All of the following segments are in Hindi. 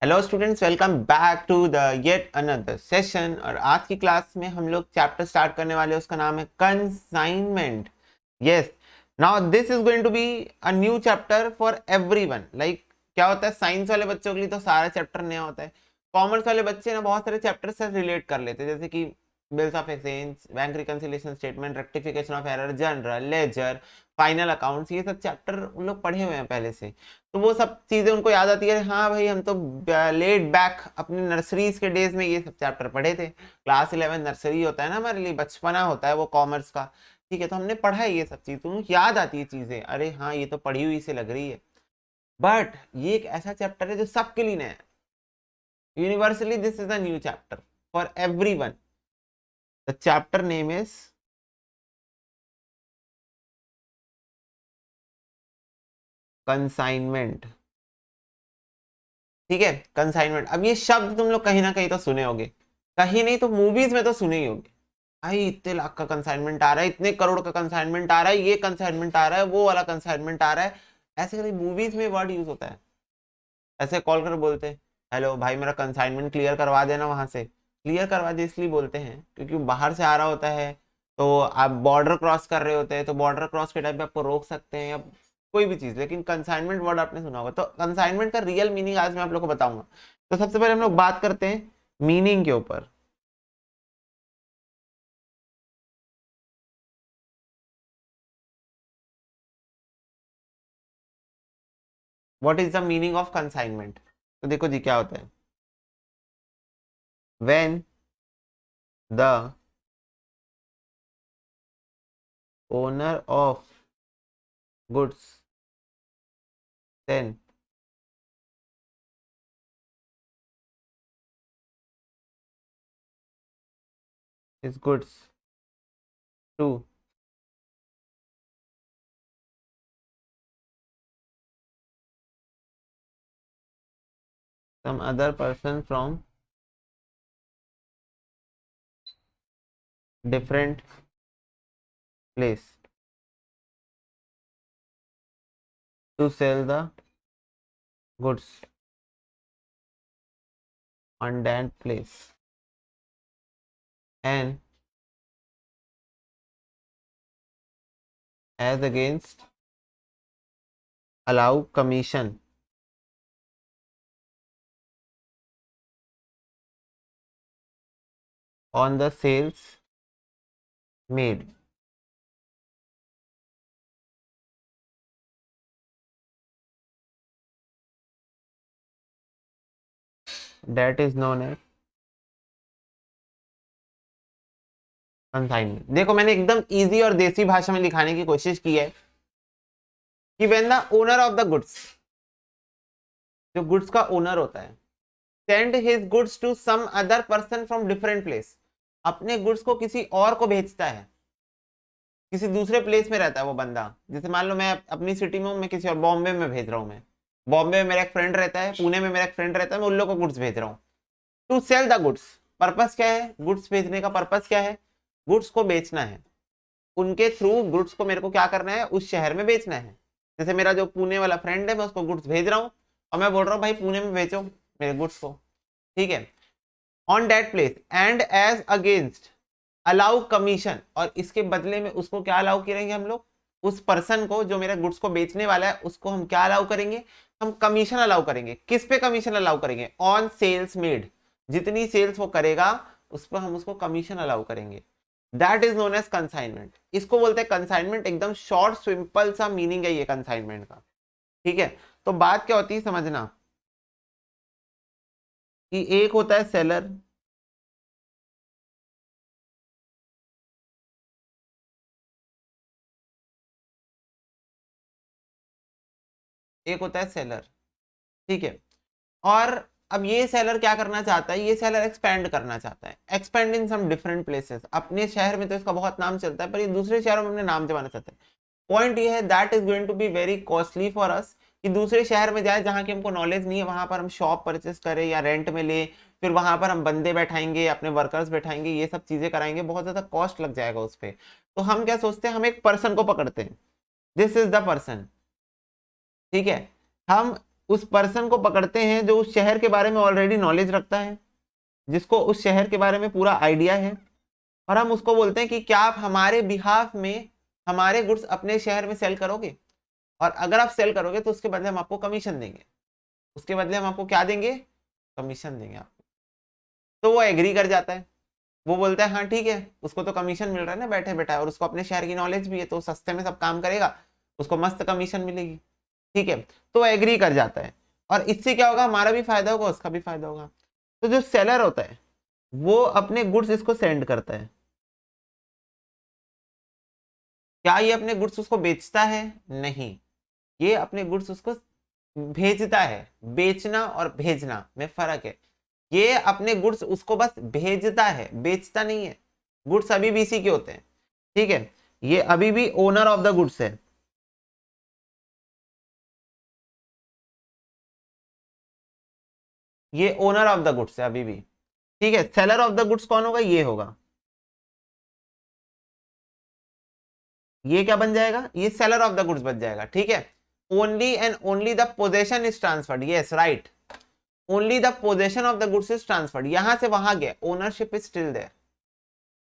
Hello students, welcome back to the yet another session. और आज की क्लास में हम लोग चैप्टर स्टार्ट करने वाले हैं, उसका नाम है consignment. Yes, now this is going to be a new chapter for everyone. Like क्या होता है, साइंस वाले बच्चों के लिए तो सारा चैप्टर नया होता है। कॉमर्स वाले बच्चे ना बहुत सारे चैप्टर से रिलेट कर लेते हैं, जैसे कि bills of exchange, bank reconciliation statement, rectification of error, general ledger, final accounts. ये सब चैप्टर उन लोग पढ़े हुए हैं पहले से, तो वो सब चीजें उनको याद आती है। हाँ भाई, हम तो लेट बैक अपने नर्सरीज के डेज में ये सब चैप्टर पढ़े थे। क्लास 11 नर्सरी होता है ना, हमारे लिए बचपना होता है वो कॉमर्स का। ठीक है, तो हमने पढ़ा है ये सब चीज, तो उनको याद आती है चीजें। अरे हाँ, ये तो पढ़ी हुई से लग रही है। बट ये एक ऐसा चैप्टर है जो सबके लिए नया है। Universally this is a new chapter for every one. The chapter name is consignment. ठीक है, कंसाइनमेंट। अब ये शब्द तुम लोग कहीं ना कहीं तो सुने होंगे, कहीं नहीं तो मूवीज में तो सुने ही होंगे। भाई इतने लाख का कंसाइनमेंट आ रहा है, इतने करोड़ का कंसाइनमेंट आ रहा है, ये कंसाइनमेंट आ रहा है, वो वाला कंसाइनमेंट आ रहा है। ऐसे करके मूवीज में वर्ड यूज होता है। ऐसे कॉल कर बोलते हैं, हेलो भाई मेरा कंसाइनमेंट क्लियर करवा देना वहां से। क्लियर करवा दे इसलिए बोलते हैं क्योंकि बाहर से आ रहा होता है, तो आप बॉर्डर क्रॉस कर रहे होते हैं, तो बॉर्डर क्रॉस के टाइम पे आपको रोक सकते हैं या कोई भी चीज। लेकिन कंसाइनमेंट वर्ड आपने सुना होगा, तो कंसाइनमेंट का रियल मीनिंग आज मैं आप लोग को बताऊंगा। तो सबसे पहले हम लोग बात करते हैं मीनिंग के ऊपर। What is the meaning of consignment? तो देखो जी, क्या होता है, when the owner of goods then his goods to some other person from different place to sell the goods on that place and as against allow commission on the sales made. That is known as consignment. देखो मैंने एकदम इजी और देसी भाषा में दिखाने की कोशिश की है कि when the owner of the goods, जो गुड्स का ओनर होता है, send his goods to some other person from different place, अपने गुड्स को किसी और को भेजता है, किसी दूसरे प्लेस में रहता है वो बंदा। जैसे मान लो मैं अपनी सिटी में हूँ, मैं किसी और बॉम्बे में भेज रहा हूँ। मैं बॉम्बे में मेरा एक फ्रेंड रहता है, पुणे में मेरा एक फ्रेंड रहता है, मैं उन लोगों को गुड्स भेज रहा हूँ to sell the goods. Purpose क्या है गुड्स भेजने का? पर्पस क्या है? गुड्स को बेचना है। उनके थ्रू गुड्स को मेरे को क्या करना है? उस शहर में बेचना है। जैसे मेरा जो पुणे वाला फ्रेंड है, मैं उसको गुड्स भेज रहा हूँ और मैं बोल रहा हूँ भाई पुणे में बेचो मेरे गुड्स को। ठीक है, on that place and as against allow commission, और इसके बदले में उसको क्या अलाउ करेंगे हम लोग? उस पर्सन को जो मेरे गुड्स को बेचने वाला है उसको हम क्या अलाउ करेंगे? हम कमीशन अलाउ करेंगे। किस पे कमीशन अलाउ करेंगे? ऑन सेल्स मेड, जितनी सेल्स वो करेगा उस पर हम उसको कमीशन अलाउ करेंगे। That is known as consignment. इसको बोलते हैं कंसाइनमेंट। एकदम शॉर्ट सिंपल सा मीनिंग है ये कंसाइनमेंट का। ठीक है, तो बात क्या होती है समझना, कि एक होता है सेलर, एक होता है सेलर। ठीक है, और अब ये सेलर क्या करना चाहता है? ये सेलर एक्सपेंड करना चाहता है, एक्सपेंड इन सम डिफरेंट प्लेसेस। अपने शहर में तो इसका बहुत नाम चलता है, पर ये दूसरे शहरों में अपने नाम जमाना चाहता है। पॉइंट ये है, that is going to be very costly for us, कि दूसरे शहर में जाए जहां की हमको नॉलेज नहीं है, वहां पर हम शॉप परचेस करें या रेंट में ले, फिर वहां पर हम बंदे बैठाएंगे, अपने वर्कर्स बैठाएंगे, ये सब चीजें कराएंगे, बहुत ज्यादा कॉस्ट लग जाएगा उस पर। तो हम क्या सोचते हैं, हम एक पर्सन को पकड़ते हैं, दिस इज द पर्सन। ठीक है, हम उस पर्सन को पकड़ते हैं जो उस शहर के बारे में ऑलरेडी नॉलेज रखता है, जिसको उस शहर के बारे में पूरा आइडिया है, और हम उसको बोलते हैं कि क्या आप हमारे बिहाफ में हमारे गुड्स अपने शहर में सेल करोगे, और अगर आप सेल करोगे तो उसके बदले हम आपको कमीशन देंगे, उसके बदले हम आपको क्या देंगे, कमीशन देंगे आपको। तो वो एग्री कर जाता है, वो बोलता है हाँ ठीक है, उसको तो कमीशन मिल रहा है ना बैठे बैठा, और उसको अपने शहर की नॉलेज भी है, तो सस्ते में सब काम करेगा, उसको मस्त कमीशन मिलेगी। ठीक है, तो एग्री कर जाता है, और इससे क्या होगा, हमारा भी फायदा होगा, उसका भी फायदा होगा। तो जो सेलर होता है वो अपने गुड्स इसको सेंड करता है। क्या ये अपने गुड्स उसको बेचता है, नहीं, ये अपने गुड्स उसको भेजता है। बेचना और भेजना में फर्क है। ये अपने गुड्स उसको बस भेजता है, बेचता नहीं है। गुड्स अभी भी इसी के होते हैं, ठीक है, ये अभी भी ओनर ऑफ द गुड्स है। ये ओनर ऑफ द गुड्स है अभी भी, ठीक है। सेलर ऑफ द गुड्स कौन होगा, ये होगा, ये क्या बन जाएगा, ये सेलर ऑफ द गुड्स बन जाएगा, ठीक है। Only and only the possession is transferred, yes right, only the possession of the goods is transferred, यहां से वहां गया, ownership is still there,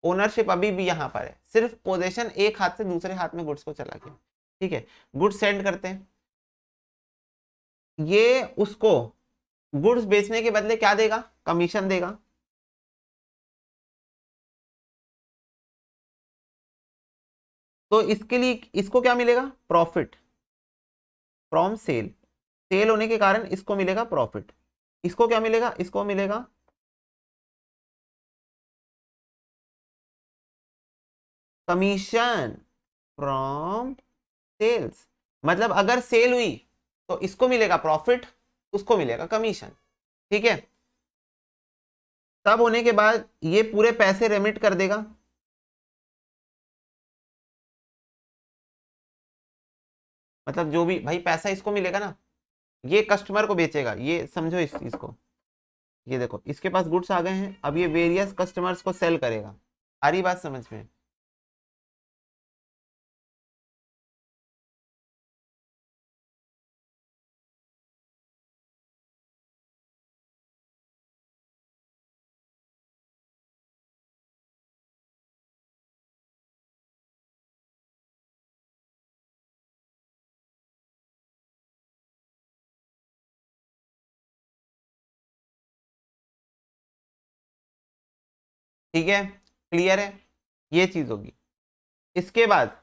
ownership अभी भी यहां पर है, सिर्फ पोजेशन एक हाथ से दूसरे हाथ में गुड्स को चला गया, ठीक है। गुड्स सेंड करते हैं, ये उसको गुड्स बेचने के बदले क्या देगा, कमीशन देगा। तो इसके लिए इसको क्या मिलेगा, प्रॉफिट फ्रॉम सेल, सेल होने के कारण इसको मिलेगा प्रॉफिट। इसको क्या मिलेगा, इसको मिलेगा कमीशन फ्रॉम सेल्स। मतलब अगर सेल हुई तो इसको मिलेगा प्रॉफिट, उसको मिलेगा कमीशन, ठीक है। तब होने के बाद ये पूरे पैसे रेमिट कर देगा, मतलब जो भी भाई पैसा इसको मिलेगा ना, ये कस्टमर को बेचेगा, ये समझो इस चीज को। ये देखो इसके पास गुड्स आ गए हैं, अब ये वेरियस कस्टमर्स को सेल करेगा। आ रही बात समझ में, ठीक है, क्लियर है, ये चीज होगी। इसके बाद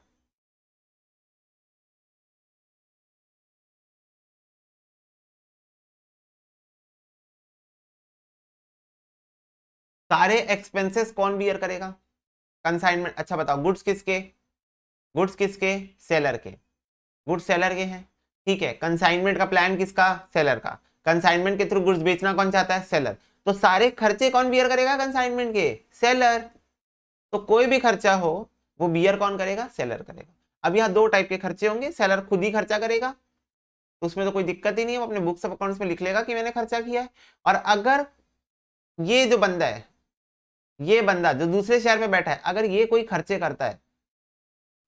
सारे एक्सपेंसेस कौन बियर करेगा, कंसाइनमेंट। अच्छा बताओ, गुड्स किसके, गुड्स किसके, सेलर के, गुड्स सेलर के हैं, ठीक है। कंसाइनमेंट का प्लान किसका, सेलर का। कंसाइनमेंट के थ्रू गुड्स बेचना कौन चाहता है, सेलर। तो सारे खर्चे कौन बियर करेगा कंसाइनमेंट के, सेलर। तो कोई भी खर्चा हो वो बियर कौन करेगा, सेलर करेगा। अब यहाँ दो टाइप के खर्चे होंगे, सेलर खुद ही खर्चा करेगा, तो उसमें तो कोई दिक्कत ही नहीं है, वो अपने बुक्स ऑफ अकाउंट्स में लिख लेगा कि मैंने खर्चा किया है। और अगर ये जो बंदा है, ये बंदा जो दूसरे शहर में बैठा है, अगर ये कोई खर्चे करता है,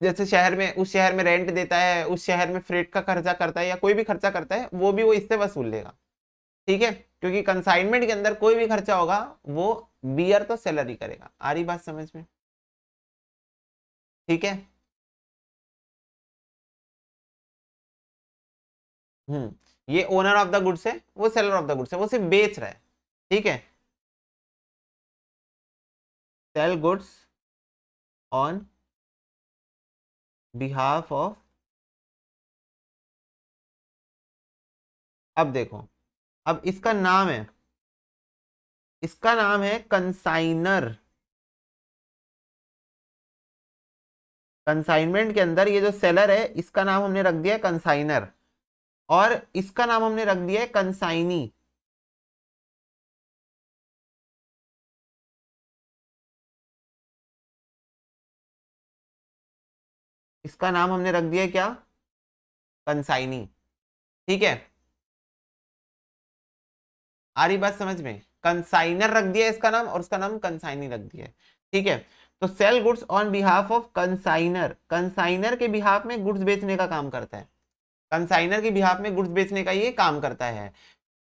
जैसे शहर में, उस शहर में रेंट देता है, उस शहर में फ्रेट का खर्चा करता है, या कोई भी खर्चा करता है, वो भी वो इससे वसूल लेगा, ठीक है। क्योंकि कंसाइनमेंट के अंदर कोई भी खर्चा होगा वो बियर तो सेलर ही करेगा। आ रही बात समझ में, ठीक है। ये ओनर ऑफ द गुड्स है, वो सेलर ऑफ द गुड्स है, वो सिर्फ बेच रहा है, ठीक है। Cell goods on behalf of, अब देखो, अब इसका नाम है, इसका नाम है कंसाइनर। कंसाइनमेंट के अंदर ये जो सेलर है इसका नाम हमने रख दिया है कंसाइनर, और इसका नाम हमने रख दिया है कंसाइनी। इसका नाम हमने रख दिया है क्या, कंसाइनी, ठीक है। आ रही बात समझ में, कंसाइनर रख दिया है इसका नाम, और उसका नाम कंसाइनी रख दिया है, ठीक है। तो sell goods on behalf of consigner, consigner के बिहाफ में गुड्स बेचने का काम करता है। कंसाइनर के बिहाफ में गुड्स बेचने का ये काम करता है।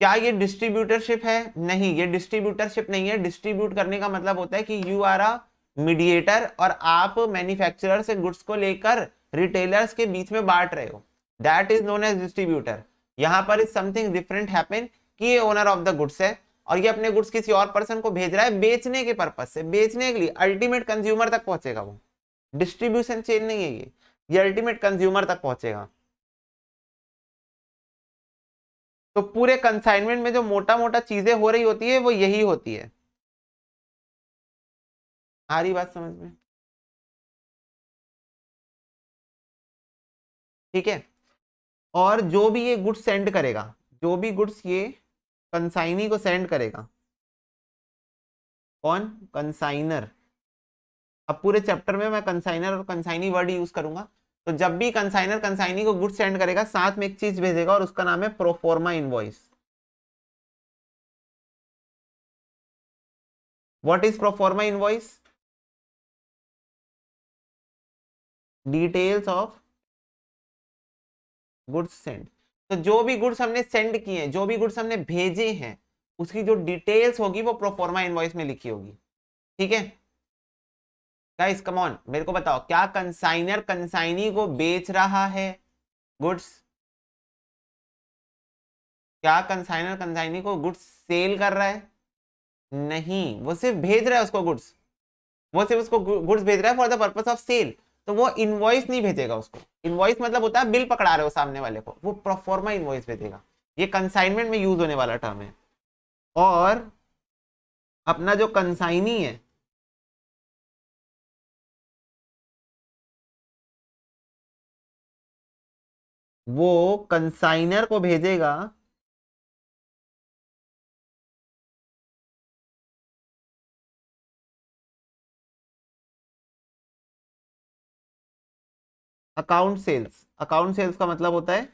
क्या ये डिस्ट्रीब्यूटरशिप है? नहीं, ये डिस्ट्रीब्यूटरशिप नहीं है। डिस्ट्रीब्यूट करने का मतलब होता है कि यू आर अ मीडिएटर और आप मैन्युफैक्चरर से गुड्स को लेकर रिटेलर्स के बीच में बांट रहे हो, that is known as distributor. यहां पर इज समथिंग डिफरेंट हैपन कि ये ओनर ऑफ द गुड्स है और ये अपने गुड्स किसी और पर्सन को भेज रहा है बेचने के पर्पज से, बेचने के लिए, अल्टीमेट कंज्यूमर तक पहुंचेगा वो। डिस्ट्रीब्यूशन चेन नहीं है ये अल्टीमेट कंज्यूमर तक पहुंचेगा। तो पूरे कंसाइनमेंट में जो मोटा मोटा चीजें हो रही होती है वो यही होती है। आ रही बात समझ में? ठीक है। और जो भी ये गुड्स सेंड करेगा, जो भी गुड्स ये कंसाइनी को सेंड करेगा, कौन? कंसाइनर। अब पूरे चैप्टर में मैं कंसाइनर और कंसाइनी वर्ड यूज करूंगा। तो जब भी कंसाइनर कंसाइनी को गुड्स सेंड करेगा साथ में एक चीज भेजेगा और उसका नाम है proforma invoice. What is proforma invoice? Details of goods send. तो जो भी गुड्स हमने सेंड किए हैं, जो भी गुड्स हमने भेजे हैं, उसकी जो डिटेल्स होगी वो प्रोफोर्मा इनवॉइस में लिखी होगी। ठीक है गाइस, कम ऑन, मेरे को बताओ, क्या कंसाइनर कंसाइनी को बेच रहा है गुड्स? क्या कंसाइनर कंसाइनी को गुड्स सेल कर रहा है? नहीं, वो सिर्फ भेज रहा है उसको गुड्स। वो सिर्फ उसको गुड्स भेज रहा है for the purpose of sale. तो वो इनवॉइस नहीं भेजेगा उसको। इनवॉइस मतलब होता है बिल पकड़ा रहे हो सामने वाले को, वो प्रोफोर्मा इनवॉइस भेजेगा। ये कंसाइनमेंट में यूज होने वाला टर्म है। और अपना जो कंसाइनी है वो कंसाइनर को भेजेगा अकाउंट सेल्स। अकाउंट सेल्स का मतलब होता है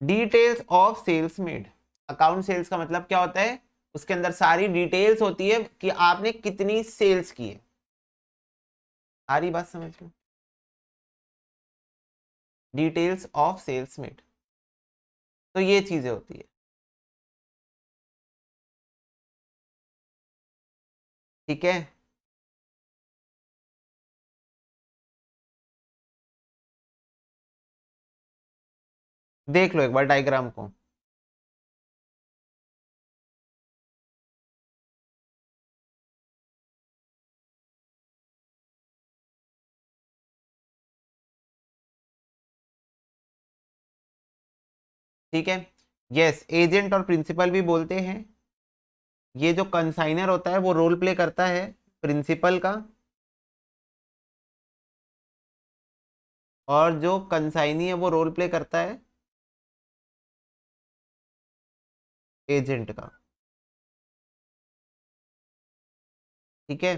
details of sales made. Account sales का मतलब क्या होता है? उसके अंदर सारी डिटेल्स होती है कि आपने कितनी सेल्स की है। आ रही बात समझ में? डिटेल्स ऑफ सेल्स मेड, तो ये चीजें होती है। ठीक है, देख लो एक बार डायग्राम को। ठीक है, यस, एजेंट और प्रिंसिपल भी बोलते हैं। ये जो कंसाइनर होता है वो रोल प्ले करता है प्रिंसिपल का, और जो कंसाइनी है वो रोल प्ले करता है एजेंट का। ठीक है,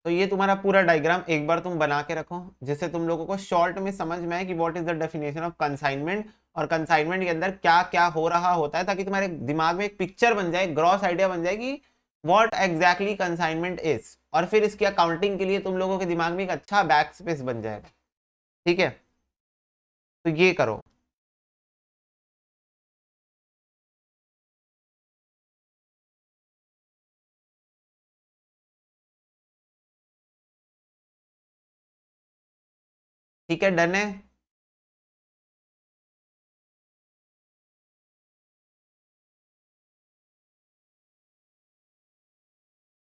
तो ये तुम्हारा पूरा डायग्राम एक बार तुम बना के रखो, जिससे तुम लोगों को शॉर्ट में समझ में आए कि what is the definition of consignment, और कंसाइनमेंट के अंदर क्या क्या हो रहा होता है, ताकि तुम्हारे दिमाग में एक पिक्चर बन जाए, ग्रॉस आइडिया बन जाए कि व्हाट एग्जैक्टली कंसाइनमेंट इज। और फिर इसकी अकाउंटिंग के लिए तुम लोगों के दिमाग में एक अच्छा बैक स्पेस बन जाएगा। ठीक है, तो ये करो। ठीक है, डन है।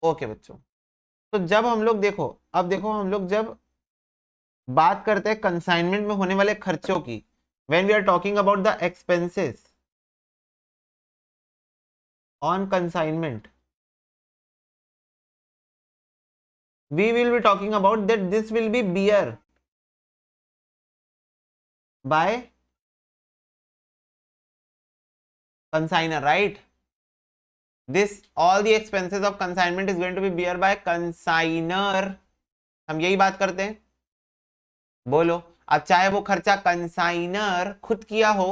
ओके बच्चों, तो जब हम लोग देखो, अब देखो हम लोग जब बात करते हैं कंसाइनमेंट में होने वाले खर्चों की, when we are talking about the expenses on consignment, we will be talking about that this will be bear by consigner, right? This all the expenses of consignment is going to be bear by consigner. हम यही बात करते हैं, बोलो। अब चाहे वो खर्चा कंसाइनर खुद किया हो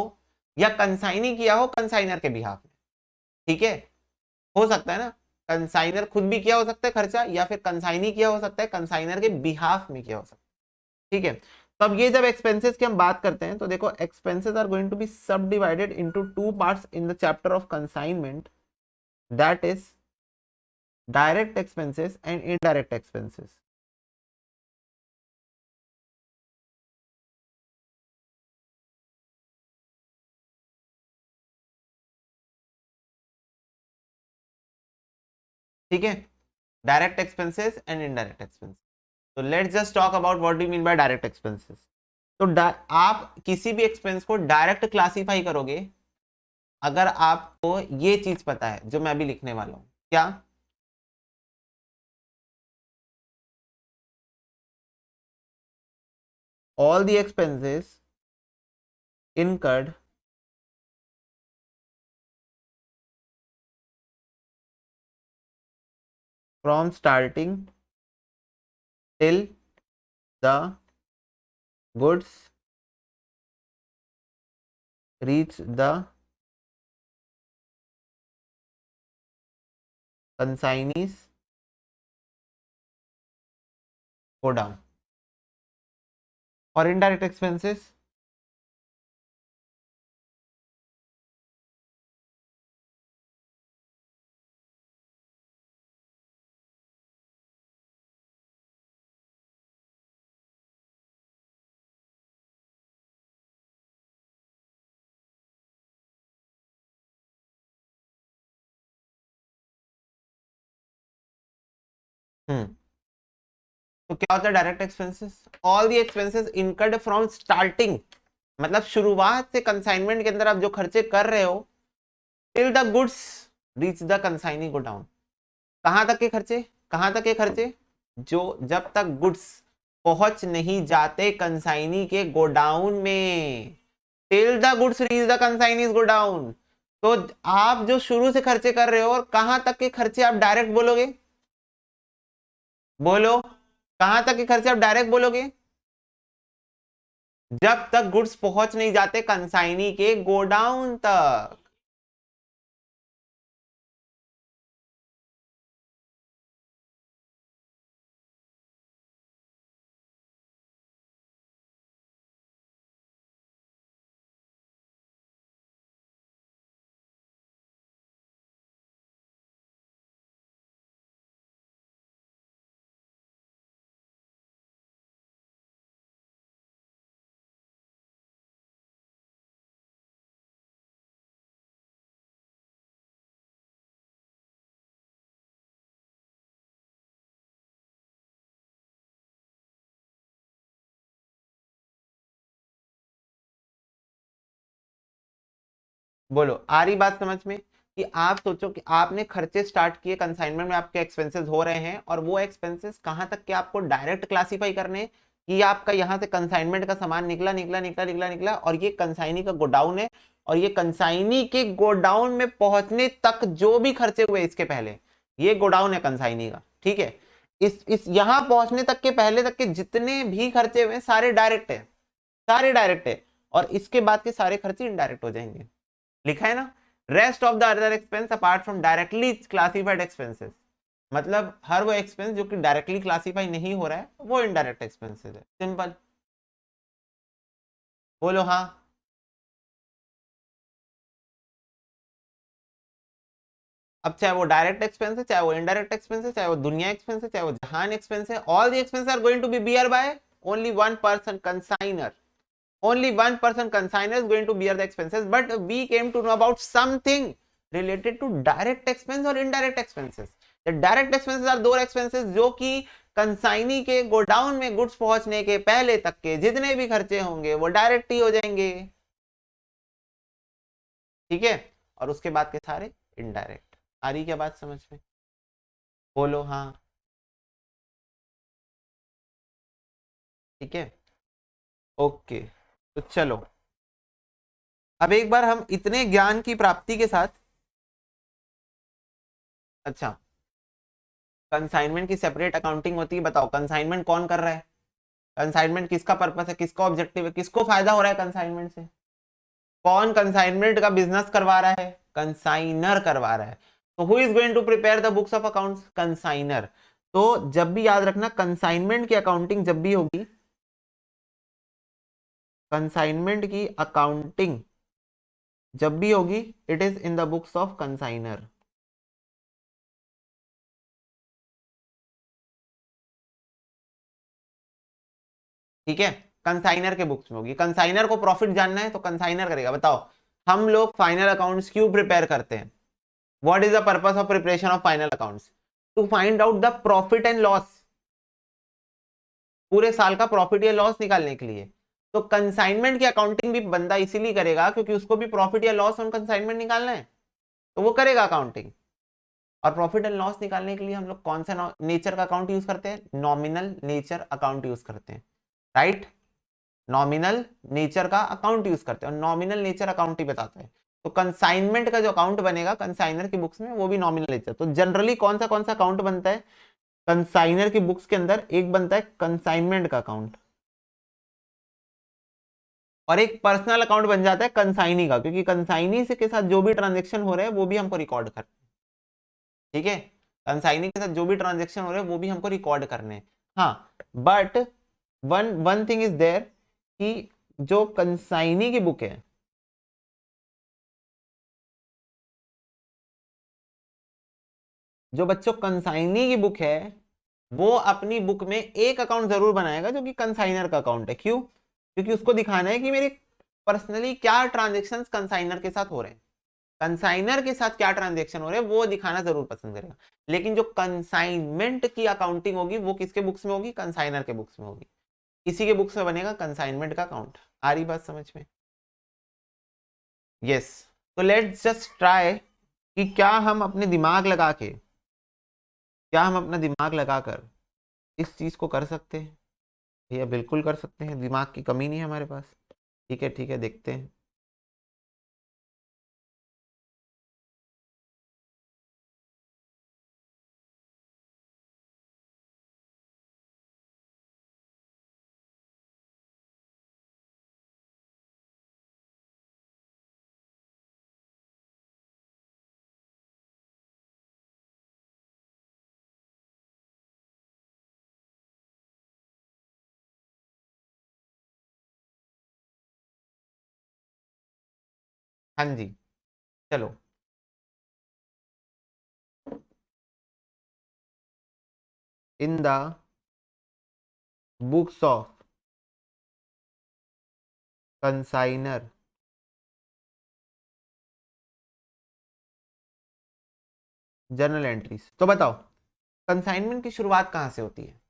या कंसाइनी किया हो कंसाइनर के बिहाफ में, ठीक है, हो सकता है ना, कंसाइनर खुद भी किया हो सकता है खर्चा, या फिर कंसाइनी किया हो सकता है, कंसाइनर के बिहाफ में किया हो सकता है, ठीक है। तो अब ये जब एक्सपेंसेस की हम बात करते हैं तो देखो expenses are going to be सब divided into two parts in the chapter of consignment, that is direct expenses and indirect expenses. ठीक है, direct expenses and indirect expenses. तो let's just talk about what do you mean by direct expenses. तो आप किसी भी एक्सपेंस को डायरेक्ट क्लासिफाई करोगे अगर आपको ये चीज पता है जो मैं अभी लिखने वाला हूं। क्या? all the expenses incurred from starting till the goods reach the consignees go down। और इनडायरेक्ट एक्सपेंसेस तो क्या होता है direct expenses? All the expenses incurred from starting, मतलब शुरुआत से कंसाइनमेंट के अंदर आप जो खर्चे कर रहे हो till the goods reach the consignee go down. कहां तक के खर्चे? कहां तक के खर्चे? जो जब तक गुड्स पहुंच नहीं जाते कंसाइनी के गोडाउन में, till the goods reach the consignee's godown. तो आप जो शुरू से खर्चे कर रहे हो और कहां तक के खर्चे आप डायरेक्ट बोलोगे? बोलो, कहां तक के खर्चे आप डायरेक्ट बोलोगे? जब तक गुड्स पहुंच नहीं जाते कंसाइनी के गोडाउन तक। बोलो, आ रही बात समझ में? कि आप सोचो कि आपने खर्चे स्टार्ट किए, कंसाइनमेंट में आपके एक्सपेंसेस हो रहे हैं और वो एक्सपेंसेस कहां तक के आपको डायरेक्ट क्लासिफाई करने हैं कि आपका यहां से कंसाइनमेंट का सामान निकला निकला निकला निकला निकला और ये कंसाइनी का गोडाउन है, और ये कंसाइनी के गोडाउन में पहुंचने तक जो भी खर्चे हुए इसके पहले, ये गोडाउन है कंसाइनी का, ठीक है। इस यहां पहुंचने तक के पहले तक के जितने भी खर्चे हुए सारे डायरेक्ट है, सारे डायरेक्ट है, और इसके बाद के सारे खर्चे इनडायरेक्ट हो जाएंगे। लिखा है ना, rest of the other expense apart from directly classified expenses, मतलब हर वो एक्सपेंस जो कि डायरेक्टली क्लासिफाई नहीं हो रहा है वो इनडायरेक्ट एक्सपेंसेस है। सिंपल। बोलो हाँ। अब चाहे वो डायरेक्ट एक्सपेंस है, चाहे वो इनडायरेक्ट एक्सपेंस है, चाहे वो दुनिया एक्सपेंस है, चाहे वो जहान एक्सपेंस है, all the expense are going to be bear by only one person consigner. Only one person consignor is going to bear the expenses, but we came to know about something related to direct expense और indirect expenses. The direct expenses are those expenses जो कि कंसाइनी के गोडाउन में गुड्स पहुंचने के पहले तक के जितने भी खर्चे होंगे वो डायरेक्ट ही हो जाएंगे, ठीक है, और उसके बाद के सारे इनडायरेक्ट। आ रही क्या बात समझ में? बोलो हाँ। ठीक है, ओके। तो चलो अब एक बार हम इतने ज्ञान की प्राप्ति के साथ, अच्छा, कंसाइनमेंट की सेपरेट अकाउंटिंग होती है, बताओ कंसाइनमेंट कौन कर रहा है? कंसाइनमेंट किसका पर्पस है, किसका ऑब्जेक्टिव है, किसको फायदा हो रहा है कंसाइनमेंट से? कौन कंसाइनमेंट का बिजनेस करवा रहा है? कंसाइनर करवा रहा है। तो who is going to prepare the books of accounts? Consigner. तो जब भी याद रखना, कंसाइनमेंट की अकाउंटिंग जब भी होगी, कंसाइनमेंट की अकाउंटिंग जब भी होगी, it is in the books of consigner. ठीक है, कंसाइनर के बुक्स में होगी। कंसाइनर को प्रॉफिट जानना है तो कंसाइनर करेगा। बताओ, हम लोग फाइनल अकाउंट्स क्यों प्रिपेयर करते हैं? What is the purpose of preparation of final accounts? To find out the profit and loss, पूरे साल का प्रॉफिट या लॉस निकालने के लिए। तो कंसाइनमेंट की अकाउंटिंग भी बंदा इसीलिए करेगा क्योंकि उसको भी प्रॉफिट या लॉस ऑन कंसाइनमेंट निकालना है, तो वो करेगा अकाउंटिंग। और प्रॉफिट एंड लॉस निकालने के लिए हम लोग कौन सा नेचर का अकाउंट यूज करते हैं? नॉमिनल नेचर अकाउंट यूज करते हैं, राइट? नॉमिनल नेचर का अकाउंट यूज करते हैं और नॉमिनल नेचर अकाउंट ही बताता है। तो कंसाइनमेंट का जो अकाउंट बनेगा कंसाइनर की बुक्स में, वो भी नॉमिनल नेचर। तो जनरली कौन सा अकाउंट बनता है कंसाइनर की बुक्स के अंदर? एक बनता है कंसाइनमेंट का अकाउंट, और एक पर्सनल अकाउंट बन जाता है कंसाइनी का, क्योंकि कंसाइनी से के साथ जो भी ट्रांजेक्शन हो रहे हैं वो भी हमको रिकॉर्ड करना है। ठीक है, कंसाइनी के साथ जो भी ट्रांजेक्शन हो रहे हैं वो भी हमको रिकॉर्ड करने हैं। हाँ, but one one thing is there कि जो कंसाइनी की बुक है, जो बच्चों कंसाइनी की बुक है, वो अपनी बुक में एक अकाउंट जरूर बनाएगा जो कि कंसाइनर का अकाउंट है। क्यों? क्योंकि उसको दिखाना है कि मेरे पर्सनली क्या ट्रांजेक्शन्स कंसाइनर के साथ हो रहे हैं, कंसाइनर के साथ क्या ट्रांजेक्शन हो रहे हैं वो दिखाना जरूर पसंद करेगा। लेकिन जो कंसाइनमेंट की अकाउंटिंग होगी वो किसके बुक्स में होगी? कंसाइनर के बुक्स में होगी। इसी के बुक्स में बनेगा कंसाइनमेंट का अकाउंट। आ रही बात समझ में? यस। तो लेट्स जस्ट ट्राई कि क्या हम अपना दिमाग लगाकर इस चीज को कर सकते हैं? भैया बिल्कुल कर सकते हैं, दिमाग की कमी नहीं है हमारे पास। ठीक है, देखते हैं। हाँ जी, चलो। In the books of consigner journal entries. तो बताओ, कंसाइनमेंट की शुरुआत कहां से होती है?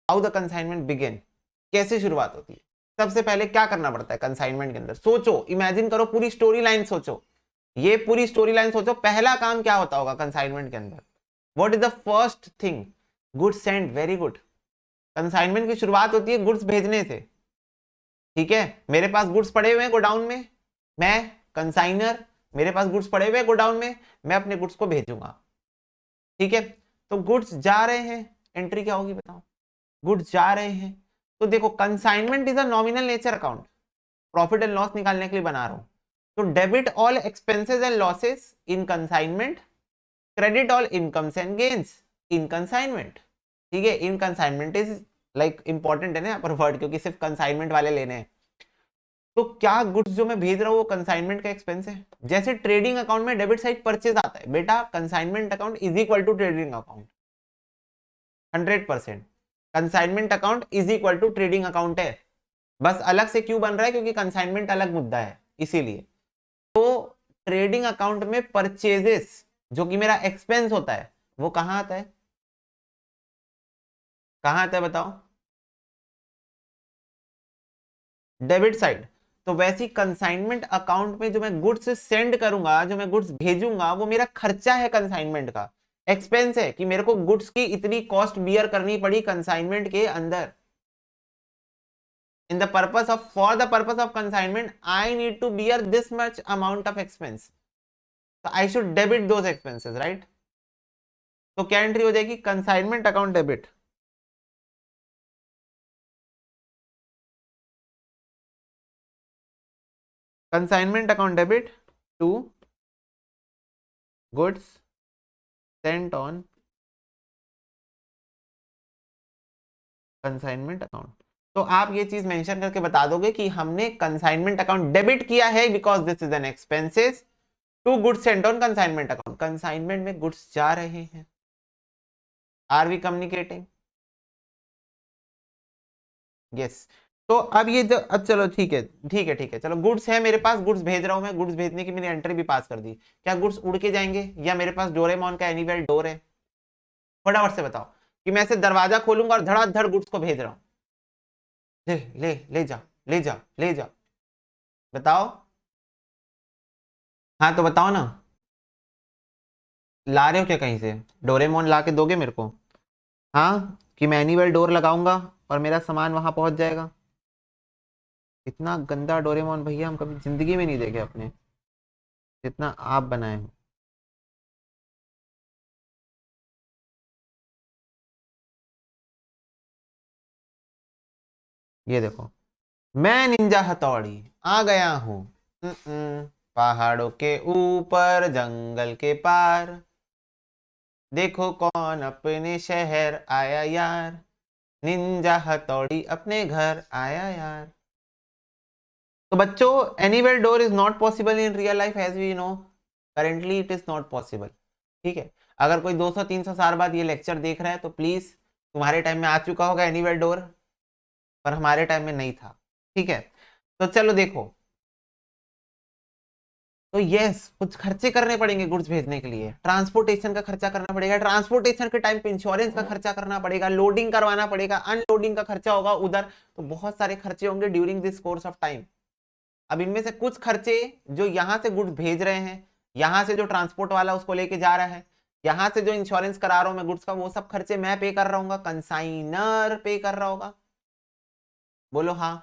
हाउ द कंसाइनमेंट बिगिन, कैसे शुरुआत होती है? सबसे पहले क्या करना पड़ता है कंसाइनमेंट के अंदर? सोचो, इमेजिन करो, पूरी स्टोरी लाइन सोचो, ये पूरी स्टोरी लाइन सोचो। पहला काम क्या होता होगा कंसाइनमेंट के अंदर? What is the first thing? Goods send, very good. Consignment की शुरुआत होती है गुड्स भेजने से। ठीक है, मेरे पास गुड्स पड़े हुए हैं गोडाउन में, मैं कंसाइनर, मेरे पास गुड्स पड़े हुए हैं गोडाउन में, मैं अपने गुड्स को भेजूंगा। ठीक है, तो गुड्स जा रहे हैं, एंट्री क्या होगी बताओ? गुड्स जा रहे हैं। तो देखो, consignment is a nominal nature account, profit and loss निकालने के लिए बना रहा हूं। तो debit all expenses and losses in consignment, credit all incomes and gains in consignment. ठीक है, इन कंसाइनमेंट इज लाइक इंपॉर्टेंट है ना यहाँ पर वर्ड, क्योंकि सिर्फ कंसाइनमेंट वाले लेने हैं। तो क्या गुड्स जो मैं भेज रहा हूँ वो कंसाइनमेंट का एक्सपेंस है? जैसे ट्रेडिंग अकाउंट में डेबिट साइड परचेज आता है, बेटा consignment account is equal to trading account, 100%। Consignment account is equal to trading account है। बस अलग से क्यों बन रहा है? क्योंकि कंसाइनमेंट अलग मुद्दा है, इसीलिए। तो ट्रेडिंग अकाउंट में परचेजेस जो कि मेरा एक्सपेंस होता है, वो कहां आता है? कहां आता है बताओ? Debit side. तो वैसी कंसाइनमेंट अकाउंट में जो मैं गुड्स सेंड करूंगा, जो मैं गुड्स भेजूंगा, वो मेरा खर्चा है कंसाइनमेंट का, एक्सपेंस है कि मेरे को गुड्स की इतनी कॉस्ट बियर करनी पड़ी कंसाइनमेंट के अंदर। in the purpose of for the purpose of consignment I need to bear this much amount of expense, so I should debit those expenses, right? तो क्या एंट्री हो जाएगी? Consignment account debit. Consignment account debit to goods sent on consignment account. तो आप ये चीज मेंशन करके बता दोगे कि हमने कंसाइनमेंट अकाउंट डेबिट किया है because this is an expenses to goods sent on consignment account. Consignment में गुड्स जा रहे हैं। Are we communicating? यस। तो अब ये जो अब चलो ठीक है ठीक है ठीक है, चलो गुड्स है मेरे पास, गुड्स भेज रहा हूं मैं, गुड्स भेजने की मैंने एंट्री भी पास कर दी। क्या गुड्स उड़ के जाएंगे या मेरे पास डोरेमोन का एनीवेयर डोर है? फटाफट से बताओ कि मैं ऐसे दरवाजा खोलूंगा और धड़ाधड़ गुड्स को भेज रहा हूं। ले ले ले जा ले जा ले जा। बताओ। हाँ तो बताओ ना, ला रहे हो क्या कहीं से? डोरेमोन ला के दोगे मेरे को? हाँ, कि मैं एनीवेयर डोर लगाऊंगा और मेरा सामान वहां पहुंच जाएगा? इतना गंदा डोरेमोन भैया हम कभी जिंदगी में नहीं देखे अपने, जितना आप बनाए हो। ये देखो, मैं निंजा हथौड़ी आ गया हूँ। पहाड़ों के ऊपर जंगल के पार, देखो कौन अपने शहर आया यार, निंजा हथौड़ी अपने घर आया यार। तो बच्चों, anywhere door is not possible in real life as we know. Currently it is not possible. ठीक है, अगर कोई 200-300 साल बाद ये लेक्चर देख रहा है तो प्लीज, तुम्हारे टाइम में आ चुका होगा एनीवेयर डोर, पर हमारे टाइम में नहीं था। ठीक है, तो चलो देखो, तो यस कुछ खर्चे करने पड़ेंगे गुड्स भेजने के लिए। ट्रांसपोर्टेशन का खर्चा करना पड़ेगा, ट्रांसपोर्टेशन के टाइम पे इंश्योरेंस का खर्चा करना पड़ेगा, लोडिंग करवाना पड़ेगा, अनलोडिंग का खर्चा होगा उधर। तो बहुत सारे खर्चे होंगे during this course of time. अब इनमें से कुछ खर्चे जो यहाँ से गुड्स भेज रहे हैं, यहाँ से जो ट्रांसपोर्ट वाला उसको लेके जा रहा है, यहाँ से जो इंश्योरेंस करा रहा हूं मैं गुड्स का, वो सब खर्चे मैं पे कर रहा हूँ, कंसाइनर पे कर रहा होगा। बोलो हाँ।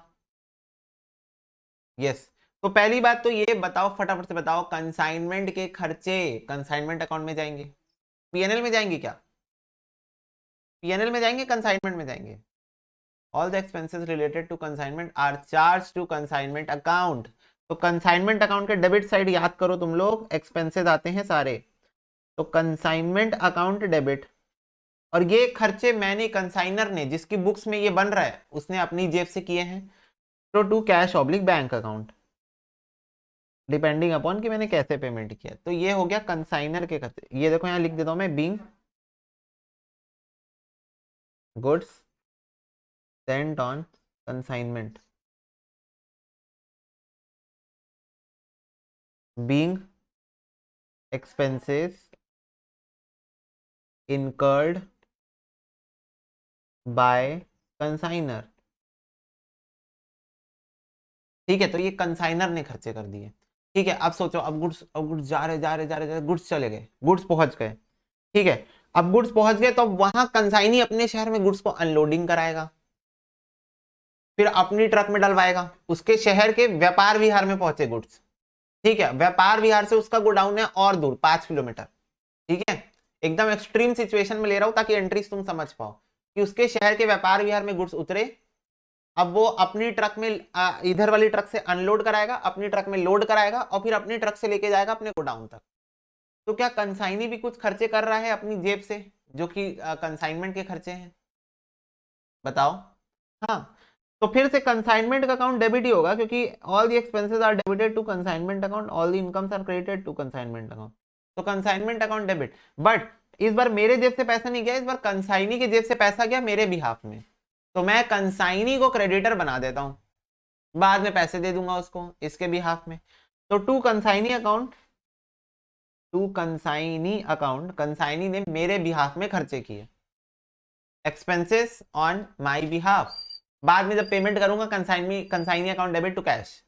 यस। तो पहली बात तो ये बताओ, फटाफट से बताओ, कंसाइनमेंट के खर्चे कंसाइनमेंट अकाउंट में जाएंगे, पीएनएल में जाएंगे क्या? पीएनएल में जाएंगे, कंसाइनमेंट में जाएंगे? All the expenses related to consignment are charge to consignment account. तो कंसाइनमेंट अकाउंट के डेबिट साइड याद करो तुम लोग, एक्सपेंसेस आते हैं सारे। तो कंसाइनमेंट अकाउंट डेबिट, और ये खर्चे मैंने, कंसाइनर ने, जिसकी बुक्स में ये बन रहा है, उसने अपनी जेब से किए हैं। तो to cash oblique bank account, depending upon कि मैंने कैसे पेमेंट किया। तो ये हो गया कंसाइनर के खर्चे। ये देखो यहाँ लिख देता हूं मैं, being goods sent on consignment, being expenses incurred by consigner. ठीक है, तो ये कंसाइनर ने खर्चे कर दिए। ठीक है, अब सोचो, अब गुड्स जा रहे जा रहे जा रहे जा रहे, गुड्स चले गए, गुड्स पहुंच गए। ठीक है, अब गुड्स पहुंच गए तो वहां कंसाइनी अपने शहर में गुड्स को अनलोडिंग कराएगा, फिर अपनी ट्रक में डलवाएगा, उसके शहर के व्यापार विहार में पहुंचे गुड्स। ठीक है, व्यापार विहार से उसका गोडाउन है और दूर 5 किलोमीटर। ठीक है, एकदम एक्सट्रीम सिचुएशन में ले रहा हूं ताकि एंट्रीज तुम समझ पाओ कि उसके शहर के व्यापार विहार में गुड्स उतरे। अब वो अपनी ट्रक में इधर वाली ट्रक से अनलोड कराएगा, अपनी ट्रक में लोड कराएगा और फिर अपनी ट्रक से लेके जाएगा अपने गोडाउन तक। तो क्या कंसाइनी भी कुछ खर्चे कर रहा है अपनी जेब से, जो कि कंसाइनमेंट के खर्चे हैं? बताओ। हाँ, तो फिर से कंसाइनमेंट का अकाउंट डेबिट ही होगा, क्योंकि all the expenses are debited to consignment account, all the incomes are credited to consignment account. तो कंसाइनमेंट अकाउंट डेबिट, बट इस बार मेरे जेब से पैसा नहीं गया, इस बार कंसाइनी के जेब से पैसा गया मेरे बिहाफ में। तो मैं कंसाइनी को क्रेडिटर बना देता हूं, बाद में पैसे दे दूंगा उसको इसके बिहाफ में। तो to consignee account, to consignee account, consignee ने मेरे बिहाफ में खर्चे किए, एक्सपेंसेस ऑन माय बिहाफ। बाद में जब पेमेंट करूंगा, consignee consignee account debit to cash.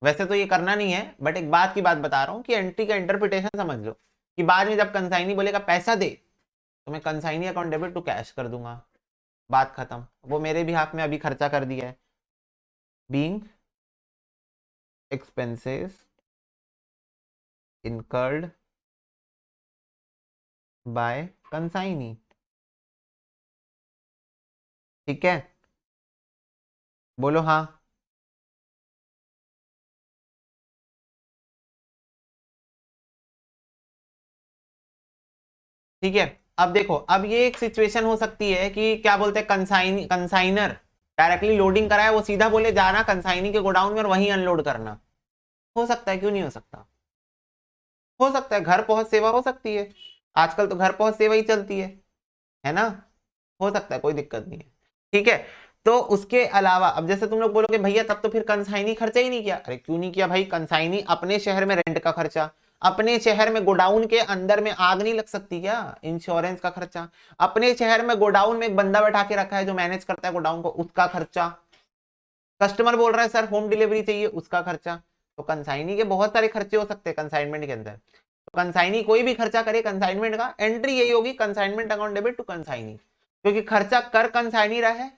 वैसे तो ये करना नहीं है, बट एक बात की बात बता रहा हूं कि एंट्री का इंटरप्रिटेशन समझ लो, कि बाद में जब कंसाइनी बोलेगा पैसा दे, तो मैं consignee account debit to cash कर दूंगा, बात खत्म। वो मेरे भी हाथ में अभी खर्चा कर दिया है। Being expenses incurred by consignee. ठीक है, बोलो हाँ। ठीक है। अब देखो, अब ये एक सिचुएशन हो सकती है कि क्या बोलते हैं, कंसाइनर डायरेक्टली लोडिंग कराए, वो सीधा बोले जाना कंसाइनी के गोडाउन में और वहीं अनलोड करना। हो सकता है, क्यों नहीं हो सकता? हो सकता है, घर पहुंच सेवा हो सकती है। आजकल तो घर पहुंच सेवा ही चलती है ना? हो सकता है, कोई दिक्कत नहीं है। ठीक है। तो उसके अलावा अब जैसे तुम लोग बोलोगे भैया तब तो फिर कंसाइनी खर्चा ही नहीं किया। अरे क्यों नहीं किया भाई? कंसाइनी अपने शहर में रेंट का खर्चा, अपने शहर में गोडाउन के अंदर में आग नहीं लग सकती क्या? इंश्योरेंस का खर्चा, अपने शहर में गोडाउन में एक बंदा बैठा के रखा है जो मैनेज करता है गोडाउन को, उसका खर्चा, कस्टमर बोल रहा है सर होम डिलीवरी चाहिए, उसका खर्चा। तो कंसाइनी के बहुत सारे खर्चे हो सकते हैं कंसाइनमेंट के अंदर। तो कंसाइनी कोई भी खर्चा करे कंसाइनमेंट का, एंट्री यही होगी consignment account debit to consignee, क्योंकि खर्चा कर कंसाइनी रहा है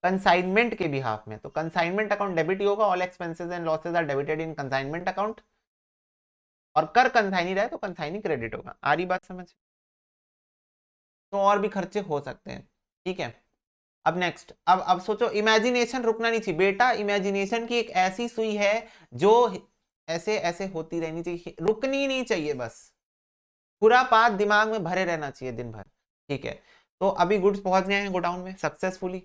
कंसाइनमेंट के बिहाफ में। तो कंसाइनमेंट अकाउंट डेबिट ही होगा, all expenses and losses are debited in consignment account. और कर कंसाइनी रहे तो कंसाइनी क्रेडिट होगा। आ रही बात समझ? तो और भी खर्चे हो सकते हैं। ठीक है। अब नेक्स्ट, अब सोचो, इमेजिनेशन रुकना नहीं चाहिए बेटा। इमेजिनेशन की एक ऐसी सुई है जो ऐसे ऐसे होती रहनी चाहिए, रुकनी नहीं चाहिए, बस पूरा पात दिमाग में भरे रहना चाहिए दिन भर। ठीक है। तो अभी गुड्स पहुंच गए हैं गोडाउन में सक्सेसफुली,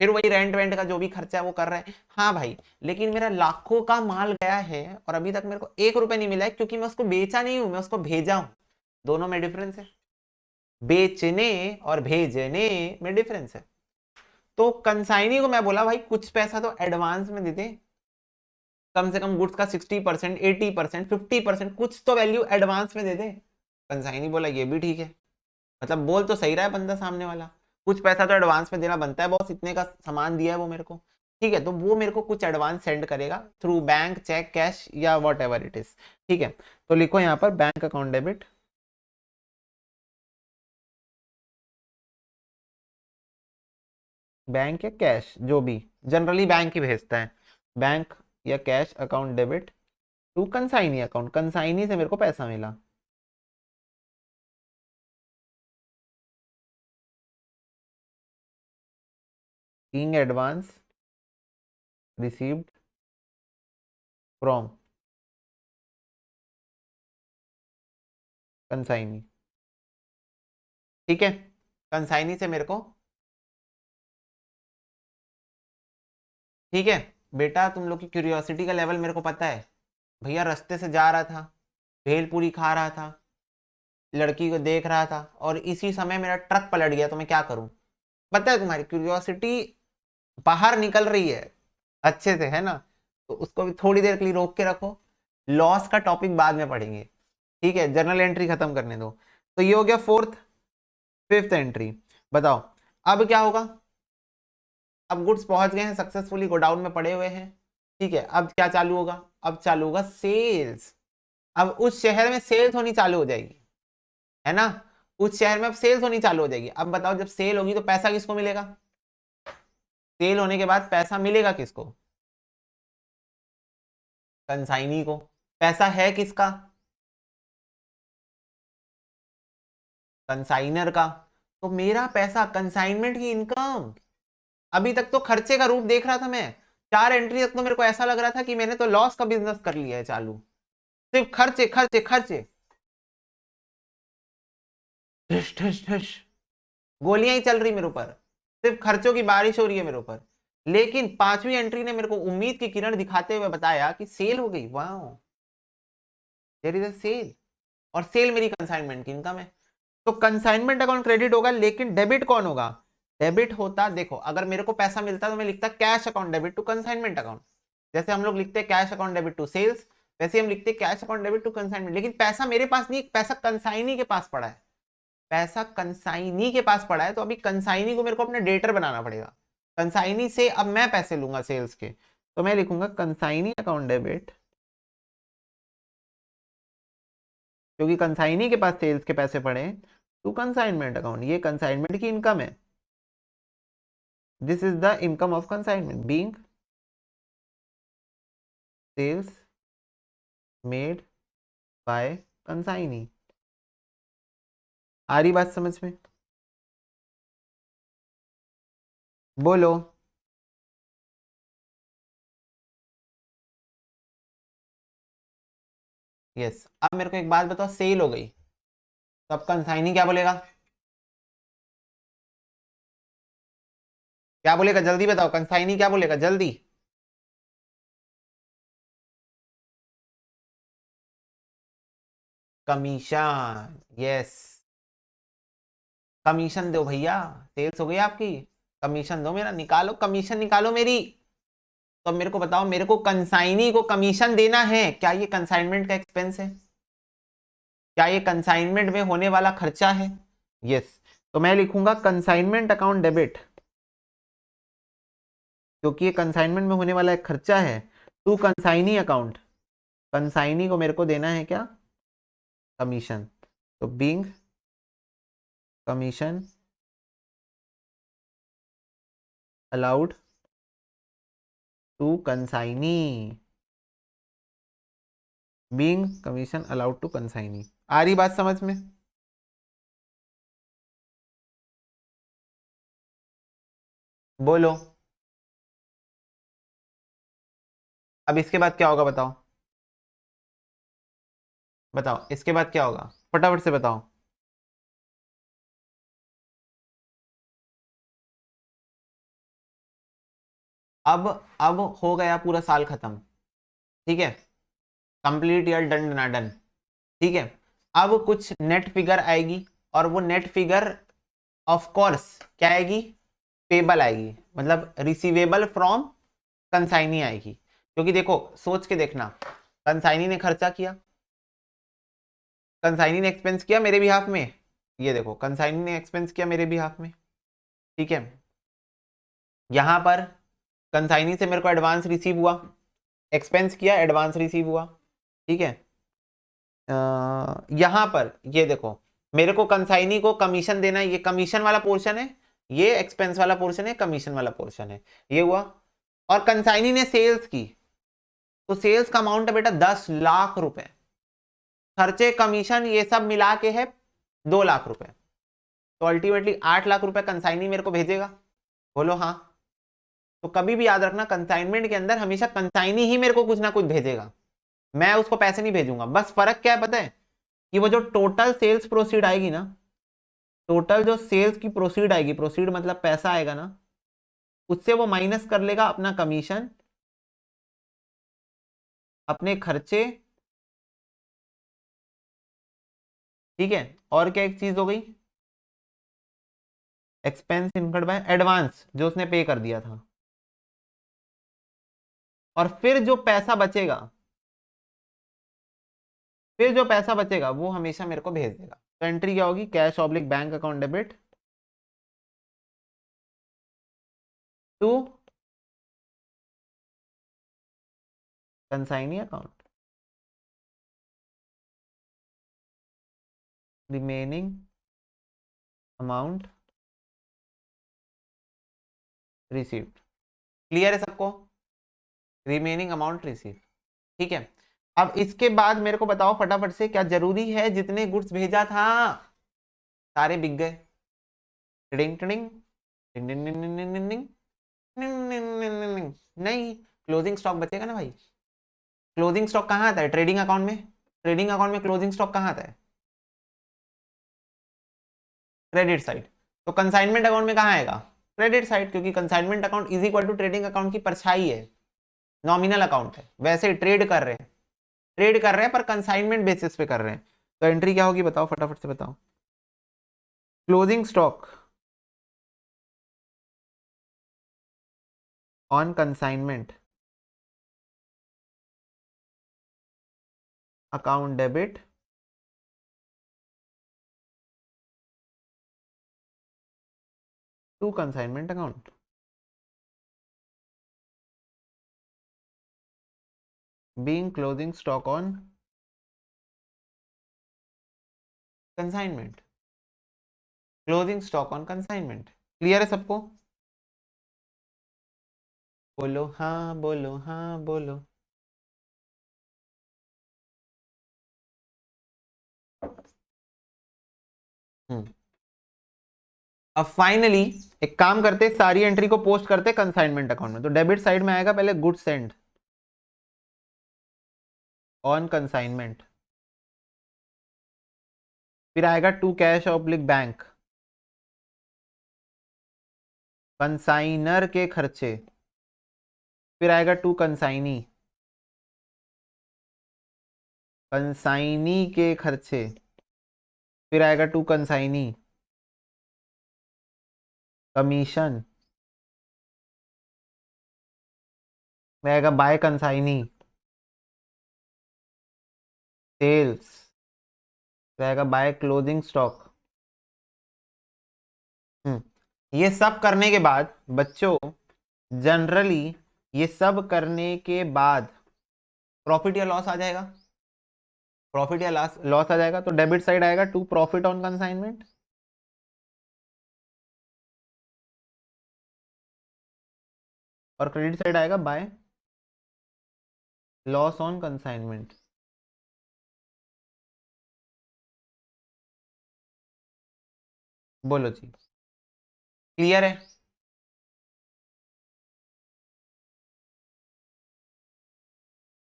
फिर वही रेंट वेंट का जो भी खर्चा है वो कर रहे हैं। हाँ भाई, लेकिन मेरा लाखों का माल गया है और अभी तक मेरे को 1 रुपए नहीं मिला है, क्योंकि मैं उसको बेचा नहीं हूं, मैं उसको भेजा हूं। दोनों में डिफरेंस है, बेचने और भेजने में डिफरेंस है। तो कंसाइनी को मैं बोला भाई कुछ पैसा तो एडवांस में दे दे, कम से कम गुड्स का 60%, 80%, 50%, कुछ तो वैल्यू एडवांस में दे दे। कंसाइनी बोला ये भी ठीक है। मतलब बोल तो सही रहा है बंदा सामने वाला, कुछ पैसा तो एडवांस में देना बनता है बॉस, इतने का सामान दिया है वो मेरे को। ठीक है, तो वो मेरे को कुछ एडवांस सेंड करेगा थ्रू बैंक, चेक, कैश या वॉट एवर इट इज। ठीक है, तो लिखो यहाँ पर बैंक अकाउंट डेबिट, बैंक या कैश जो भी, जनरली बैंक ही भेजता है, बैंक या cash account debit to consignee account, consignee से मेरे को पैसा मिला। In advance received from consignee. ठीक है, कंसाइनी से मेरे को, ठीक है बेटा, तुम लोग की क्यूरियोसिटी का लेवल मेरे को पता है। भैया रास्ते से जा रहा था, भेलपूरी खा रहा था, लड़की को देख रहा था और इसी समय मेरा ट्रक पलट गया, तो मैं क्या करूं? पता है तुम्हारी क्यूरियोसिटी बाहर निकल रही है अच्छे से, है ना? तो उसको भी थोड़ी देर के लिए रोक के रखो, लॉस का टॉपिक बाद में पढ़ेंगे। ठीक है, जर्नल एंट्री खत्म करने दो। तो ये हो गया फोर्थ, फिफ्थ एंट्री। बताओ अब क्या होगा? अब गुड्स पहुंच गए हैं सक्सेसफुली, गोडाउन में पड़े हुए हैं। ठीक है, अब क्या चालू होगा? अब चालू होगा सेल्स। अब उस शहर में सेल्स होनी चालू हो जाएगी, है ना? उस शहर में अब सेल्स होनी चालू हो जाएगी। अब बताओ जब सेल होगी तो पैसा किसको मिलेगा? सेल होने के बाद पैसा मिलेगा किसको? कंसाइनी को। पैसा है किसका? कंसाइनर का। तो मेरा पैसा, कंसाइनमेंट की इनकम। अभी तक तो खर्चे का रूप देख रहा था मैं, 4 एंट्री तक तो मेरे को ऐसा लग रहा था कि मैंने तो लॉस का बिजनेस कर लिया है चालू, सिर्फ खर्चे खर्चे खर्चे, ठस ठस ठस, गोलियां ही चल रही मेरे ऊपर, सिर्फ खर्चों की बारिश हो रही है मेरे ऊपर। लेकिन 5वीं एंट्री ने मेरे को उम्मीद की किरण दिखाते हुए बताया कि सेल हो गई, वाह, देयर इज अ सेल, और सेल मेरी कंसाइनमेंट की इनकम है। तो कंसाइनमेंट अकाउंट क्रेडिट होगा, लेकिन डेबिट कौन होगा? डेबिट होता, देखो अगर मेरे को पैसा मिलता तो मैं लिखता cash account debit to consignment account, जैसे हम लोग लिखते हैं cash account debit to sales, वैसे हम लिखते हैं cash account debit to consignment. लेकिन पैसा मेरे पास नहीं, पैसा कंसाइनी के पास पड़ा है, पैसा कंसाइनी के पास पड़ा है। तो अभी कंसाइनी को मेरे को अपना डेटर बनाना पड़ेगा, कंसाइनी से अब मैं पैसे लूंगा सेल्स के। तो मैं लिखूंगा कंसाइनी अकाउंट डेबिट, क्योंकि कंसाइनी के पास सेल्स के पैसे पड़े हैं, टू कंसाइनमेंट अकाउंट, ये कंसाइनमेंट की इनकम है। This is the income of consignment being sales made by consignee. आ रही बात समझ में? बोलो। यस, अब मेरे को एक बात बताओ, सेल हो गई, तो अब कंसाइनी क्या बोलेगा? क्या बोलेगा जल्दी बताओ, कंसाइनी क्या बोलेगा जल्दी? Commission, yes. कमीशन दो भैया, सेल्स हो गई आपकी, कमीशन दो मेरा, निकालो कमीशन निकालो मेरी। तो अब मेरे को बताओ, मेरे को कंसाइनी को कमीशन देना है, क्या ये कंसाइनमेंट का एक्सपेंस है? क्या ये कंसाइनमेंट में होने वाला खर्चा है? यस। तो मैं लिखूंगा कंसाइनमेंट अकाउंट डेबिट, क्योंकि ये कंसाइनमेंट में होने वाला एक खर्चा है, टू कंसाइनी अकाउंट। कंसाइनी को मेरे को देना है क्या? कमीशन। तो being commission allowed to consignee, being commission allowed to consignee. आ रही बात समझ में? बोलो। अब इसके बाद क्या होगा बताओ? बताओ इसके बाद क्या होगा, फटाफट से बताओ। अब अब हो गया पूरा साल खत्म, ठीक है, कंप्लीट ईयर डन ना डन, ठीक है। अब कुछ नेट फिगर आएगी, और वो नेट फिगर ऑफ कोर्स क्या आएगी? पेबल आएगी, मतलब रिसीवेबल फ्रॉम कंसाइनी आएगी। क्योंकि देखो सोच के देखना, कंसाइनी ने खर्चा किया, कंसाइनी ने एक्सपेंस किया मेरे बिहाफ में, ये देखो कंसाइनी ने एक्सपेंस किया मेरे बिहाफ में, ठीक है। यहां पर कंसाइनी से मेरे को एडवांस रिसीव हुआ, एक्सपेंस किया एडवांस रिसीव हुआ, ठीक है। यहां पर ये देखो, मेरे को कंसाइनी को कमीशन देना है, ये कमीशन वाला पोर्शन है, ये एक्सपेंस वाला पोर्शन है, कमीशन वाला पोर्शन है, ये हुआ। और कंसाइनी ने सेल्स की, तो सेल्स का अमाउंट है बेटा 10 लाख रुपए, खर्चे कमीशन ये सब मिला के है 2 लाख रुपए। तो अल्टीमेटली 8 लाख रुपए कंसाइनी मेरे को भेजेगा, बोलो हाँ। तो कभी भी याद रखना, कंसाइनमेंट के अंदर हमेशा कंसाइनी ही मेरे को कुछ ना कुछ भेजेगा, मैं उसको पैसे नहीं भेजूंगा। बस फर्क क्या है पता है? कि वो जो टोटल सेल्स प्रोसीड आएगी ना, टोटल जो सेल्स की प्रोसीड आएगी, प्रोसीड मतलब पैसा आएगा ना, उससे वो माइनस कर लेगा अपना कमीशन, अपने खर्चे, ठीक है। और क्या एक चीज हो गई? एक्सपेंस इनकर्ड बाय एडवांस जो उसने पे कर दिया था, और फिर जो पैसा बचेगा, फिर जो पैसा बचेगा वो हमेशा मेरे को भेज देगा। तो एंट्री क्या होगी? Cash oblique bank account debit to consignee account, remaining amount received. Clear है सबको? रिमेनिंग अमाउंट रिसीव, ठीक है। अब इसके बाद मेरे को बताओ फटाफट से, क्या जरूरी है जितने गुड्स भेजा था सारे बिक गए? टिडिंग टिडिंग टिंग टिंग टिंग टिंग टिंग टिंग टिंग टिंग टिंग टिंग टिंग टिंग। नहीं, क्लोजिंग स्टॉक बचेगा ना भाई। क्लोजिंग स्टॉक कहाँ आता है? ट्रेडिंग अकाउंट में। ट्रेडिंग अकाउंट में क्लोजिंग स्टॉक कहाँ आता है? Credit side. तो कंसाइनमेंट अकाउंट में कहाँ आएगा? क्रेडिट साइड, क्योंकि consignment account is equal to trading account की परछाई है, नॉमिनल अकाउंट है, वैसे ट्रेड कर रहे हैं, ट्रेड कर रहे हैं पर कंसाइनमेंट बेसिस पे कर रहे हैं। तो एंट्री क्या होगी बताओ, फटाफट से बताओ। Closing stock on consignment account debit to consignment account, being closing stock on consignment, closing stock on consignment. Clear है सबको? बोलो हाँ, बोलो हाँ, बोलो। हम्म। अब फाइनली एक काम करते, सारी एंट्री को पोस्ट करते कंसाइनमेंट अकाउंट में। तो डेबिट साइड में आएगा पहले गुड सेंड ऑन कंसाइनमेंट, फिर आएगा to cash oblique bank, consignor के खर्चे, फिर आएगा टू कंसाइनी, कंसाइनी के खर्चे, फिर आएगा टू कंसाइनी, कमीशन, फिर आएगा बाय कंसाइनी, सेल्स, फिर आएगा बाय क्लोजिंग स्टॉक। ये सब करने के बाद बच्चों जनरली ये सब करने के बाद प्रॉफिट या लॉस आ जाएगा, प्रॉफिट या लॉस लॉस आ जाएगा। तो डेबिट साइड आएगा टू प्रॉफिट ऑन कंसाइनमेंट, और क्रेडिट साइड आएगा बाय लॉस ऑन कंसाइनमेंट। बोलो जी, क्लियर है?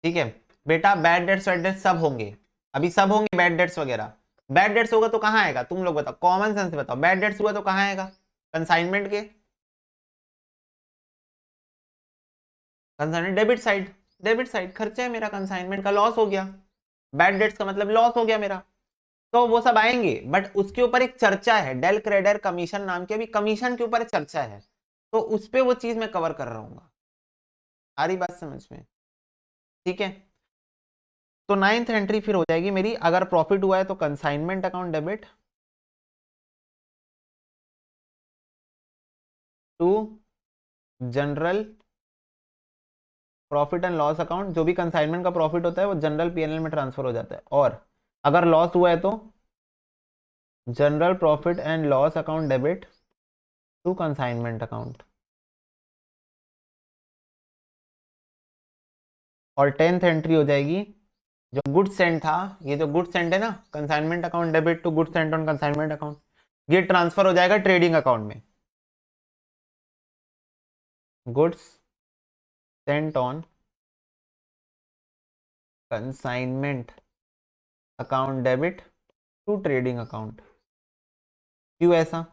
ठीक है बेटा, बैड डेट्स वैड डेट्स सब होंगे, अभी सब होंगे बैड डेट्स वगैरह। बैड डेट्स होगा तो कहाँ आएगा, तुम लोग बताओ, कॉमन सेंस से बताओ, बैड डेट्स हुआ तो कहाँ आएगा? कंसाइनमेंट के consignment debit side, debit side खर्चा है मेरा, कंसाइनमेंट का लॉस हो गया, बैड डेट्स का मतलब लॉस हो गया मेरा, तो वो सब आएंगे। बट उसके ऊपर एक चर्चा है, डेल क्रेडर कमीशन नाम की, अभी कमीशन के ऊपर चर्चा है, तो उस पर वो चीज मैं कवर कर रहा हूँ। आ रही बात समझ में? ठीक है, तो नाइन्थ एंट्री फिर हो जाएगी मेरी, अगर प्रॉफिट हुआ है तो consignment account debit to general profit and loss account, जो भी कंसाइनमेंट का प्रॉफिट होता है वो जनरल पीएनएल में ट्रांसफर हो जाता है, और अगर लॉस हुआ है तो general profit and loss account debit to consignment account. और 10th एंट्री हो जाएगी, जो गुड सेंड था, ये जो गुड सेंड है ना, consignment account debit to good send on consignment account, ये ट्रांसफर हो जाएगा ट्रेडिंग अकाउंट में। Goods sent on consignment account debit to trading account. क्यों ऐसा?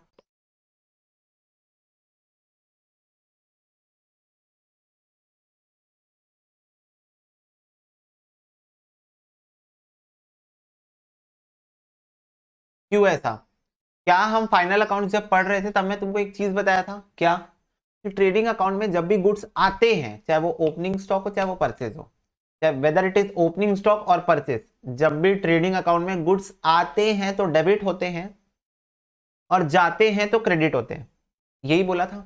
क्यों ऐसा? क्या हम फाइनल अकाउंट जब पढ़ रहे थे तब मैं तुमको एक चीज बताया था क्या, कि ट्रेडिंग अकाउंट में जब भी गुड्स आते हैं, चाहे वो ओपनिंग स्टॉक हो चाहे वो परचेज हो, चाहे whether it is opening stock और परचेज, जब भी ट्रेडिंग अकाउंट में गुड्स आते हैं तो डेबिट होते हैं, और जाते हैं तो क्रेडिट होते हैं, यही बोला था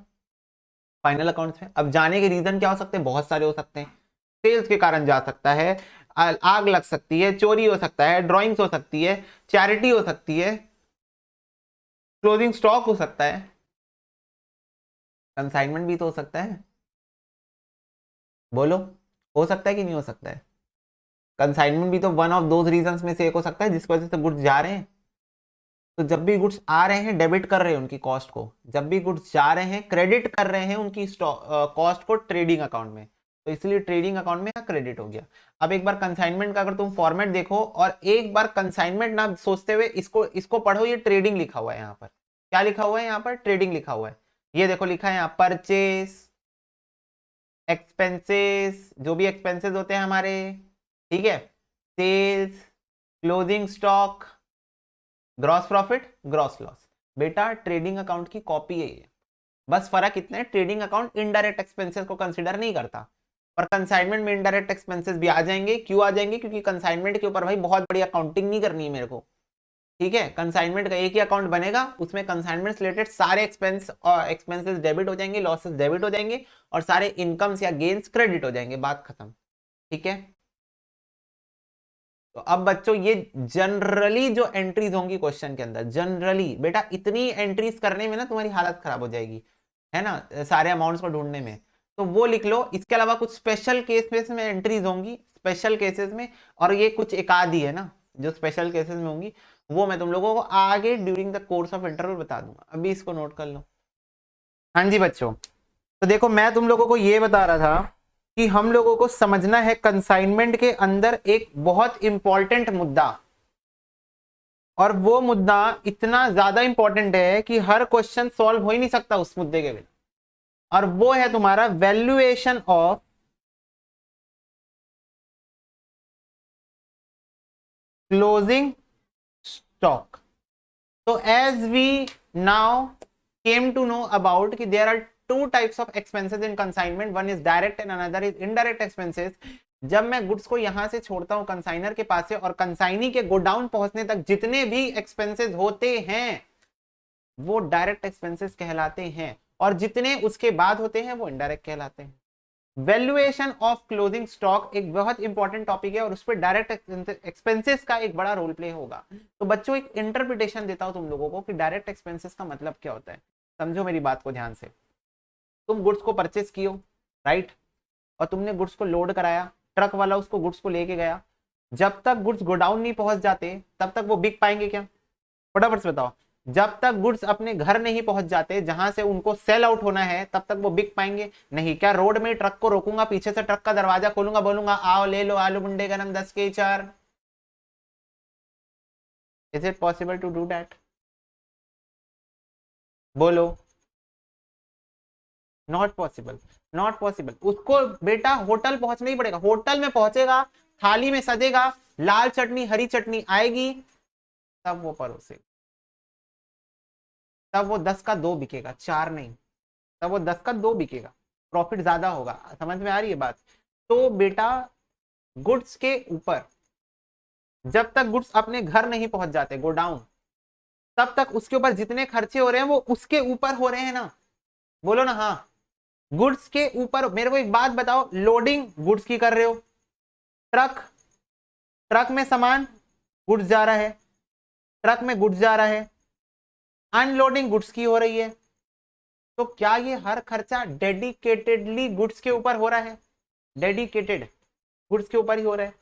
फाइनल अकाउंट्स में। अब जाने के रीजन क्या हो सकते हैं? बहुत सारे हो सकते हैं, सेल्स के कारण जा सकता है, आग लग सकती है, चोरी हो सकता है, ड्रॉइंग्स हो सकती है, चैरिटी हो सकती है, क्लोजिंग स्टॉक हो सकता है, कंसाइनमेंट भी तो हो सकता है। बोलो, हो सकता है कि नहीं हो सकता है? कंसाइनमेंट भी तो वन ऑफ दोज रीजंस में से एक हो सकता है जिसकी वजह से गुड्स जा रहे हैं। तो जब भी गुड्स आ रहे हैं डेबिट कर रहे हैं उनकी कॉस्ट को, जब भी गुड्स जा रहे हैं क्रेडिट कर रहे हैं उनकी कॉस्ट को ट्रेडिंग अकाउंट में, तो इसलिए ट्रेडिंग अकाउंट में क्रेडिट हो गया। अब एक बार कंसाइनमेंट का अगर तुम फॉर्मेट देखो, और एक बार कंसाइनमेंट ना सोचते हुए इसको इसको पढ़ो, ये ट्रेडिंग लिखा हुआ है यहाँ पर। क्या लिखा हुआ है यहाँ पर? ट्रेडिंग लिखा हुआ है। ये देखो लिखा है यहाँ, परचेस, एक्सपेंसेस, जो भी एक्सपेंसेस होते हैं हमारे, ठीक है, sales, closing stock, gross profit, gross loss. बेटा ट्रेडिंग अकाउंट की कॉपी है ये, बस फर्क इतना है, ट्रेडिंग अकाउंट इनडायरेक्ट एक्सपेंसेस को कंसीडर नहीं करता, पर कंसाइनमेंट में इनडायरेक्ट एक्सपेंसेस भी आ जाएंगे। क्यों आ जाएंगे? क्योंकि कंसाइनमेंट के ऊपर भाई बहुत बड़ी अकाउंटिंग नहीं करनी है मेरे को, ठीक है। कंसाइनमेंट का एक ही अकाउंट बनेगा, उसमें कंसाइनमेंट रिलेटेड सारे एक्सपेंसेस डेबिट हो जाएंगे, लॉसेस डेबिट हो जाएंगे, और सारे इनकम्स या गेन्स क्रेडिट हो जाएंगे, बात खत्म, ठीक है। तो अब बच्चों ये जनरली जो एंट्रीज होंगी क्वेश्चन के अंदर, जनरली बेटा इतनी एंट्रीज करने में ना तुम्हारी हालत खराब हो जाएगी, है ना, सारे अमाउंट्स को ढूंढने में, तो वो लिख लो। इसके अलावा कुछ स्पेशल केसेस में एंट्रीज होंगी, स्पेशल केसेस में, और ये कुछ एक आधी है ना जो स्पेशल केसेस में होंगी, वो मैं तुम लोगों को आगे during the course of interview बता दूंगा, अभी इसको नोट कर लो। हाँ जी बच्चों, तो देखो मैं तुम लोगों को ये बता रहा था कि हम लोगों को समझना है कंसाइनमेंट के अंदर एक बहुत इंपॉर्टेंट मुद्दा, और वो मुद्दा इतना ज्यादा इंपॉर्टेंट है कि हर क्वेश्चन सॉल्व हो ही नहीं सकता उस मुद्दे के बिना, और वो है तुम्हारा valuation of closing stock. So as we now came to know about कि there are two types of expenses in consignment, one is direct and another is indirect expenses। जब मैं गुड्स को यहां से छोड़ता हूं कंसाइनर के पास से और कंसाइनी के गोडाउन पहुंचने तक जितने भी एक्सपेंसेस होते हैं वो डायरेक्ट एक्सपेंसेस कहलाते हैं, और जितने उसके बाद होते हैं वो इनडायरेक्ट कहलाते हैं। वैल्यूएशन ऑफ क्लोजिंग स्टॉक एक बहुत इंपॉर्टेंट टॉपिक है और उस पर डायरेक्ट एक्सपेंसेस का एक बड़ा रोल प्ले होगा। तो बच्चों एक इंटरप्रिटेशन देता हूं तुम लोगों को कि डायरेक्ट एक्सपेंसेस का मतलब क्या होता है। समझो मेरी बात को ध्यान से। तुम गुड्स को परचेस कियो, राइट, और तुमने गुड्स को लोड कराया, ट्रक वाला उसको गुड्स को लेके गया। जब तक गुड्स गोडाउन नहीं पहुंच जाते तब तक वो बिक पाएंगे क्या? फटाफट से बताओ। जब तक गुड्स अपने घर नहीं पहुंच जाते जहां से उनको सेल आउट होना है तब तक वो बिक पाएंगे नहीं। क्या रोड में ट्रक को रोकूंगा, पीछे से ट्रक का दरवाजा खोलूंगा, बोलूंगा आओ ले लो आलू बुंडे गरम 10 के 4? Is it possible to do that? बोलो। Not possible, not possible. उसको बेटा होटल पहुंचना ही पड़ेगा। होटल में पहुंचेगा, थाली में सजेगा, लाल चटनी हरी चटनी आएगी, तब वो परोसेगा, तब वो 10 का 2 बिकेगा, 4 नहीं। तब वो 10 का 2 बिकेगा, प्रॉफिट ज्यादा होगा। समझ में आ रही है बात? तो बेटा गुड्स के ऊपर जब तक गुड्स अपने घर नहीं पहुंच जाते गोडाउन, तब तक उसके ऊपर जितने खर्चे हो रहे हैं वो उसके ऊपर हो रहे हैं ना। बोलो ना हाँ। गुड्स के ऊपर। मेरे को एक बात बताओ, लोडिंग गुड्स की कर रहे हो, ट्रक, ट्रक में सामान गुड्स जा रहा है, ट्रक में गुड्स जा रहा है, अनलोडिंग गुड्स की हो रही है। तो क्या ये हर खर्चा डेडिकेटेडली गुड्स के ऊपर हो रहा है? डेडिकेटेड गुड्स के ऊपर ही हो रहा है।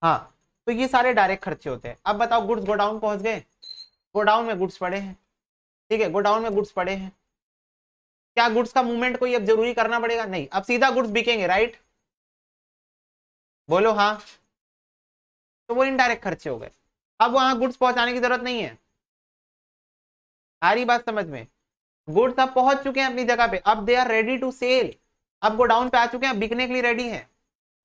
हाँ, तो ये सारे डायरेक्ट खर्चे होते हैं। अब बताओ गुड्स गोडाउन पहुंच गए, गोडाउन में गुड्स पड़े हैं, ठीक है, गोडाउन में गुड्स पड़े हैं। क्या गुड्स का मूवमेंट कोई अब जरूरी करना पड़ेगा? नहीं, अब सीधा गुड्स बिकेंगे, राइट? बोलो हाँ। तो वो इनडायरेक्ट खर्चे हो गए। अब वहां गुड्स पहुंचाने की जरूरत नहीं है। आ रही बात समझ में? गुड्स अब पहुंच चुके हैं अपनी जगह पे, अब they are ready to sell. अब गोडाउन पे आ चुके हैं, बिकने के लिए रेडी है,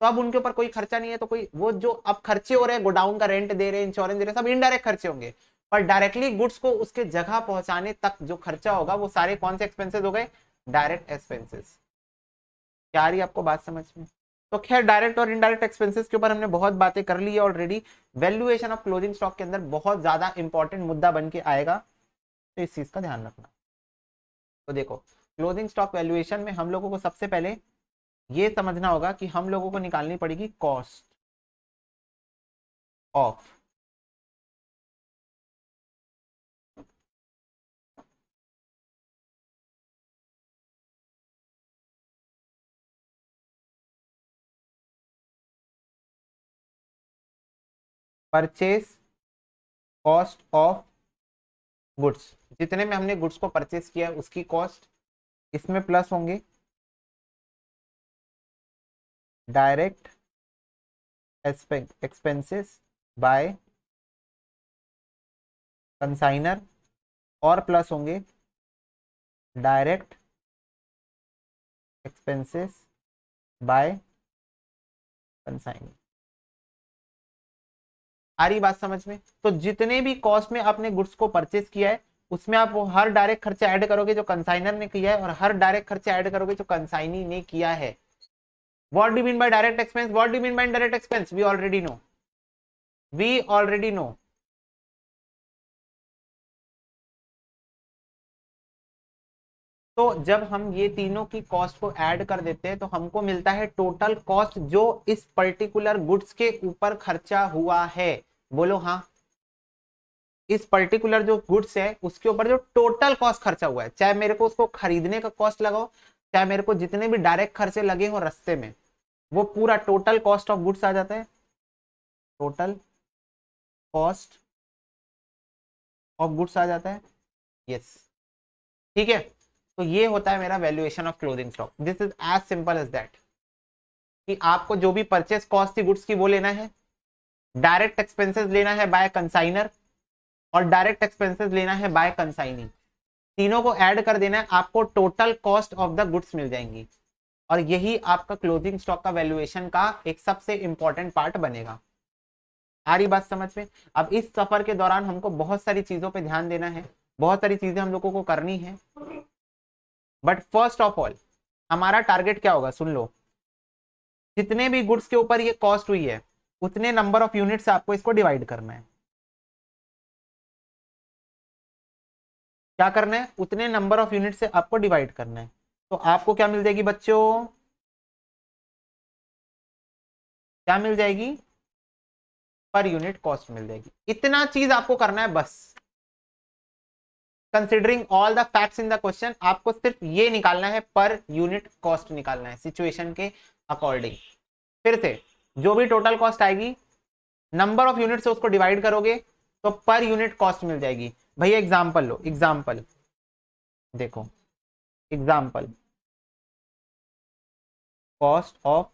तो अब उनके ऊपर कोई खर्चा नहीं है। तो कोई वो जो अब खर्चे हो रहे हैं, गोडाउन का रेंट दे रहे हैं, इंश्योरेंस दे रहे हैं, सब इनडायरेक्ट खर्चे होंगे। पर डायरेक्टली गुड्स को उसके जगह पहुंचाने तक जो खर्चा होगा वो सारे कौन से एक्सपेंसेस हो गए? Direct expenses. क्या आ रही है आपको बात समझ में? तो खैर डायरेक्ट और इनडायरेक्ट एक्सपेंसेस के ऊपर हमने बहुत बातें कर ली है already. Valuation of closing stock के अंदर बहुत ज्यादा इंपॉर्टेंट मुद्दा बन के आएगा, तो इस चीज का ध्यान रखना। तो देखो क्लोजिंग स्टॉक वैल्यूएशन में हम लोगों को सबसे पहले ये समझना होगा कि हम लोगों को निकालनी पड़ेगी cost of purchase cost of goods. जितने में हमने गुड्स को परचेस किया उसकी कॉस्ट, इसमें प्लस होंगे डायरेक्ट एक्सपेंसेस बाय कंसाइनर, और प्लस होंगे डायरेक्ट एक्सपेंसेस बाय कंसाइनर। आ रही बात समझ में? तो जितने भी कॉस्ट में आपने गुड्स को परचेस किया है उसमें आप वो हर डायरेक्ट खर्चा ऐड करोगे जो कंसाइनर ने किया है, और हर डायरेक्ट खर्चा ऐड करोगे जो कंसाइनी ने किया है। What do you mean by direct expense? What do you mean by indirect expense? We already know. We already know. तो जब हम ये तीनों की कॉस्ट को ऐड कर देते हैं तो हमको मिलता है टोटल कॉस्ट जो इस पर्टिकुलर गुड्स के ऊपर खर्चा हुआ है। बोलो हाँ। इस पर्टिकुलर जो गुड्स है उसके ऊपर जो टोटल कॉस्ट खर्चा हुआ है, चाहे मेरे को उसको खरीदने का कॉस्ट लगाओ, चाहे मेरे को जितने भी डायरेक्ट खर्चे लगे हो रास्ते में, वो पूरा टोटल कॉस्ट ऑफ गुड्स आ जाता है। टोटल कॉस्ट ऑफ गुड्स आ जाता है। यस, ठीक है। तो ये होता है मेरा valuation of closing stock. This is as simple as that कि आपको जो भी परचेस कॉस्ट थी गुड्स की वो लेना है, डायरेक्ट एक्सपेंसेस लेना है बाय कंसाइनर और डायरेक्ट एक्सपेंसेस लेना है बाय कंसाइनी। तीनों को ऐड कर देना है, आपको total cost of the goods मिल जाएंगी और यही आपका क्लोजिंग स्टॉक का वैल्यूएशन का एक सबसे इंपॉर्टेंट पार्ट बनेगा। आ रही बात समझ में? अब इस सफर के दौरान हमको बहुत सारी चीजों पे ध्यान देना है, बहुत सारी चीजें हम लोगों को करनी है, बट फर्स्ट ऑफ ऑल हमारा टारगेट क्या होगा, सुन लो। जितने भी गुड्स के ऊपर ये कॉस्ट हुई है उतने नंबर ऑफ यूनिट से आपको इसको डिवाइड करना है। क्या करना है? उतने नंबर ऑफ यूनिट से आपको डिवाइड करना है। तो आपको क्या मिल जाएगी बच्चों? क्या मिल जाएगी? पर यूनिट कॉस्ट मिल जाएगी। इतना चीज आपको करना है बस। Considering all the facts in the question, आपको सिर्फ ये निकालना है, पर यूनिट कॉस्ट निकालना है सिचुएशन के अकॉर्डिंग। फिर से जो भी टोटल कॉस्ट आएगी नंबर ऑफ यूनिट से उसको डिवाइड करोगे तो पर यूनिट कॉस्ट मिल जाएगी। भैया एग्जांपल लो, एग्जांपल देखो, example cost of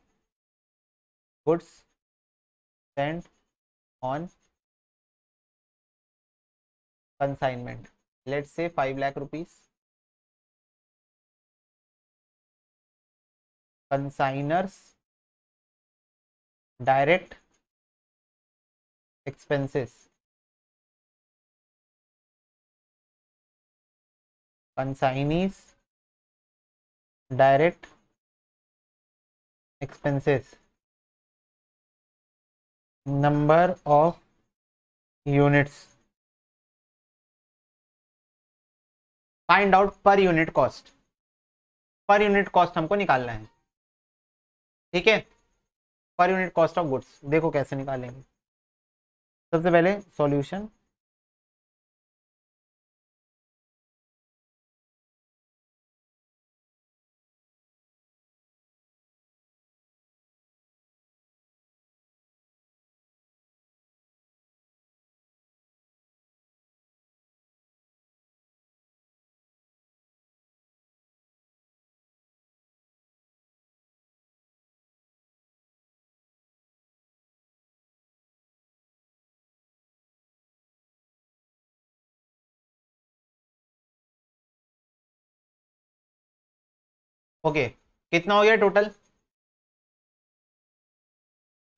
goods sent on consignment, let's say 5 lakh rupees. Consignor's direct expenses, consignee's direct expenses, number of units, find out per unit cost. Per unit cost हमको निकालना है, ठीक है। पर यूनिट कॉस्ट ऑफ गुड्स देखो कैसे निकालेंगे। सबसे पहले सॉल्यूशन, ओके कितना हो गया टोटल?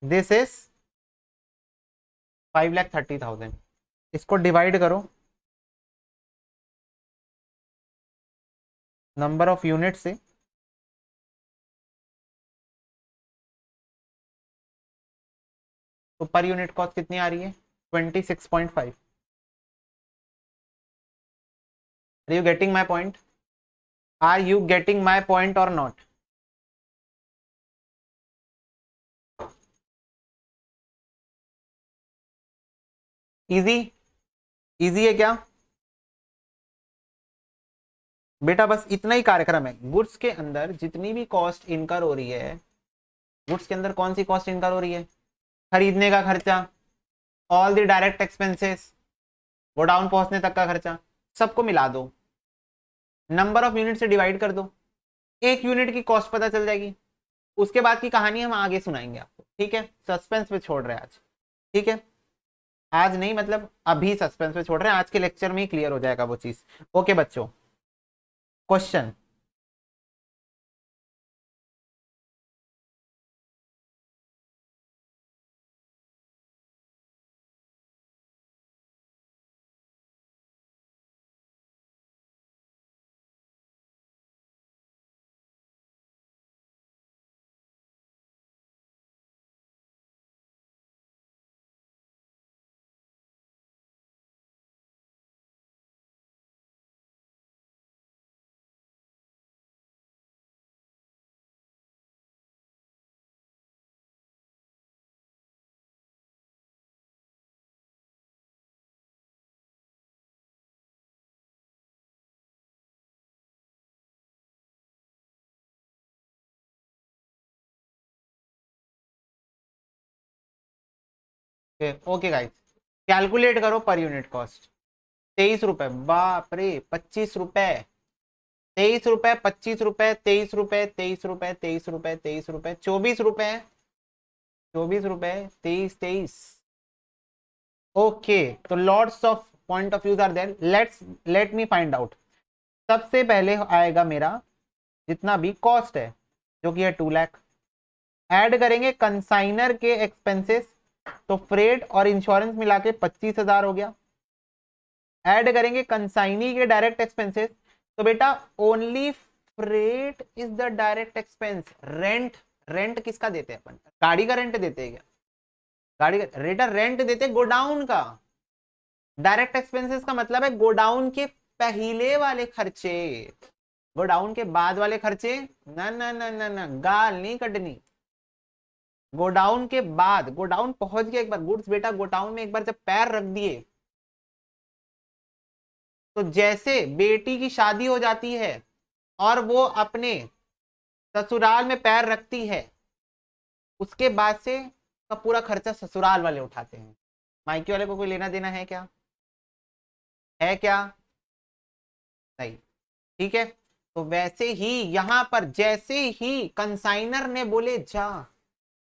This is 5,30,000। इसको डिवाइड करो नंबर ऑफ यूनिट से, तो पर यूनिट कॉस्ट कितनी आ रही है? 26.5। Are you getting my point? Are you getting my point or not? Easy, easy है क्या बेटा? बस इतना ही कार्यक्रम है। गुड्स के अंदर जितनी भी कॉस्ट इनकर हो रही है, गुड्स के अंदर कौन सी कॉस्ट इनकर हो रही है? खरीदने का खर्चा, all the direct expenses, godown पहुंचने तक का खर्चा, सबको मिला दो, नंबर ऑफ यूनिट से डिवाइड कर दो, एक यूनिट की कॉस्ट पता चल जाएगी। उसके बाद की कहानी हम आगे सुनाएंगे आपको, ठीक है। सस्पेंस पे छोड़ रहे हैं आज, ठीक है। आज नहीं मतलब अभी सस्पेंस पे छोड़ रहे हैं, आज के लेक्चर में ही क्लियर हो जाएगा वो चीज। ओके बच्चों, क्वेश्चन ओके गाइस, कैलकुलेट करो पर यूनिट कॉस्ट। 23 रुपए, बाप रे, 25 रुपए, 23 रुपए, 25 रुपए, 23 रुपए, 23 रुपए, 23 रुपए, 23 रुपए, 24 रुपए, 24 रुपए, 23, 23, ओके, तो lots of point of views are there, let me find out. सबसे पहले आएगा मेरा जितना भी कॉस्ट है जो कि है 2 लाख, ऐड करेंगे कंसाइनर के एक्सपेंसेस, तो फ्रेट और इंश्योरेंस मिला के 25,000 हो गया। ऐड करेंगे कंसाइनी के डायरेक्ट एक्सपेंसेस, तो बेटा only freight is the direct expense. Rent, rent किसका देते हैं अपन? गाड़ी का रेंट देते हैं क्या? गाड़ी का रेंट देते हैं गोडाउन का। डायरेक्ट एक्सपेंसेस का मतलब है गोडाउन के पहले वाले खर्चे, गोडाउन के बाद वाले खर्चे ना ना ना ना ना, गाल नहीं कटनी। गोडाउन के बाद, गोडाउन पहुंच गया एक बार गुड्स बेटा, गोडाउन में एक बार जब पैर रख दिए, तो जैसे बेटी की शादी हो जाती है और वो अपने ससुराल में पैर रखती है, उसके बाद से का पूरा खर्चा ससुराल वाले उठाते हैं। मायके वाले को कोई लेना देना है क्या? है क्या? नहीं। ठीक है, तो वैसे ही यहां पर जैसे ही कंसाइनर ने बोले जा,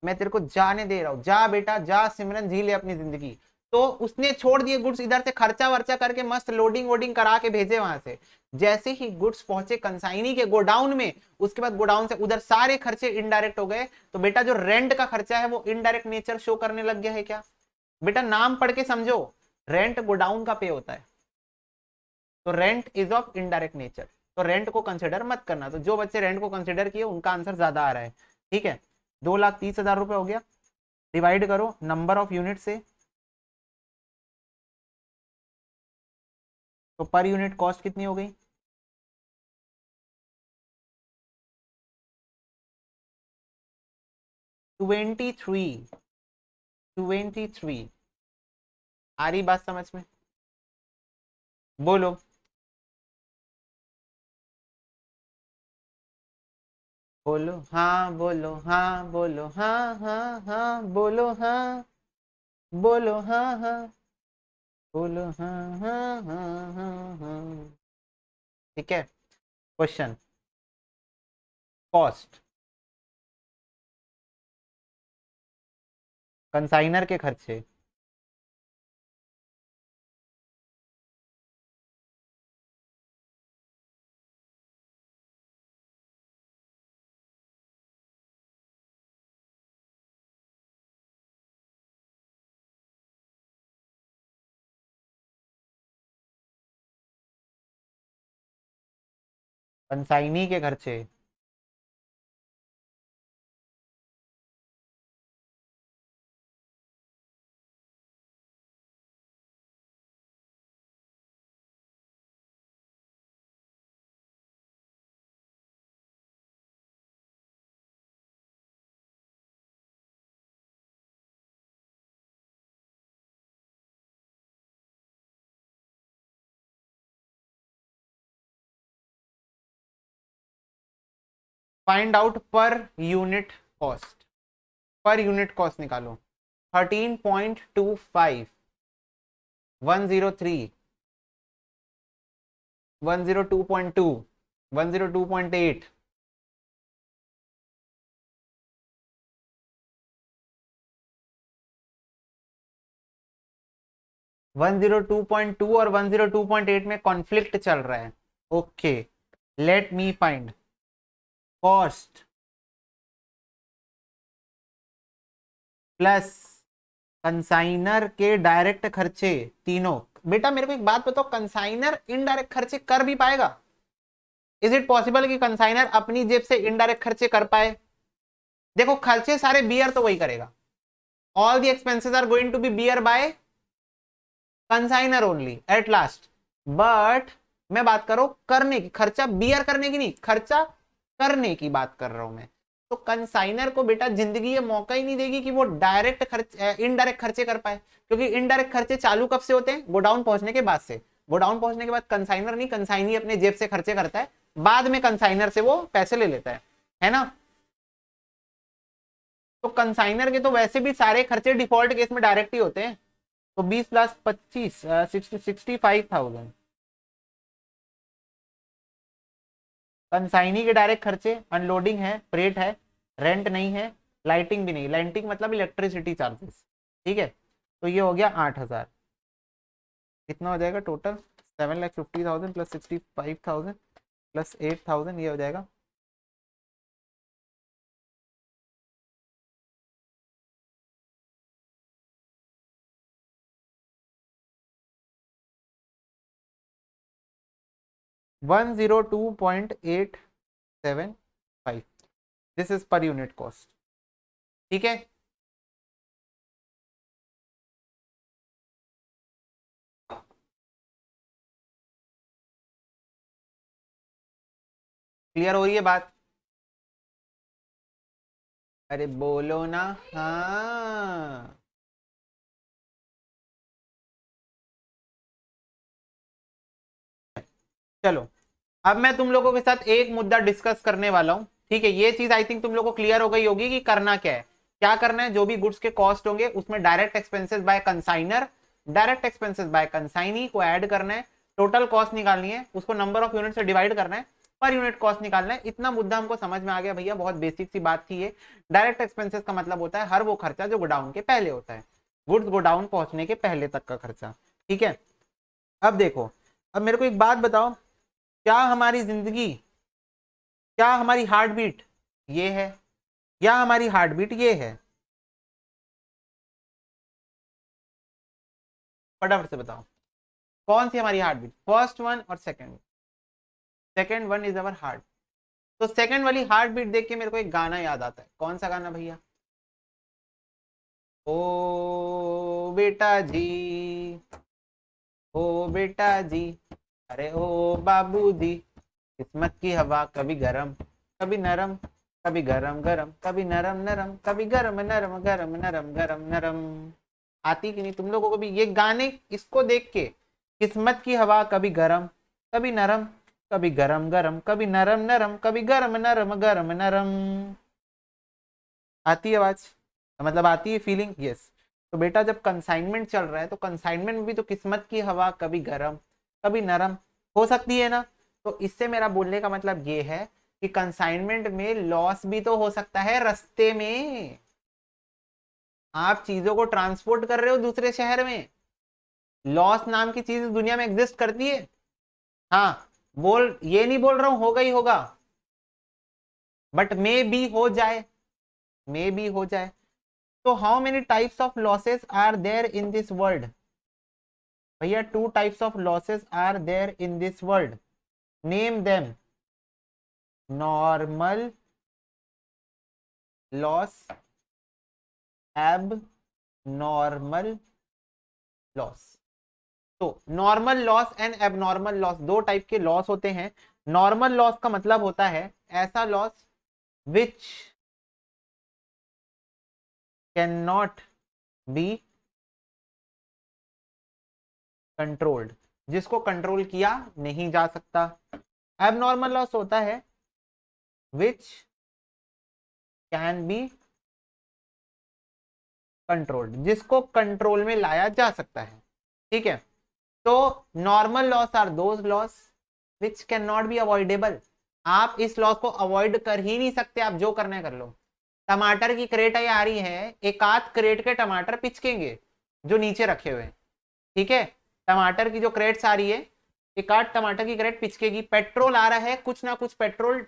मैं तेरे को जाने दे रहा हूं, जा बेटा जा सिमरन, जी ले अपनी जिंदगी, तो उसने छोड़ दिए गुड्स, इधर से खर्चा वर्चा करके मस्त लोडिंग वोडिंग करा के भेजे वहां से। जैसे ही गुड्स पहुंचे कंसाइनी के गोडाउन में, उसके बाद गोडाउन से उधर सारे खर्चे इनडायरेक्ट हो गए, तो बेटा जो रेंट का खर्चा है वो इनडायरेक्ट नेचर शो करने लग गया है क्या? बेटा नाम पढ़ के समझो, रेंट गोडाउन का पे होता है, तो rent is of indirect nature, तो रेंट को कंसिडर मत करना। तो जो बच्चे रेंट को कंसिडर किए उनका आंसर ज्यादा आ रहा है। ठीक है, 2,30,000 रुपए हो गया, डिवाइड करो नंबर ऑफ यूनिट से, तो पर यूनिट कॉस्ट कितनी हो गई? 23। आ रही बात समझ में? बोलो बोलो हाँ, बोलो हाँ, बोलो हाँ हाँ हाँ, बोलो हाँ, बोलो हाँ हाँ, बोलो हाँ हाँ हाँ हाँ हाँ। ठीक है, क्वेश्चन, कॉस्ट, कंसाइनर के खर्चे, कंसाइनी के खर्चे, find out per unit cost, per unit cost निकालो। 13.25, 103, 102.2, 102.8, 102.2 और 102.8 में कॉन्फ्लिक्ट चल रहा है। Okay, let me find cost plus consignor के डायरेक्ट खर्चे तीनों। बेटा मेरे को एक बात बताओ, कंसाइनर इनडायरेक्ट खर्चे कर भी पाएगा? इज इट पॉसिबल कि कंसाइनर अपनी जेब से इनडायरेक्ट खर्चे कर पाए? देखो खर्चे सारे बियर तो वही करेगा, all the expenses are going to be bear by consignor only at last. But मैं बात करो करने की, खर्चा बियर करने की नहीं, खर्चा करने की बात कर रहा हूं मैं। तो कंसाइनर को बेटा जिंदगी ये मौका ही नहीं देगी कि वो डायरेक्ट खर्च इनडायरेक्ट खर्चे कर पाए, क्योंकि इनडायरेक्ट खर्चे चालू कब से होते हैं? गोडाउन पहुंचने के बाद से। गोडाउन पहुंचने के बाद कंसाइनर नहीं, कंसाइनी अपने जेब से खर्चे करता है, बाद में कंसाइनर से वो पैसे ले लेता है ना? तो कंसाइनर के तो वैसे भी सारे खर्चे डिफॉल्ट केस में डायरेक्ट ही होते हैं, तो 20 प्लस 25 65,000। कंसाइनी के डायरेक्ट खर्चे अनलोडिंग है, फ्रेट है, रेंट नहीं है, लाइटिंग भी नहीं, लाइटिंग मतलब इलेक्ट्रिसिटी चार्जेस। ठीक है, तो ये हो गया 8,000। कितना हो जाएगा टोटल? 7,50,000 प्लस 65,000 प्लस 8,000, ये हो जाएगा 102.875। दिस इज पर यूनिट कॉस्ट। ठीक है, क्लियर हो रही है बात? अरे बोलो ना हाँ। चलो, अब मैं तुम लोगों के साथ एक मुद्दा डिस्कस करने वाला हूं। ठीक है, ये चीज आई थिंक तुम लोगों को क्लियर हो गई होगी कि करना क्या है। क्या करना है, जो भी गुड्स के कॉस्ट होंगे उसमें direct expenses by consignor, direct expenses by consignee को ऐड करना है, टोटल कॉस्ट निकालनी है, उसको नंबर ऑफ यूनिट से डिवाइड करना है, पर यूनिट कॉस्ट निकालना है। इतना मुद्दा हमको समझ में आ गया भैया, बहुत बेसिक सी बात थी ये। डायरेक्ट एक्सपेंसेस का मतलब होता है हर वो खर्चा जो गोडाउन के पहले होता है, गुड्स गोडाउन पहुंचने के पहले तक का खर्चा। ठीक है, अब देखो, अब मेरे को एक बात बताओ, क्या हमारी जिंदगी, क्या हमारी हार्ट बीट ये है, या हमारी हार्ट बीट ये है? फटाफट से बताओ, कौन सी हमारी हार्ट बीट, फर्स्ट वन और second? Second one is our heart. तो सेकंड वाली हार्ट बीट देख के मेरे को एक गाना याद आता है। कौन सा गाना भैया? ओ बेटा जी, ओ बेटा जी, अरे ओ बाबू जी, किस्मत की हवा कभी गरम कभी नरम, कभी गरम गरम कभी नरम नरम, कभी गरम नरम गरम नरम गरम नरम। आती कि नहीं तुम लोगों को भी ये गाने? इसको देख के, किस्मत की हवा कभी गरम कभी नरम, कभी गरम गरम कभी नरम नरम, कभी गरम नरम गरम नरम। आती है आवाज, मतलब आती है फीलिंग? यस। तो बेटा जब कंसाइनमेंट चल रहा है तो कंसाइनमेंट में भी तो किस्मत की हवा कभी गरम कभी नरम हो सकती है ना। तो इससे मेरा बोलने का मतलब ये है कि कंसाइनमेंट में लॉस भी तो हो सकता है रास्ते में। आप चीजों को ट्रांसपोर्ट कर रहे हो दूसरे शहर में, लॉस नाम की चीज दुनिया में एग्जिस्ट करती है। हाँ, बोल ये नहीं बोल रहा हूं होगा ही होगा, बट मे बी हो जाए, मे बी हो जाए। तो how many types of losses are there in this world? भैया 2 types of losses are there in this world, name them. Normal loss, abnormal loss. तो normal loss and abnormal loss, दो टाइप के लॉस होते हैं। नॉर्मल लॉस का मतलब होता है ऐसा loss which can not be controlled, जिसको कंट्रोल किया नहीं जा सकता। एबनॉर्मल लॉस होता है विच कैन बी कंट्रोल्ड, जिसको कंट्रोल में लाया जा सकता है। ठीक है, तो normal loss are those loss which can not be avoidable. आप इस लॉस को अवॉइड कर ही नहीं सकते, आप जो करना है कर लो। टमाटर की क्रेट आ रही है, एक आध क्रेट के टमाटर पिचकेंगे जो नीचे रखे हुए हैं। ठीक है, टमाटर की जो क्रेट्स आ रही है, एक आध टमाटर की क्रेट पिचकेगी। पेट्रोल आ रहा है, कुछ ना कुछ पेट्रोल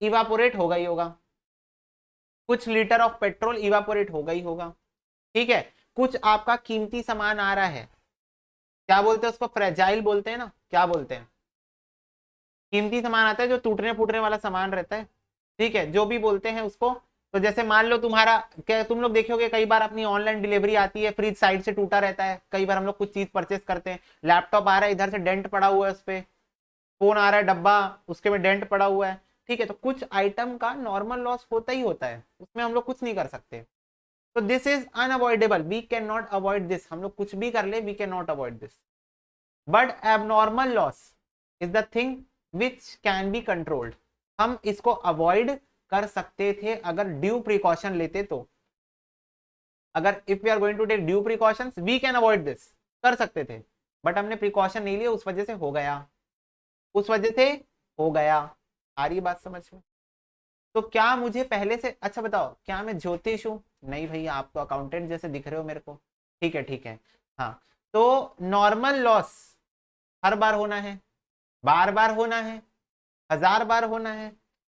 इवापोरेट होगा ही होगा, कुछ लीटर ऑफ पेट्रोल इवापोरेट होगा ही होगा। ठीक है, कुछ आपका कीमती सामान आ रहा है, क्या बोलते हैं उसको, फ्रेजाइल बोलते हैं ना, क्या बोलते हैं, कीमती सामान आता है जो टूटने फूटने वाला सामान रहता है। ठीक है, जो भी बोलते हैं उसको। तो जैसे मान लो तुम्हारा, क्या तुम लोग देखोगे कई बार अपनी ऑनलाइन डिलीवरी आती है, फ्रिज साइड से टूटा रहता है। कई बार हम लोग कुछ चीज परचेस करते हैं, लैपटॉप आ रहा है, इधर से डेंट पड़ा हुआ है उस पर, फोन आ रहा है डब्बा, उसके में डेंट पड़ा हुआ है। ठीक है, तो कुछ आइटम का नॉर्मल लॉस होता ही होता है, उसमें हम लोग कुछ नहीं कर सकते। तो this is unavoidable, we can not avoid this, हम लोग कुछ भी कर ले we can not avoid this. But abnormal loss is the thing which can be controlled, हम इसको अवॉइड कर सकते थे अगर ड्यू प्रिकॉशन लेते तो। अगर if we are going to take due precautions we can avoid this, कर सकते थे, बट हमने प्रिकॉशन नहीं लिया, उस वजह से हो गया, उस वजह से हो गया। आ रही बात समझ में? तो क्या मुझे पहले से, अच्छा बताओ क्या मैं ज्योतिष हूँ? नहीं भैया, आप तो अकाउंटेंट जैसे दिख रहे हो मेरे को। ठीक है ठीक है। हाँ, तो नॉर्मल लॉस हर बार होना है, बार बार होना है, 1000 बार होना है,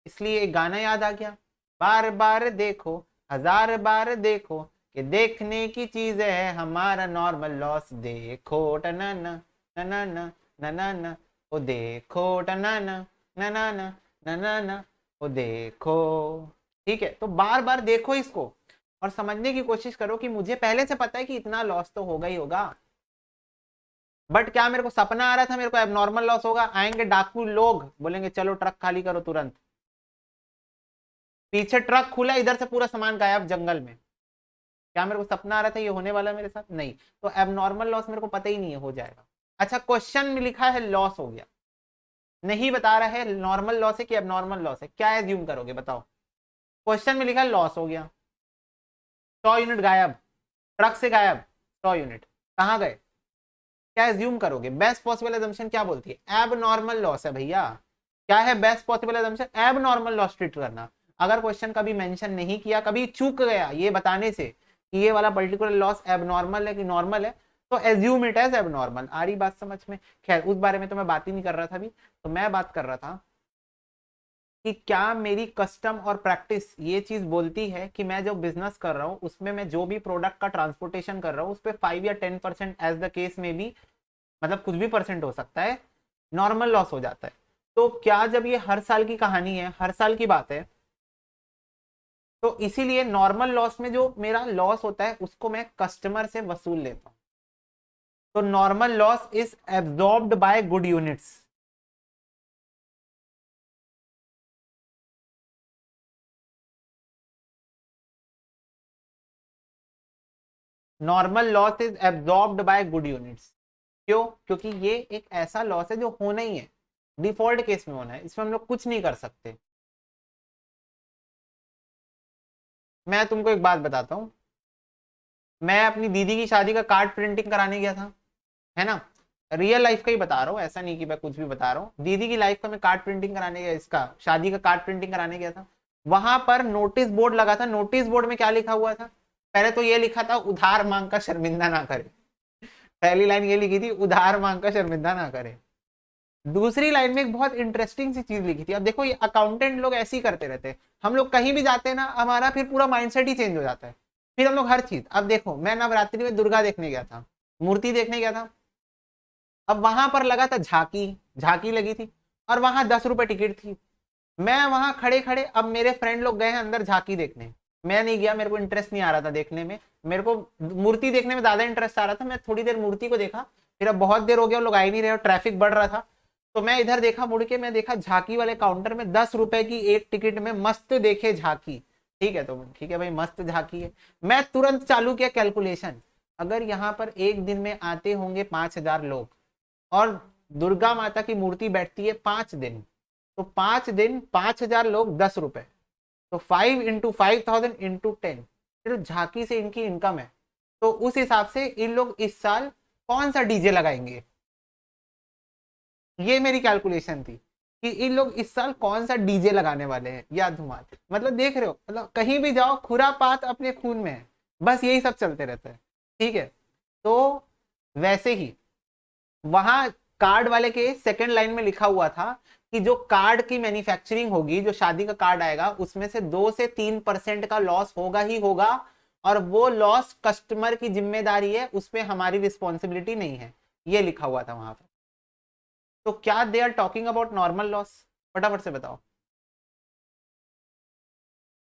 इसलिए एक गाना याद आ गया, बार बार देखो 1000 बार देखो, कि देखने की चीज है हमारा नॉर्मल लॉस, देखो टना ना ना ना ना ना ना, ओ देखो टना ना ना ना ना ना ना, ओ देखो। ठीक है, तो बार बार देखो इसको और समझने की कोशिश करो कि मुझे पहले से पता है कि इतना लॉस तो होगा ही होगा, बट क्या मेरे को सपना आ रहा था मेरे को एबनॉर्मल लॉस होगा? आएंगे डाकू लोग बोलेंगे चलो ट्रक खाली करो तुरंत, पीछे ट्रक खुला, इधर से पूरा सामान गायब जंगल में। क्या मेरे को सपना आ रहा था ये होने वाला मेरे साथ? नहीं। तो एबनॉर्मल लॉस मेरे को पता ही नहीं है, हो जाएगा। अच्छा, क्वेश्चन में लिखा है लॉस हो गया, नहीं बता रहा है नॉर्मल लॉस है कि एबनॉर्मल लॉस है, क्या एज्यूम करोगे बताओ? क्वेश्चन में लिखा है लॉस हो गया, 100 यूनिट गायब, ट्रक से गायब 100 यूनिट, कहाँ गए? क्या एज्यूम करोगे? बेस्ट पॉसिबल एजम्पशन क्या बोलती है? एब नॉर्मल लॉस है भैया। क्या है बेस्ट पॉसिबल एजम्पशन? एब नॉर्मल लॉस ट्रीट करना। अगर क्वेश्चन कभी मेंशन नहीं किया, कभी चूक गया ये बताने से कि ये वाला पर्टिकुलर लॉस एब नॉर्मल है कि नॉर्मल है, तो एज्यूम इट एज एब नॉर्मल। आ रही बात समझ में? खैर, उस बारे में तो मैं बात ही नहीं कर रहा था अभी, तो मैं बात कर रहा था कि क्या मेरी कस्टम और प्रैक्टिस ये चीज बोलती है कि मैं जो बिजनेस कर रहा हूँ उसमें मैं जो भी प्रोडक्ट का ट्रांसपोर्टेशन कर रहा हूँ उस पर 5 या 10% एज द केस में भी, मतलब कुछ भी परसेंट हो सकता है, नॉर्मल लॉस हो जाता है। तो क्या जब ये हर साल की कहानी है, हर साल की बात है, तो इसीलिए नॉर्मल लॉस में जो मेरा लॉस होता है उसको मैं कस्टमर से वसूल लेता हूं। तो normal loss is absorbed bye good units. Normal loss is absorbed bye good units. क्यों? क्योंकि ये एक ऐसा लॉस है जो होना ही है, डिफॉल्ट केस में होना है, इसमें हम लोग कुछ नहीं कर सकते। मैं तुमको एक बात बताता हूँ, मैं अपनी दीदी की शादी का कार्ड प्रिंटिंग कराने गया था, है ना, रियल लाइफ का ही बता रहा हूँ, ऐसा नहीं कि मैं कुछ भी बता रहा हूँ, दीदी की लाइफ का मैं कार्ड प्रिंटिंग कराने गया, इसका शादी का कार्ड प्रिंटिंग कराने गया था। वहां पर नोटिस बोर्ड लगा था, नोटिस बोर्ड में क्या लिखा हुआ था? पहले तो ये लिखा था उधार मांग का शर्मिंदा ना करे, पहली लाइन ये लिखी थी उधार मांग का शर्मिंदा ना करे। दूसरी लाइन में एक बहुत इंटरेस्टिंग सी चीज लिखी थी, अब देखो ये अकाउंटेंट लोग ऐसे ही करते रहते हैं, हम लोग कहीं भी जाते हैं ना हमारा फिर पूरा माइंडसेट ही चेंज हो जाता है, फिर हम लोग हर चीज, अब देखो मैं नवरात्रि में दुर्गा देखने गया था, मूर्ति देखने गया था, अब वहां पर लगा था झांकी, झांकी लगी थी और वहां 10 रुपए टिकट थी। मैं वहां खड़े खड़े, अब मेरे फ्रेंड लोग गए हैं अंदर झांकी देखने, मैं नहीं गया, मेरे को इंटरेस्ट नहीं आ रहा था देखने में, मेरे को मूर्ति देखने में ज्यादा इंटरेस्ट आ रहा था। मैं थोड़ी देर मूर्ति को देखा, फिर अब बहुत देर हो गया लोग आ ही नहीं रहे, ट्रैफिक बढ़ रहा था, तो मैं इधर देखा, मुड़ के मैं देखा झांकी वाले काउंटर में 10 रुपए की एक टिकट में मस्त देखे झांकी। ठीक है, तो ठीक है भाई, मस्त झांकी है। मैं तुरंत चालू किया कैलकुलेशन, अगर यहाँ पर एक दिन में आते होंगे 5000 लोग और दुर्गा माता की मूर्ति बैठती है 5 दिन, तो 5 दिन 5000 लोग 10 रुपए, तो 5 × 5000 × 10, फिर झांकी से इनकी इनकम है, तो उस हिसाब से इन लोग इस साल कौन सा डीजे लगाएंगे, ये मेरी कैलकुलेशन थी कि इन लोग इस साल कौन सा डीजे लगाने वाले हैं या धुमाल। मतलब देख रहे हो, मतलब कहीं भी जाओ खुरापात अपने खून में है, बस यही सब चलते रहता है। ठीक है, तो वैसे ही वहां कार्ड वाले के सेकंड लाइन में लिखा हुआ था कि जो कार्ड की मैन्युफैक्चरिंग होगी, जो शादी का कार्ड आएगा उसमें से 2 से 3% का लॉस होगा ही होगा, और वो लॉस कस्टमर की जिम्मेदारी है, उसमें हमारी रिस्पॉन्सिबिलिटी नहीं है, ये लिखा हुआ था वहां पर। तो क्या they are talking about normal loss? फटाफट से बताओ,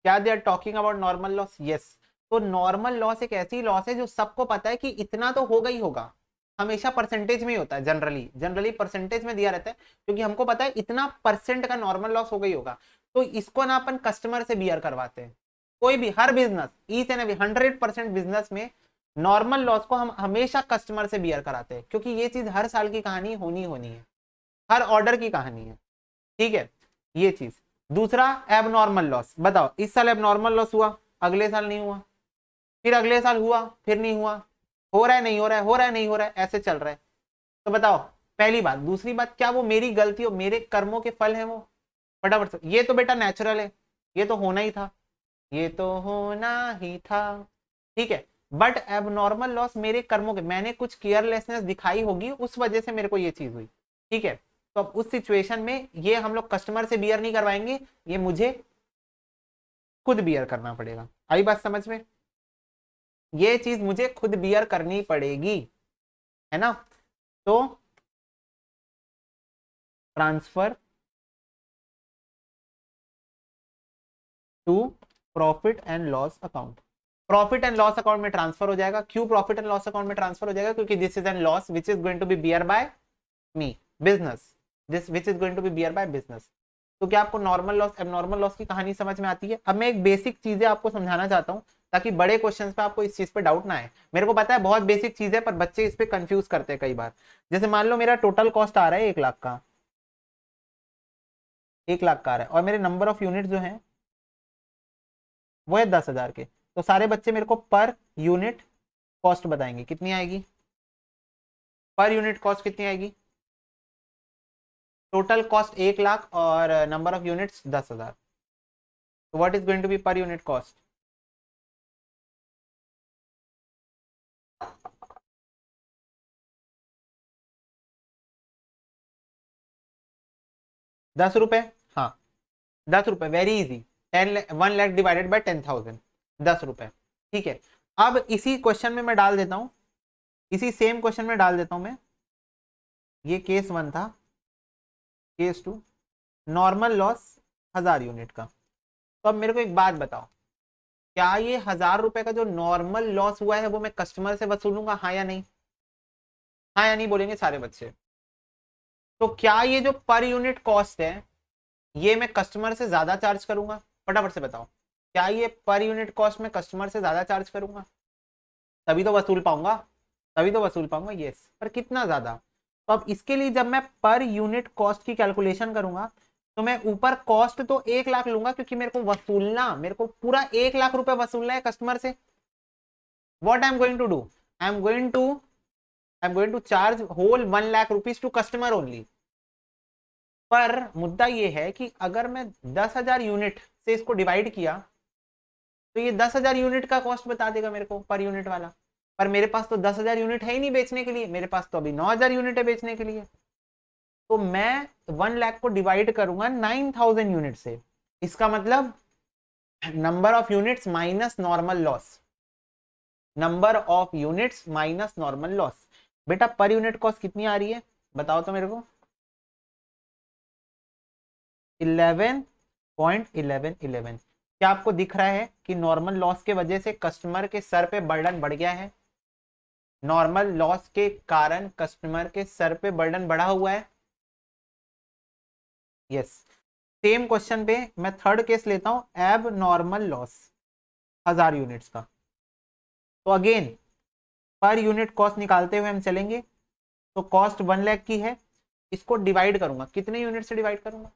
क्या they are talking about normal loss? Yes. तो नॉर्मल लॉस एक ऐसी लॉस है जो सबको पता है कि इतना तो होगा ही होगा, हमेशा परसेंटेज में ही होता है, जनरली जनरली परसेंटेज में दिया रहता है, क्योंकि हमको पता है इतना परसेंट का नॉर्मल लॉस हो गई होगा। तो इसको ना अपन कस्टमर से बियर करवाते हैं, कोई भी, हर business, each and every 100% business में नॉर्मल लॉस को हम हमेशा कस्टमर से बियर कराते हैं, क्योंकि ये चीज हर साल की कहानी होनी होनी है, हर ऑर्डर की कहानी है। ठीक है, ये चीज। दूसरा, एबनॉर्मल लॉस, बताओ इस साल एबनॉर्मल लॉस हुआ, अगले साल नहीं हुआ, फिर अगले साल हुआ, फिर नहीं हुआ, हो रहा है नहीं हो रहा है, हो रहा है नहीं हो रहा है, ऐसे चल रहा है। तो बताओ, पहली बात। दूसरी बात, क्या वो मेरी गलती हो, मेरे कर्मों के फल है वो? फटाफट से, ये तो बेटा नेचुरल है, ये तो होना ही था, ये तो होना ही था। ठीक है, बट एबनॉर्मल लॉस मेरे कर्मों के, मैंने कुछ केयरलेसनेस दिखाई होगी, उस वजह से मेरे को ये चीज हुई। ठीक है, तो अब उस सिचुएशन में ये हम लोग कस्टमर से बियर नहीं करवाएंगे, ये मुझे खुद बियर करना पड़ेगा। आई बात समझ में? ये चीज मुझे खुद बियर करनी पड़ेगी, है ना? तो transfer to profit and loss account, profit and loss account में ट्रांसफर हो जाएगा। क्यों प्रॉफिट एंड लॉस अकाउंट में ट्रांसफर हो जाएगा? क्योंकि this is an loss which is going to be bear by me, business, this which is going to be bear by business. तो क्या आपको नॉर्मल लॉस एबनॉर्मल लॉस की कहानी समझ में आती है? अब मैं एक बेसिक चीजें आपको समझाना चाहता हूँ ताकि बड़े क्वेश्चन पे आपको इस चीज पे डाउट ना आए। मेरे को पता है बहुत बेसिक चीज है, पर बच्चे इस पे कंफ्यूज करते हैं कई बार। जैसे मान लो मेरा टोटल कॉस्ट आ रहा है 1 लाख का, 1 लाख का आ रहा है, और मेरे नंबर ऑफ यूनिट जो है वो है 10,000 के। तो सारे बच्चे मेरे को पर यूनिट कॉस्ट बताएंगे, कितनी आएगी? पर यूनिट कॉस्ट कितनी आएगी? टोटल कॉस्ट 1 लाख और नंबर ऑफ यूनिट्स 10,000। तो what is going to be per unit cost? 10 रुपए। हाँ, 10 रुपए, very easy. 1 lakh divided by 10,000, 10 रुपए। ठीक है, अब इसी क्वेश्चन में मैं डाल देता हूं, इसी सेम क्वेश्चन में डाल देता हूं मैं। ये केस 1 था, केस 2, नॉर्मल लॉस 1000 यूनिट का। तो अब मेरे को एक बात बताओ, क्या ये 1000 रुपए का जो नॉर्मल लॉस हुआ है वो मैं कस्टमर से वसूलूंगा, हाँ या नहीं? हाँ या नहीं बोलेंगे सारे बच्चे? तो क्या ये जो पर यूनिट कॉस्ट है ये मैं कस्टमर से ज्यादा चार्ज करूंगा? फटाफट से बताओ, क्या ये पर यूनिट कॉस्ट में कस्टमर से ज्यादा चार्ज करूंगा? तभी तो वसूल पाऊंगा, तभी तो वसूल पाऊंगा। यस, पर कितना ज्यादा? तो अब इसके लिए जब मैं पर यूनिट कॉस्ट की कैलकुलेशन करूंगा तो मैं ऊपर कॉस्ट तो 1 लाख लूंगा, क्योंकि मेरे को वसूलना, मेरे को पूरा 1 लाख रुपए वसूलना है कस्टमर से। What I am going to do? I am going to charge whole 1 lakh rupees to customer only. पर मुद्दा ये है कि अगर मैं 10,000 यूनिट से इसको डिवाइड किया तो ये 10,000 यूनिट का कॉस्ट बता देगा मेरे को पर यूनिट वाला। पर मेरे पास तो 10,000 यूनिट है ही नहीं बेचने के लिए, मेरे पास तो अभी 9,000 यूनिट है बेचने के लिए। तो मैं 1 लाख को डिवाइड करूंगा 9,000 यूनिट से। इसका मतलब number of units minus normal loss, number of units minus normal loss. बेटा पर यूनिट कॉस्ट कितनी आ रही है बताओ तो मेरे को? 11.1111। क्या आपको दिख रहा है कि नॉर्मल लॉस के वजह से कस्टमर के सर पे बर्डन बढ़ गया है? नॉर्मल लॉस के कारण कस्टमर के सर पे बर्डन बढ़ा हुआ है। यस, सेम क्वेश्चन पे मैं थर्ड केस लेता हूं, एब नॉर्मल लॉस 1000 यूनिट्स का। तो अगेन पर यूनिट कॉस्ट निकालते हुए हम चलेंगे। तो कॉस्ट 1 लाख की है, इसको डिवाइड करूंगा, कितने यूनिट से डिवाइड करूंगा?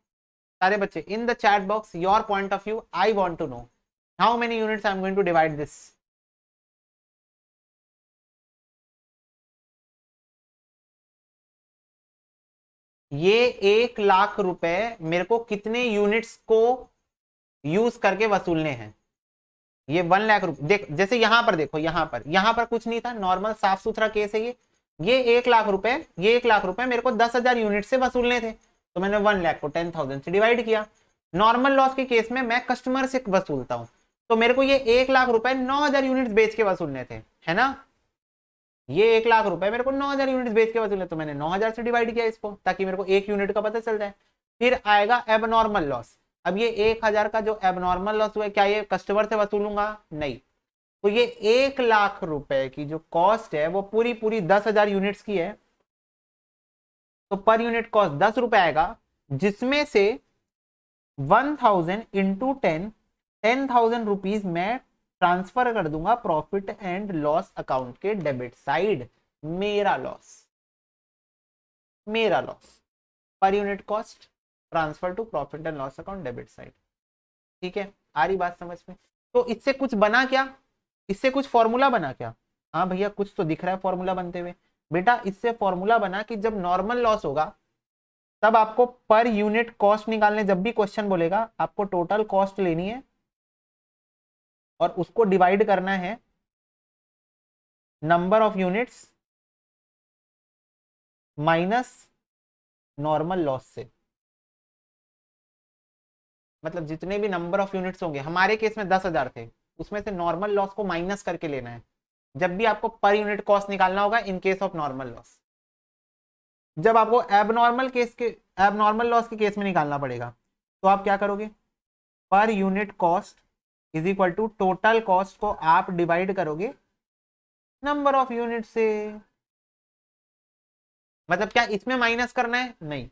सारे बच्चे in the chat box your point of view, I want to know how many units I am going to divide this. ये 1 लाख रुपए मेरे को कितने यूनिट्स को यूज करके वसूलने हैं? ये 1 लाख रुपए देख, जैसे यहां पर देखो, यहां पर कुछ नहीं था, नॉर्मल साफ सुथरा केस है ये 1 लाख रुपए, ये 1 लाख रुपए मेरे को 10,000 यूनिट से वसूलने थे, तो मैंने 1 लाख को 10,000 से डिवाइड किया। नॉर्मल लॉस के केस में मैं कस्टमर से वसूलता हूं, तो मेरे को ये 1 लाख रुपए 9,000 यूनिट बेच के वसूलने थे, है ना? ये 1 लाख रुपए मेरे को 9,000 यूनिट बेच के वसूलने, तो मैंने 9,000 से डिवाइड किया इसको, ताकि मेरे को एक यूनिट का पता चल जाए। फिर आएगा एबनॉर्मल लॉस। अब ये 1,000 का जो एबनॉर्मल लॉस हुआ है, क्या ये कस्टमर से वसूलूंगा? नहीं। तो ये 1 लाख रुपए की जो कॉस्ट है वो पूरी पूरी 10,000 यूनिट्स की है, तो पर यूनिट कॉस्ट 10 रुपए आएगा, जिसमें से 1,000 इंटू 10,000 रुपीज मैं ट्रांसफर कर दूंगा प्रॉफिट एंड लॉस अकाउंट के डेबिट साइड। मेरा लॉस, मेरा loss, per unit cost transfer to profit and loss account debit side. ठीक है, आ रही बात समझ में? तो इससे कुछ बना क्या? इससे कुछ फॉर्मूला बना क्या? हाँ भैया कुछ तो दिख रहा है फॉर्मूला बनते हुए। बेटा इससे फॉर्मूला बना कि जब नॉर्मल लॉस होगा तब आपको पर यूनिट कॉस्ट निकालने, जब भी क्वेश्चन बोलेगा आपको टोटल कॉस्ट लेनी है और उसको डिवाइड करना है number of units minus normal loss से। मतलब जितने भी नंबर ऑफ यूनिट्स होंगे, हमारे केस में 10,000 थे, उसमें से नॉर्मल लॉस को माइनस करके लेना है जब भी आपको पर यूनिट कॉस्ट निकालना होगा in case of normal loss. जब आपको एबनॉर्मल लॉस के केस में निकालना पड़ेगा तो आप क्या करोगे, per unit cost is equal to total cost को आप डिवाइड करोगे नंबर ऑफ यूनिट से। मतलब क्या इसमें माइनस करना है? नहीं।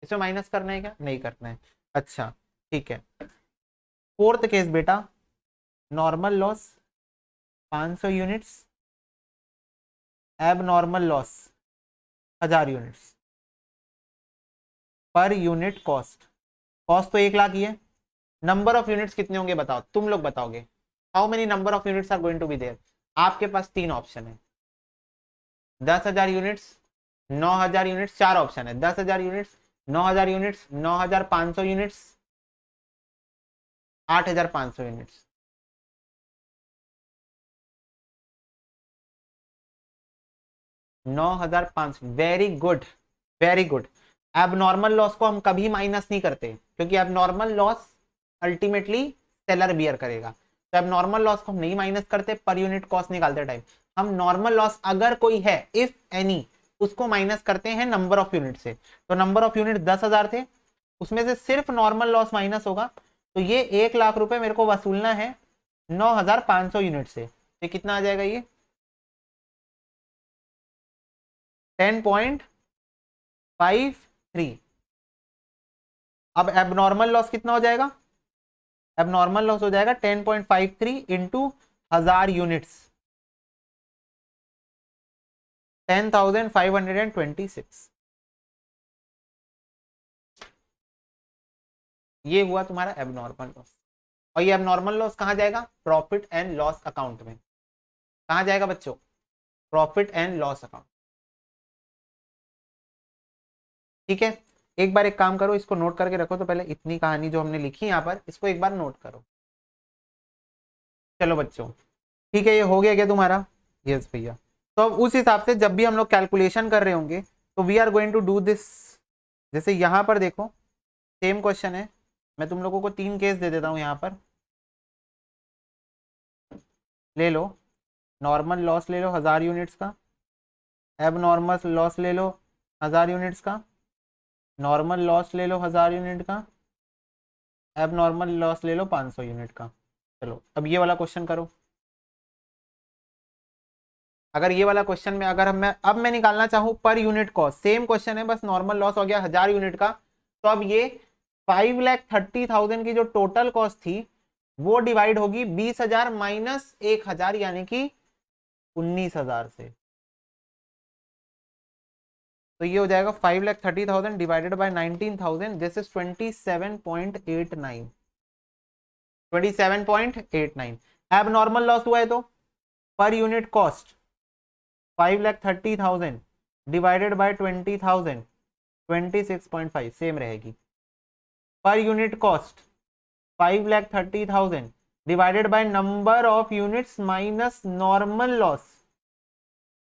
इसमें माइनस करना है क्या? नहीं करना है। अच्छा ठीक है। फोर्थ केस बेटा, नॉर्मल लॉस 500 यूनिट्स, एब नॉर्मल लॉस 1000 यूनिट्स। पर यूनिट कॉस्ट, कॉस्ट तो 1 लाख ही है, नंबर ऑफ यूनिट्स कितने होंगे बताओ, तुम लोग बताओगे। How many number of units are going to be there. आपके पास 3 ऑप्शन है, 10,000 यूनिट्स, 9,000 यूनिट्स। 4 ऑप्शन है, 10,000 units, 9,000 units, 9,500 units, 8,500 units. 9,500, very good, very good. Abnormal loss को हम कभी माइनस नहीं करते क्योंकि abnormal loss ultimately seller bear करेगा। तो एबनॉर्मल लॉस को हम नहीं माइनस करते पर यूनिट कॉस्ट निकालते टाइम। हम नॉर्मल लॉस अगर कोई है, इफ एनी, उसको माइनस करते हैं नंबर ऑफ यूनिट से। तो नंबर ऑफ यूनिट 10,000 थे, उसमें से सिर्फ नॉर्मल लॉस माइनस होगा। तो ये 1 लाख रुपए मेरे को वसूलना है 9,500 यूनिट से। तो कितना आ जाएगा ये? 10.53। अब एबनॉर्मल लॉस कितना हो जाएगा? एबनॉर्मल लॉस हो जाएगा 10.53 इंटू 1000 यूनिट्स, 10,526। ये हुआ तुम्हारा एबनॉर्मल लॉस। और ये एबनॉर्मल लॉस कहां जाएगा? प्रॉफिट एंड लॉस अकाउंट में। कहां जाएगा बच्चों? Profit and loss account. ठीक है, एक बार एक काम करो, इसको नोट करके रखो। तो पहले इतनी कहानी जो हमने लिखी यहाँ पर, इसको एक बार नोट करो। चलो बच्चों, ठीक है, ये हो गया क्या तुम्हारा? यस भैया। तो अब उस हिसाब से जब भी हम लोग कैलकुलेशन कर रहे होंगे तो we are going to do this. जैसे यहां पर देखो, सेम क्वेश्चन है, मैं तुम लोगों को 3 केस दे देता हूं यहां पर। ले लो, नॉर्मल लॉस ले लो 1000 यूनिट्स का, एब नॉर्मल लॉस ले लो 1000 यूनिट्स का, नॉर्मल लॉस ले लो 1000 यूनिट का, एब नॉर्मल लॉस ले लो 500 यूनिट का। चलो अब ये वाला क्वेश्चन करो। अगर ये वाला क्वेश्चन में अगर मैं निकालना चाहूं पर यूनिट कॉस्ट, सेम क्वेश्चन है, बस नॉर्मल लॉस हो गया 1000 यूनिट का। तो अब ये 5,30,000 की जो टोटल कॉस्ट थी वो डिवाइड होगी 20,000 माइनस 1,000 यानी कि 19,000 से। तो ये हो जाएगा 5,30,000 डिवाइडेड बाय 19,000, दिस इज 27.89। 27.89 एब नॉर्मल लॉस हुआ है तो per unit cost 5,30,000 divided by 20,000, 26.5 same रहेगी। Per unit cost 5,30,000 divided by number of units minus normal loss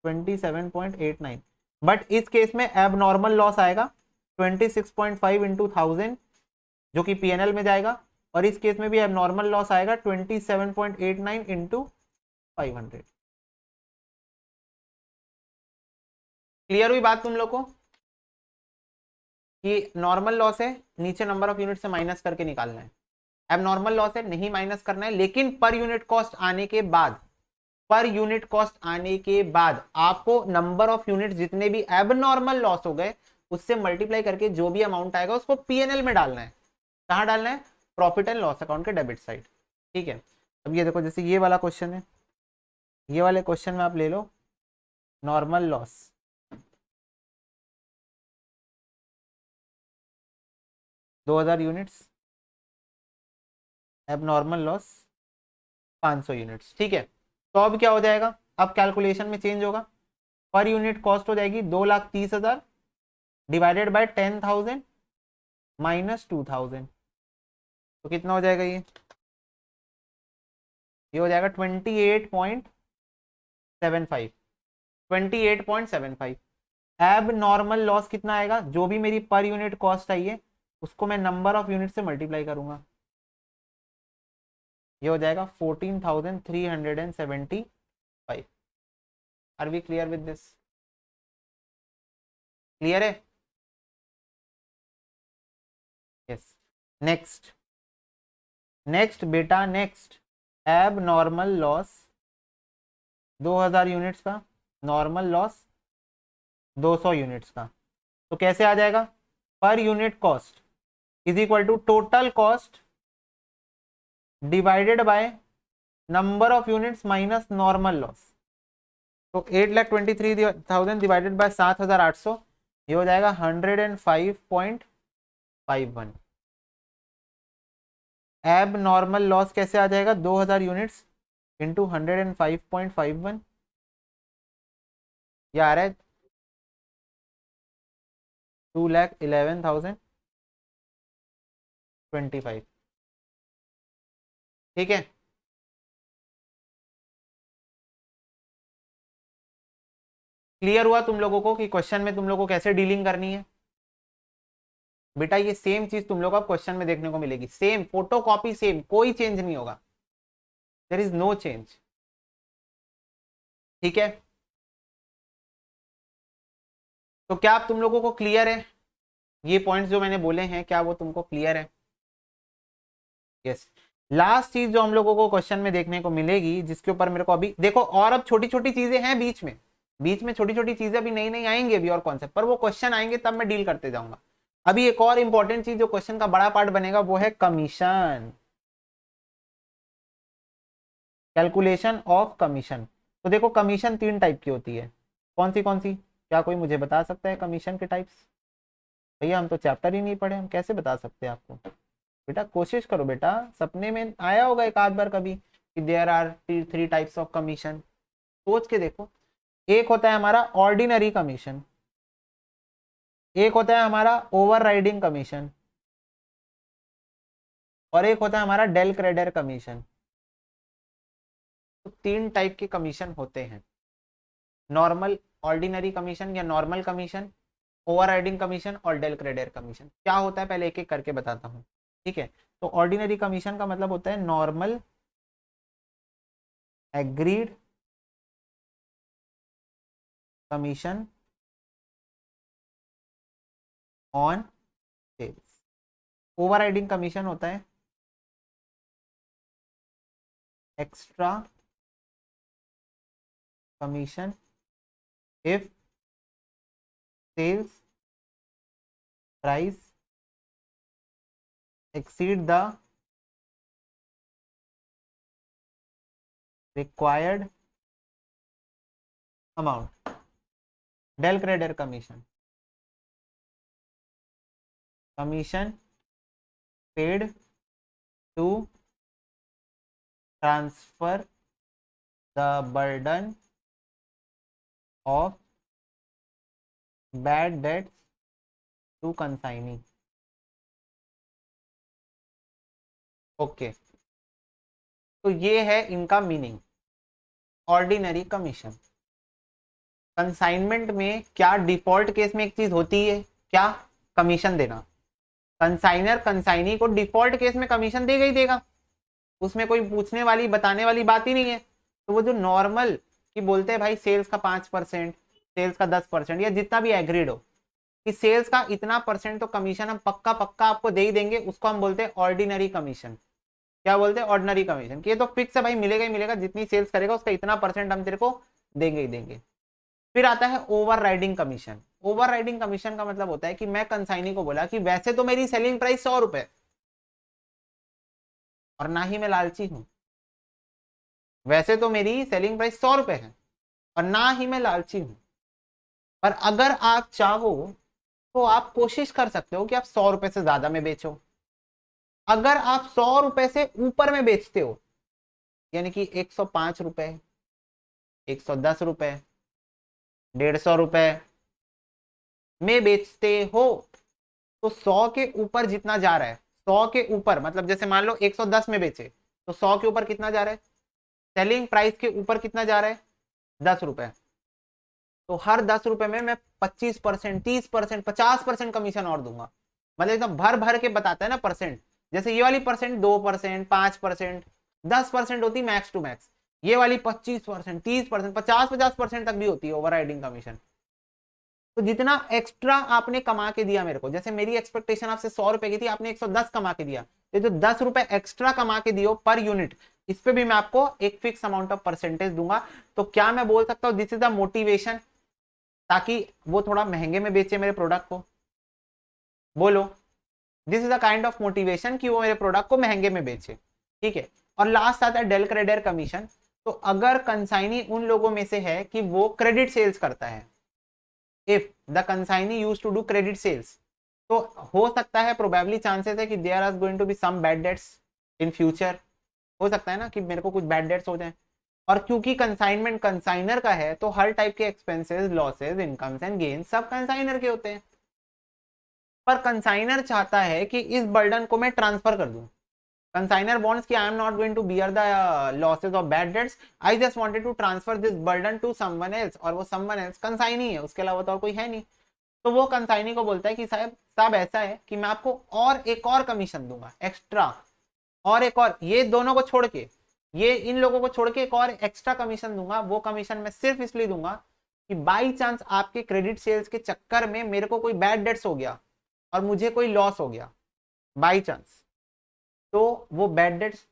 27.89। But इस केस में एब नॉर्मल लॉस आएगा 26.5 इंटू 1000 जो कि पीएनएल में जाएगा, और इस केस में भी एब नॉर्मल लॉस आएगा 27.89 इंटू 500। क्लियर हुई बात तुम लोग को कि नॉर्मल लॉस है, नीचे नंबर ऑफ यूनिट से माइनस करके निकालना है। अब नॉर्मल लॉस है, नहीं माइनस करना है, लेकिन पर यूनिट कॉस्ट आने के बाद, पर यूनिट कॉस्ट आने के बाद आपको नंबर ऑफ यूनिट जितने भी एब नॉर्मल लॉस हो गए उससे मल्टीप्लाई करके जो भी अमाउंट आएगा उसको पीएनएल में डालना है। कहां डालना है? प्रॉफिट एंड लॉस अकाउंट के डेबिट साइड। ठीक है, अब ये देखो, जैसे ये वाला क्वेश्चन है, ये वाले क्वेश्चन में आप ले लो नॉर्मल लॉस 2,000 यूनिट्स, एब नॉर्मल लॉस 500 यूनिट्स। ठीक है, तो अब क्या हो जाएगा? अब कैलकुलेशन में चेंज होगा, पर यूनिट कॉस्ट हो जाएगी 2,30,000 डिवाइडेड बाय 10,000 माइनस 2,000। तो कितना हो जाएगा ये हो जाएगा 28.5 75, 28.75। एब नॉर्मल लॉस कितना आएगा, जो भी मेरी पर यूनिट कॉस्ट आई है उसको मैं नंबर ऑफ यूनिट से मल्टीप्लाई करूंगा, ये हो जाएगा 14,375। Are we clear with this? Clear है? यस। नेक्स्ट बेटा, next abnormal loss 2000 units का, नॉर्मल लॉस 200 यूनिट्स का। तो कैसे आ जाएगा, per unit cost is equal to total cost divided by number of units minus normal loss. तो 8,23,000 डिवाइडेड बाय 7,800, ये हो जाएगा 105.51। एब नॉर्मल लॉस कैसे आ जाएगा, 2000 यूनिट्स इंटू 105.51, ये आ रहा है 2,11,025। ठीक है, क्लियर हुआ तुम लोगों को कि क्वेश्चन में तुम लोगों को कैसे डीलिंग करनी है? बेटा ये सेम चीज तुम लोग को क्वेश्चन में देखने को मिलेगी, सेम फोटो कॉपी सेम, कोई चेंज नहीं होगा, देयर इज नो चेंज। ठीक है, तो क्या आप तुम लोगों को क्लियर है, ये पॉइंट्स जो मैंने बोले हैं क्या वो तुमको क्लियर है? यस। लास्ट चीज जो हम लोगों को क्वेश्चन में देखने को मिलेगी, जिसके ऊपर मेरे को अभी देखो, और अब छोटी छोटी चीजें हैं बीच में छोटी छोटी चीजें अभी नई नई आएंगी अभी और कॉन्सेप्ट, पर वो क्वेश्चन आएंगे तब मैं डील करते जाऊंगा। अभी एक और इंपॉर्टेंट चीज जो क्वेश्चन का बड़ा पार्ट बनेगा वो है कमीशन, कैलकुलेशन ऑफ कमीशन। तो देखो कमीशन 3 टाइप की होती है, कौन सी? क्या कोई मुझे बता सकता है कमीशन के टाइप्स? भैया हम तो चैप्टर ही नहीं पढ़े, हम कैसे बता सकते हैं आपको? बेटा कोशिश करो बेटा, सपने में आया होगा एक आध बार कभी कि there are 3 types of commission, सोच के देखो। एक होता है हमारा ऑर्डिनरी कमीशन, एक होता है हमारा ओवर राइडिंग कमीशन, और एक होता है हमारा डेल क्रेडर कमीशन। तो 3 टाइप के कमीशन होते हैं, नॉर्मल, ऑर्डिनरी कमीशन या normal commission, over riding commission और डेल क्रेडर कमीशन। क्या होता है पहले एक एक करके बताता हूँ। ठीक है, तो ऑर्डिनरी कमीशन का मतलब होता है normal agreed commission on sales. Overriding commission होता है extra commission if sales price exceed the required amount. Del credit commission paid to transfer the burden of bad debts to consignee. Okay, तो ये है इनका मीनिंग, ऑर्डिनरी कमीशन। कंसाइनमेंट में क्या डिफॉल्ट केस में एक चीज होती है, क्या? कमीशन देना। कंसाइनर कंसाइनी को डिफॉल्ट केस में कमीशन देगा ही देगा, उसमें कोई पूछने वाली बताने वाली बात ही नहीं है। तो वो जो नॉर्मल कि बोलते हैं भाई सेल्स का 5%, सेल्स का 10% या जितना भी एग्रीड हो कि सेल्स का इतना परसेंट तो कमीशन हम पक्का पक्का आपको दे ही देंगे, उसको हम बोलते हैं ऑर्डिनरी कमीशन। क्या बोलते हैं? Ordinary commission. कि ये तो फिक्स है भाई, मिलेगा ही मिलेगा, जितनी सेल्स करेगा उसका इतना परसेंट हम तेरे को देंगे ही देंगे। फिर आता है over riding commission. Over riding commission का मतलब होता है कि मैं कंसाइनी को बोला कि वैसे तो मेरी सेलिंग प्राइस 100 रुपए और ना ही मैं लालची हूं, वैसे तो मेरी सेलिंग प्राइस 100 रुपए है और ना ही मैं लालची हूं, पर अगर आप चाहो तो आप कोशिश कर सकते हो कि आप 100 रुपए से ज्यादा में बेचो। अगर आप 100 रुपए से ऊपर में बेचते हो, यानी कि 105 रुपए, 110 रुपए, 150 रुपए में बेचते हो, तो 100 के ऊपर जितना जा रहा है, 100 के ऊपर मतलब जैसे मान लो 110 में बेचे तो 100 के ऊपर कितना जा रहा है, सेलिंग प्राइस के ऊपर कितना जा रहा है, 10 रुपए, तो हर 10 रुपए में मैं 25%, 30%, 50% कमीशन और दूंगा। मतलब एकदम भर भर के बताता है ना परसेंट। जैसे ये वाली परसेंट 2%, 5%, 10% होती मैक्स टू मैक्स, ये वाली 25%, 30%, 50% तक भी होती है ओवर राइडिंग कमीशन। तो जितना एक्स्ट्रा आपने कमा के दिया मेरे को, जैसे मेरी एक्सपेक्टेशन आपसे 100 रुपए की थी, आपने 110 कमा के दिया, तो जो 10 रुपए एक्स्ट्रा कमा के दियो पर यूनिट, इस पे भी मैं आपको एक फिक्स अमाउंट ऑफ परसेंटेज दूंगा। तो क्या मैं बोल सकता हूँ दिस इज द मोटिवेशन, ताकि वो थोड़ा महंगे में बेचे मेरे प्रोडक्ट को? बोलो, this is the kind of motivation कि वो मेरे प्रोडक्ट को महंगे में बेचे। ठीक है। और लास्ट आता है डेल क्रेडिट कमीशन। तो अगर कंसाइनी उन लोगों में से है कि वो क्रेडिट सेल्स करता है, if the consignee use to do credit sales, तो हो सकता है, प्रोबेबली चांसेस है कि there are going to be some bad debts in future. हो सकता है ना कि मेरे को कुछ बैड डेट्स हो जाए। और क्योंकि कंसाइनमेंट कंसाइनर का है, तो हर टाइप के expenses, losses, incomes and gain सब कंसाइनर के होते हैं। पर कंसाइनर चाहता है कि इस बर्डन को मैं ट्रांसफर कर दूं। कंसाइनर wants कि I am not going to bear the losses of bad debts, I just wanted to transfer this burden to someone else, और वो समवन एल्स कंसाइनी है, उसके अलावा तो और कोई है नहीं। तो वो कंसाइनी को बोलता है कि साहब साहब ऐसा है कि मैं आपको और एक और कमीशन दूंगा एक्स्ट्रा, और एक और, ये दोनों को छोड़ के, ये इन लोगों को छोड़ के एक और एक्स्ट्रा कमीशन दूंगा। वो कमीशन मैं सिर्फ इसलिए दूंगा कि बाई चांस आपके क्रेडिट सेल्स के चक्कर में मेरे को कोई बैड डेट्स हो गया और मुझे कोई लॉस हो गया बाई चांस, तो वो बैड डेट्स,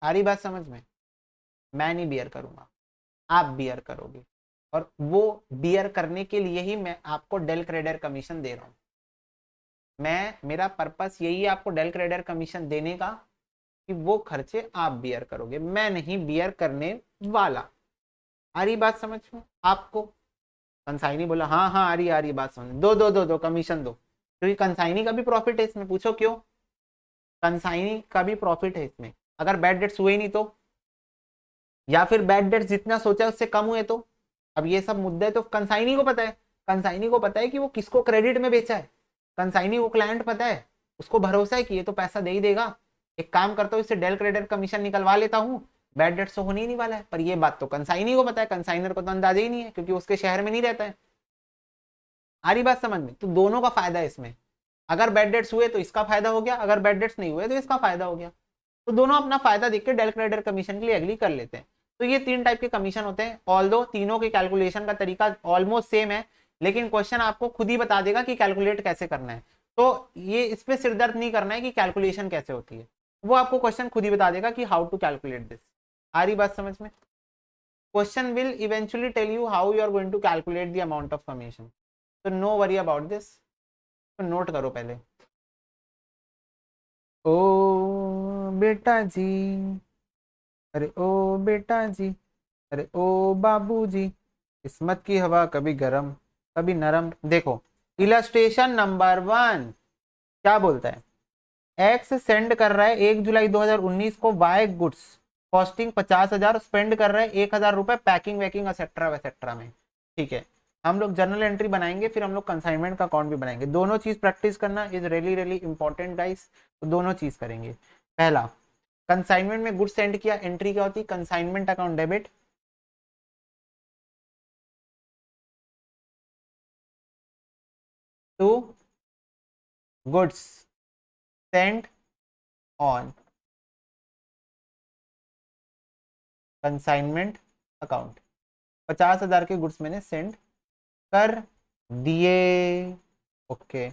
आ रही बात समझ में, मैं नहीं बियर करूंगा, आप बियर करोगे। और वो बियर करने के लिए ही मैं आपको डेल क्रेडिट कमीशन दे रहा हूं। मेरा पर्पस यही है आपको डेल क्रेडिट कमीशन देने का, कि वो खर्चे आप बियर करोगे, मैं नहीं बियर करने वाला। आ रही बात समझ में आपको? कंसाइनी बोला हाँ हाँ आ रही बात समझ, दो दो दो दो कमीशन दो, क्योंकि कंसाइनी का भी प्रॉफिट है इसमें। पूछो क्यों? कंसाइनी का भी प्रॉफिट है इसमें। अगर बैड डेट्स हुए नहीं तो, या फिर बैड डेट्स जितना सोचा उससे कम हुए तो, अब ये सब मुद्दे तो कंसाइनी को पता है। कंसाइनी को पता है कि वो किसको क्रेडिट में बेचा है। कंसाइनी को क्लाइंट पता है, उसको भरोसा है कि ये तो पैसा दे ही देगा। एक काम करता हूँ, इससे डेल क्रेडिट कमीशन निकलवा लेता हूँ, बैड डेट्स तो होने ही नहीं वाला है। पर ये बात तो कंसाइनी को पता है, कंसाइनर को तो अंदाजा ही नहीं है, क्योंकि उसके शहर में नहीं रहता है। आ रही बात समझ में? तो दोनों का फायदा है इसमें। अगर बैड डेट्स हुए तो इसका फायदा हो गया, अगर बैड डेट्स नहीं हुए तो इसका फायदा हो गया। तो दोनों अपना फायदा देख के डेल क्रेडिट कमीशन के लिए एग्री कर लेते हैं। तो ये 3 टाइप के कमीशन होते हैं। ऑल्दो तीनों के कैलकुलेशन का तरीका ऑलमोस्ट सेम है, लेकिन क्वेश्चन आपको खुद ही बता देगा कि कैलकुलेट कैसे करना है। तो ये इस पे सिरदर्द नहीं करना है कि कैलकुलेशन कैसे होती है, वो आपको क्वेश्चन खुद ही बता देगा कि हाउ टू कैलकुलेट दिस। आ रही बात समझ में? Question will eventually tell you how you are going to calculate the amount of commission. तो नो वरी अबाउट दिस। तो नोट करो पहले। ओ बेटा जी, अरे ओ बेटा जी, अरे ओ बाबूजी, किस्मत की हवा कभी गरम कभी नरम। देखो इलस्ट्रेशन नंबर 1 क्या बोलता है? एक्स सेंड कर रहा है 1 जुलाई 2019 को वाई गुड्स कॉस्टिंग 50,000, स्पेंड कर रहा है 1,000 रुपए पैकिंग वैकिंग एक्सेट्रा वैसेट्रा में। ठीक है, हम लोग जर्नल एंट्री बनाएंगे, फिर हम लोग कंसाइनमेंट का अकाउंट भी बनाएंगे। दोनों चीज प्रैक्टिस करना is really really important guys. तो दोनों चीज करेंगे। पहला, कंसाइनमेंट में गुड्स सेंड किया, एंट्री क्या होती है? Consignment account debit to goods send on consignment account. 50,000 के गुड्स मैंने सेंड कर दिए। ओके,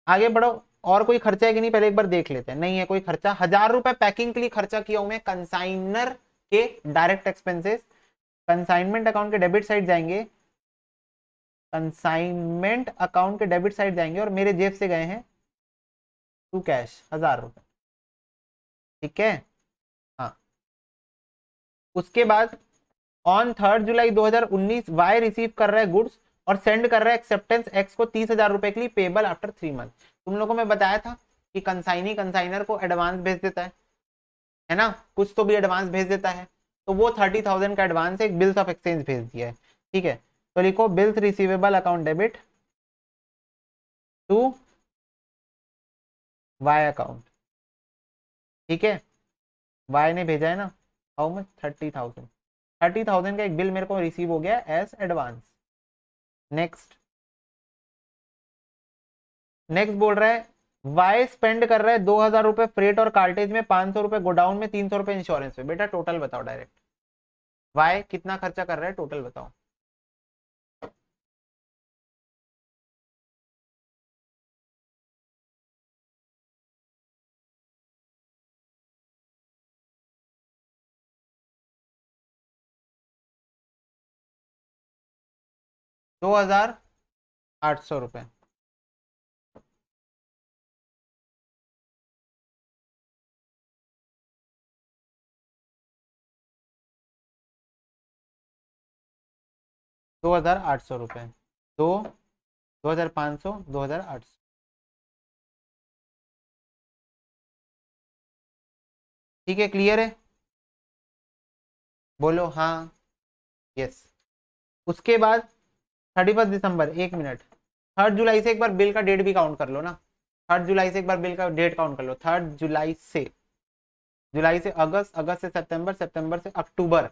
आगे बढ़ो। और कोई खर्चा है कि नहीं पहले एक बार देख लेते हैं। नहीं है कोई खर्चा। 1,000 रुपए पैकिंग के लिए खर्चा किया हूं मैं, कंसाइनर के डायरेक्ट एक्सपेंसेस। कंसाइनमेंट अकाउंट के डेबिट साइड जाएंगे, कंसाइनमेंट अकाउंट के डेबिट साइड जाएंगे, और मेरे जेब से गए हैं टू कैश 1,000 रुपए। ठीक है, हाँ। उसके बाद ऑन 3 जुलाई 2019 वाई रिसीव कर रहा है गुड्स और सेंड कर रहा है एक्सेप्टेंस एक्स को 30,000 रुपए के लिए, पेबल आफ्टर 3 मंथ। तुम लोगों को मैं बताया था कि कंसाइनी कंसाइनर को एडवांस भेज देता है ना, कुछ तो भी एडवांस भेज देता है। तो वो 30,000 का एडवांस एक बिल्स ऑफ एक्सचेंज भेज दिया है। ठीक है, तो लिखो bills receivable account debit to Y account. ठीक है, वाई ने भेजा है ना, हाउ मच 30,000। 30,000 का एक बिल मेरे को रिसीव हो गया एज एडवांस। नेक्स्ट नेक्स्ट बोल रहा है वाई स्पेंड कर रहा है 2,000 रुपए फ्रेट और कार्टेज में, 500 रुपए गोडाउन में, 300 रुपए इंश्योरेंस में। बेटा टोटल बताओ डायरेक्ट, वाई कितना खर्चा कर रहा है टोटल बताओ। 2,800 रुपए। 2,800 रुपए। 2,500, 2,800। ठीक है, क्लियर है? बोलो हाँ, यस। उसके बाद 31 दिसंबर, 1 मिनट, 3 जुलाई से एक बार बिल का डेट भी काउंट कर लो ना। 3 जुलाई से एक बार बिल का डेट काउंट कर लो। 3 जुलाई से, जुलाई से अगस्त, अगस्त से सितंबर, सितंबर से अक्टूबर।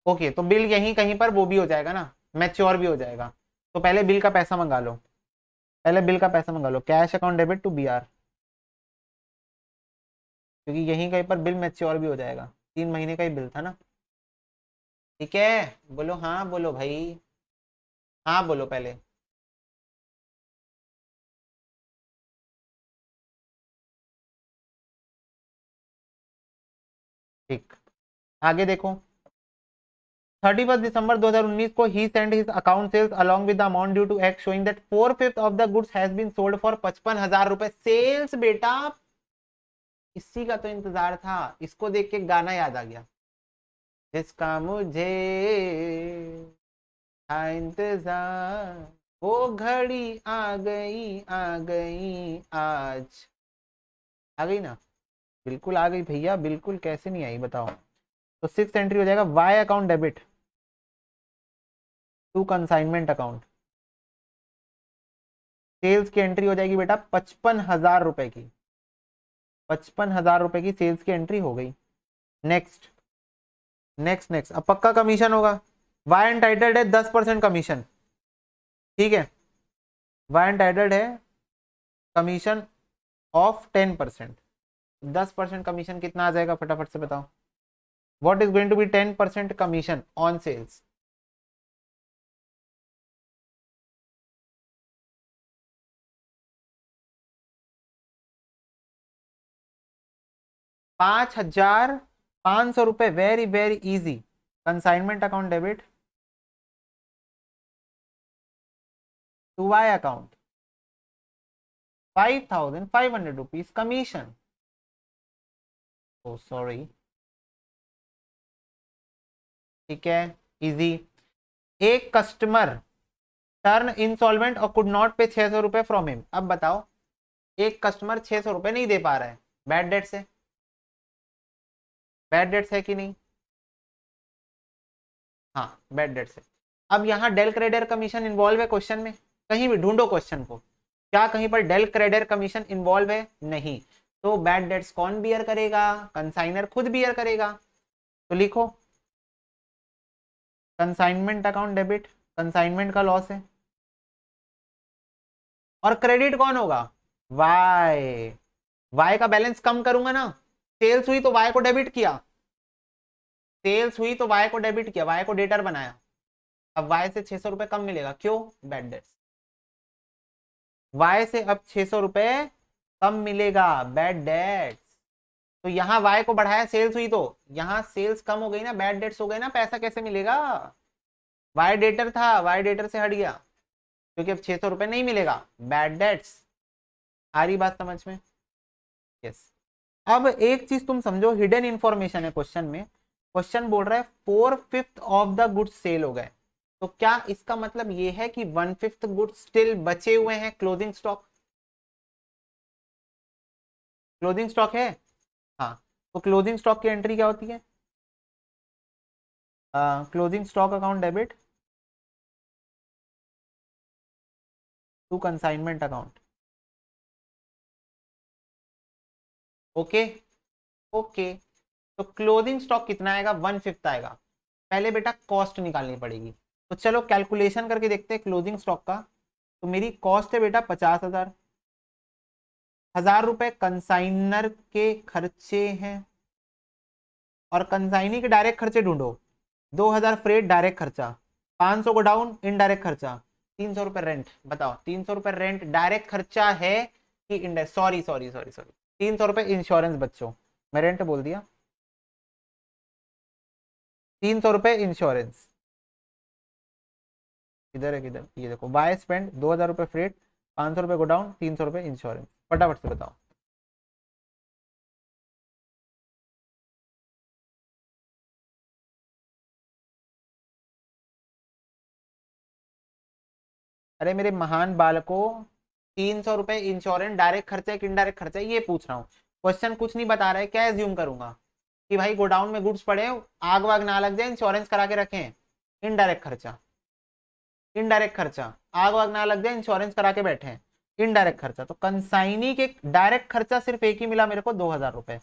ओके, तो बिल यहीं कहीं पर वो भी हो जाएगा ना, मैच्योर भी हो जाएगा। तो पहले बिल का पैसा मंगा लो, पहले बिल का पैसा मंगा लो, cash account debit to BR, क्योंकि यहीं कहीं पर बिल मैच्योर भी हो जाएगा। 3 महीने का ही बिल था ना। ठीक है, बोलो हाँ, बोलो भाई, हाँ बोलो पहले। ठीक, आगे देखो। 31 दिसंबर 2019 को ही send his account sales along with the amount due to act showing that 4/5 of the goods has been sold for 55,000 रुपए सेल्स। बेटा इसी का तो इंतजार था, इसको देख के गाना याद आ गया, जिसका मुझे था इंतजार, वो घड़ी आ गई, आ गई आज। आ गई ना? बिल्कुल आ गई भैया, बिल्कुल, कैसे नहीं आई बताओ। तो 6 एंट्री हो जाएगा Y account debit to consignment account. Sales की एंट्री हो जाएगी बेटा 55,000 रुपए की, 55,000 रुपए की सेल्स की एंट्री हो गई। नेक्स्ट नेक्स्ट नेक्स्ट, अब पक्का कमीशन होगा। वाई एंटाइटल्ड है 10% कमीशन। ठीक है, वाई एंटाइटल्ड है कमीशन ऑफ 10%। 10% कमीशन कितना आ जाएगा फटाफट से बताओ। What is going to be 10% commission on sales? 5,500 रुपए, very very easy. Consignment account debit to Y account, 5,500 rupees commission. Oh sorry. ठीक है, इजी। एक कस्टमर टर्न इंसॉल्वेंट और कुड नॉट पे 600 रुपए फ्रॉम हिम। अब बताओ, एक कस्टमर 600 रुपए नहीं दे पा रहा है, बैड डेट से, बैड डेट्स है कि नहीं? हाँ, बैड डेट से। अब यहाँ डेल क्रेडिटर कमीशन इन्वॉल्व है क्वेश्चन में? कहीं भी ढूंढो क्वेश्चन को, क्या कहीं पर डेल क्रेडिटर कमीशन इन्वॉल्व है? नहीं। तो बैड डेट्स कौन बियर करेगा? कंसाइनर खुद बियर करेगा। तो लिखो कंसाइनमेंट अकाउंट डेबिट, कंसाइनमेंट का लॉस है। और क्रेडिट कौन होगा? वाई। वाई का बैलेंस कम करूंगा ना, सेल्स हुई तो वाई को डेबिट किया, सेल्स हुई तो वाई को डेबिट किया, वाई को डेटर बनाया। अब वाई से 600 रुपए कम मिलेगा, क्यों? Bad debts. वाई से अब 600 रुपए कम मिलेगा, बैड डेट्स। तो यहाँ वाई को बढ़ाया, सेल्स हुई तो यहाँ सेल्स कम हो गई ना, बैड डेट्स हो गए ना, पैसा कैसे मिलेगा? वाई डेटर था, वाई डेटर से हट गया, क्योंकि अब 600 रुपए नहीं मिलेगा, बैड डेट्स। आ रही बात समझ में? यस। अब एक चीज तुम समझो, हिडन इंफॉर्मेशन है क्वेश्चन में। क्वेश्चन बोल रहा है 4/5 ऑफ द गुड्स सेल हो गए, तो क्या इसका मतलब ये है कि 1/5 गुड्स स्टिल बचे हुए हैं क्लोजिंग स्टॉक? क्लोजिंग स्टॉक है, हाँ। तो क्लोजिंग स्टॉक की एंट्री क्या होती है? Closing stock account debit to consignment account. Okay, okay. तो क्लोजिंग स्टॉक कितना आएगा, 1/5 आएगा। पहले बेटा कॉस्ट निकालनी पड़ेगी, तो चलो कैलकुलेशन करके देखते हैं क्लोजिंग स्टॉक का। तो मेरी कॉस्ट है बेटा 50,000, 1,000 रुपए कंसाइनर के खर्चे हैं, और कंसाइनी के डायरेक्ट खर्चे ढूंढो। 2,000 फ्रेट डायरेक्ट खर्चा, 500 को डाउन इनडायरेक्ट खर्चा, 300 रुपए रेंट। बताओ 300 रुपए रेंट डायरेक्ट खर्चा है कि indirect, sorry sorry sorry sorry, 300 रुपए इंश्योरेंस बच्चों, मैं रेंट बोल दिया, 300 रुपए इंश्योरेंस। किधर है किधर, ये देखो, बाय स्पेंड 2,000 रुपए फ्रेट, 500 रुपए को डाउन, 300 रुपए इंश्योरेंस। फटाफट से बताओ। अरे मेरे महान बालकों, 300 रुपए इंश्योरेंस डायरेक्ट खर्चा है कि इनडायरेक्ट खर्चा है, ये पूछ रहा हूँ। क्वेश्चन कुछ नहीं बता रहा है, क्या एज्यूम करूंगा कि भाई गोडाउन में गुड्स पड़े, आग वाग ना लग जाए, इंश्योरेंस करा के रखें, इनडायरेक्ट खर्चा। इनडायरेक्ट खर्चा, आग वाग ना लग जाए, इंश्योरेंस करा के बैठे हैं, इनडायरेक्ट खर्चा। तो कंसाइनी के डायरेक्ट खर्चा सिर्फ एक ही मिला मेरे को, 2,000 रुपए।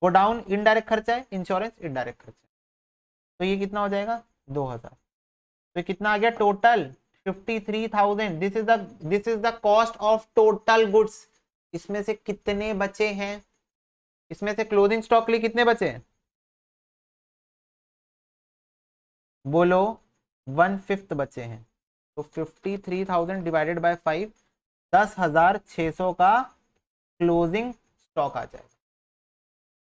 गोडाउन इनडायरेक्ट खर्चा है, इंश्योरेंस इनडायरेक्ट खर्चा। तो ये कितना हो जाएगा, 2,000। तो ये कितना आ गया total, 53,000। This is the cost of total goods. इसमें से कितने बचे हैं, इसमें से क्लोजिंग स्टॉक के लिए कितने बचे हैं, बोलो। 1/5 बचे हैं। तो 53,000 डिवाइडेड बाय 5, 10,600 का क्लोजिंग स्टॉक आ जाएगा।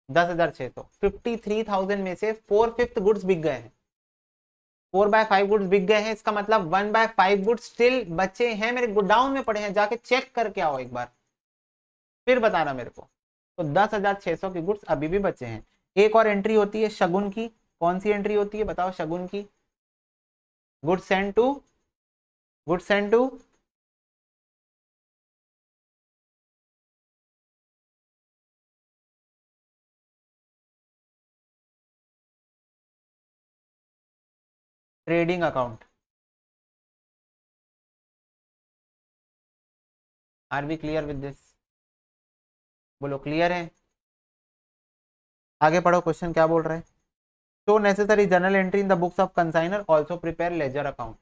10,600, 53,000 में से 4/5 गुड्स बिक गए हैं, 4/5 गुड्स बिक गए हैं। इसका मतलब 1/5 गुड्स स्टिल बचे हैं, मेरे गोडाउन में पड़े हैं, जाके चेक करके आओ एक बार, फिर बताना मेरे को। तो 10,600 की गुड्स अभी भी बचे हैं। एक और एंट्री होती है शगुन की, कौन सी एंट्री होती है बताओ शगुन की, goods send to, goods send to trading account. Are we clear with this, बोलो क्लियर है। आगे पढ़ो, क्वेश्चन क्या बोल रहे हैं। Show necessary journal entry in the books of consignor, also prepare ledger account.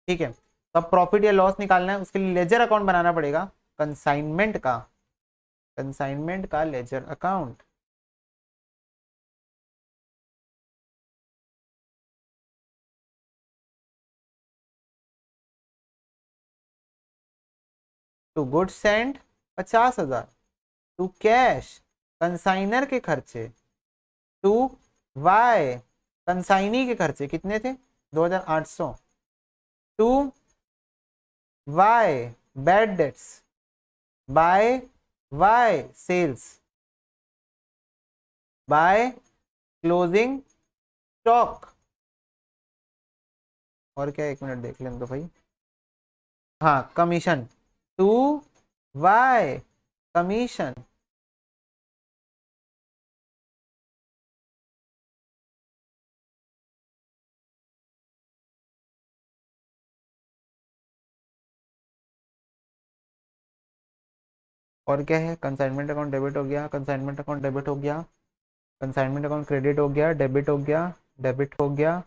ठीक है, तो अब प्रॉफिट या लॉस निकालना है, उसके लिए लेजर अकाउंट बनाना पड़ेगा, कंसाइनमेंट का, कंसाइनमेंट का ledger account. To goods send 50,000, to cash consignor के खर्चे, टू वाई कंसाइनी के खर्चे कितने थे, 2,800, to Y bad debts, by Y sales, by closing stock. और क्या, एक मिनट देख लें तो भाई, हाँ कमीशन, टू वाई कमीशन। और क्या है, कंसाइनमेंट अकाउंट डेबिट हो गया, कंसाइनमेंट अकाउंट डेबिट हो गया, कंसाइनमेंट अकाउंट क्रेडिट हो गया, डेबिट हो गया, डेबिट हो गया,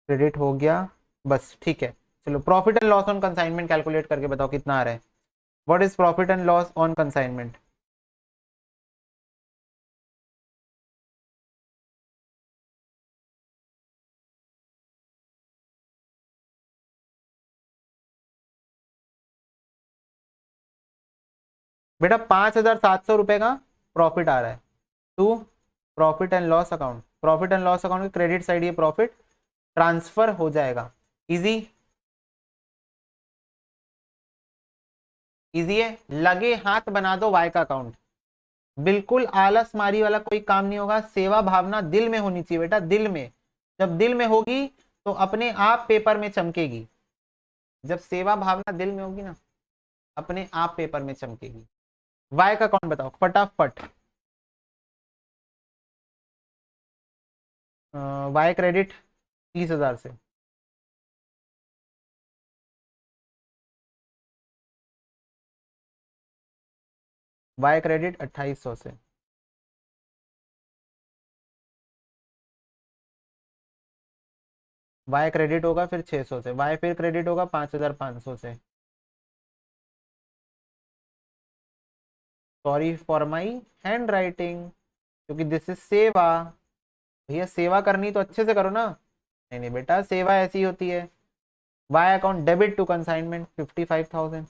क्रेडिट हो गया, बस ठीक है। चलो profit and loss on consignment calculate करके बताओ कितना आ रहा है। What is profit and loss on consignment. बेटा 5,700 रुपए का प्रॉफिट आ रहा है, to profit and loss account, profit and loss account के क्रेडिट साइड ये प्रॉफिट ट्रांसफर हो जाएगा। इजी, इजी है, लगे हाथ बना दो वाई का अकाउंट। बिल्कुल आलस मारी वाला कोई काम नहीं होगा, सेवा भावना दिल में होनी चाहिए बेटा, दिल में। जब दिल में होगी तो अपने आप पेपर में चमकेगी, जब सेवा भावना दिल में होगी ना, अपने आप पेपर में चमकेगी। वाई का अकाउंट बताओ फटाफट। वाई क्रेडिट 30,000 से, वाई क्रेडिट 2,800 से, वाई क्रेडिट होगा फिर 600 से, वाई फिर क्रेडिट होगा 5500 से। Sorry for my hand writing, क्योंकि दिस इज सेवा। भैया सेवा करनी तो अच्छे से करो ना। नहीं नहीं बेटा, सेवा ऐसी होती है। Y account debit to consignment 55,000।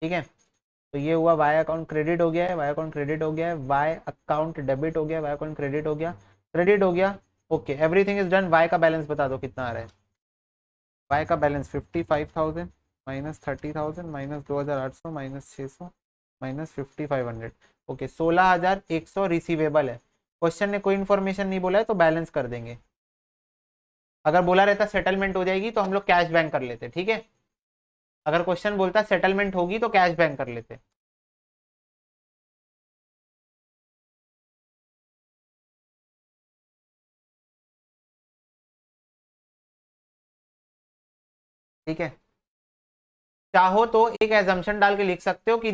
ठीक है, तो ये हुआ वाई अकाउंट क्रेडिट हो गया है, वाई अकाउंट क्रेडिट हो गया है, वाई अकाउंट डेबिट हो गया, वाई अकाउंट क्रेडिट हो गया, क्रेडिट हो गया। Okay, everything is done. Y का बैलेंस बता दो कितना आ रहा है। वाई का balance 55,000 minus 30,000 minus 2,800 minus 600 minus 5,500। ओके, 16,100 रिसीवेबल है। क्वेश्चन ने कोई इन्फॉर्मेशन नहीं बोला है तो बैलेंस कर देंगे। अगर बोला रहता सेटलमेंट हो जाएगी तो हम लोग कैश बैंक कर लेते, ठीक है। अगर क्वेश्चन बोलता सेटलमेंट होगी तो कैश बैंक कर लेते। ठीक है, चाहो तो एक एजम्पशन डाल के लिख सकते हो कि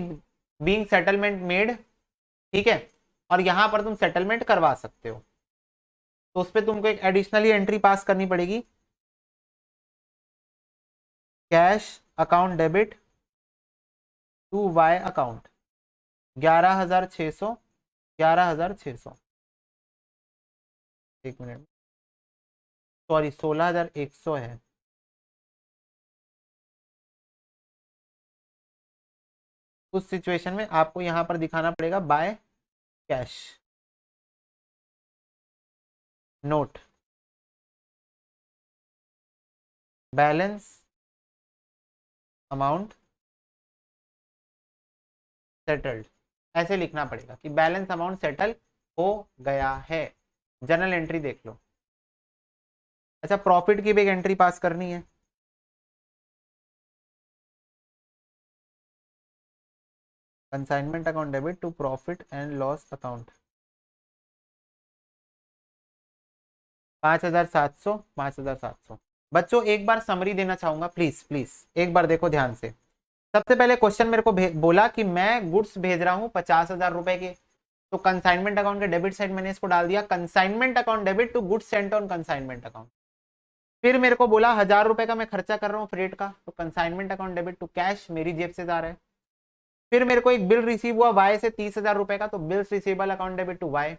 बीइंग सेटलमेंट मेड, ठीक है, और यहां पर तुम सेटलमेंट करवा सकते हो। तो उस पर तुमको एक एडिशनली एंट्री पास करनी पड़ेगी, cash account debit to Y account 11,600, 11,600। एक मिनट, सॉरी 16,100 है। उस सिचुएशन में आपको यहां पर दिखाना पड़ेगा by cash. Note balance amount settled, ऐसे लिखना पड़ेगा कि बैलेंस अमाउंट सेटल हो गया है। जर्नल एंट्री देख लो। अच्छा, प्रॉफिट की भी एक एंट्री पास करनी है। Consignment account debit to profit and loss account 5,700, 5,700। बच्चों एक बार समरी देना चाहूंगा, प्लीज प्लीज एक बार देखो ध्यान से। सबसे पहले क्वेश्चन मेरे को बोला कि मैं गुड्स भेज रहा हूं 50,000 रुपए के, तो कंसाइनमेंट अकाउंट के डेबिट साइड मैंने इसको डाल दिया consignment account debit to goods sent on consignment account. फिर मेरे को बोला 1,000 रुपए का मैं खर्चा कर रहा हूँ फ्रेट का, तो consignment account debit to cash, मेरी जेब से जा रहा है। फिर मेरे को एक बिल रिसीव हुआ वाई से 30,000 रुपए का, तो bills receivable account debit to Y.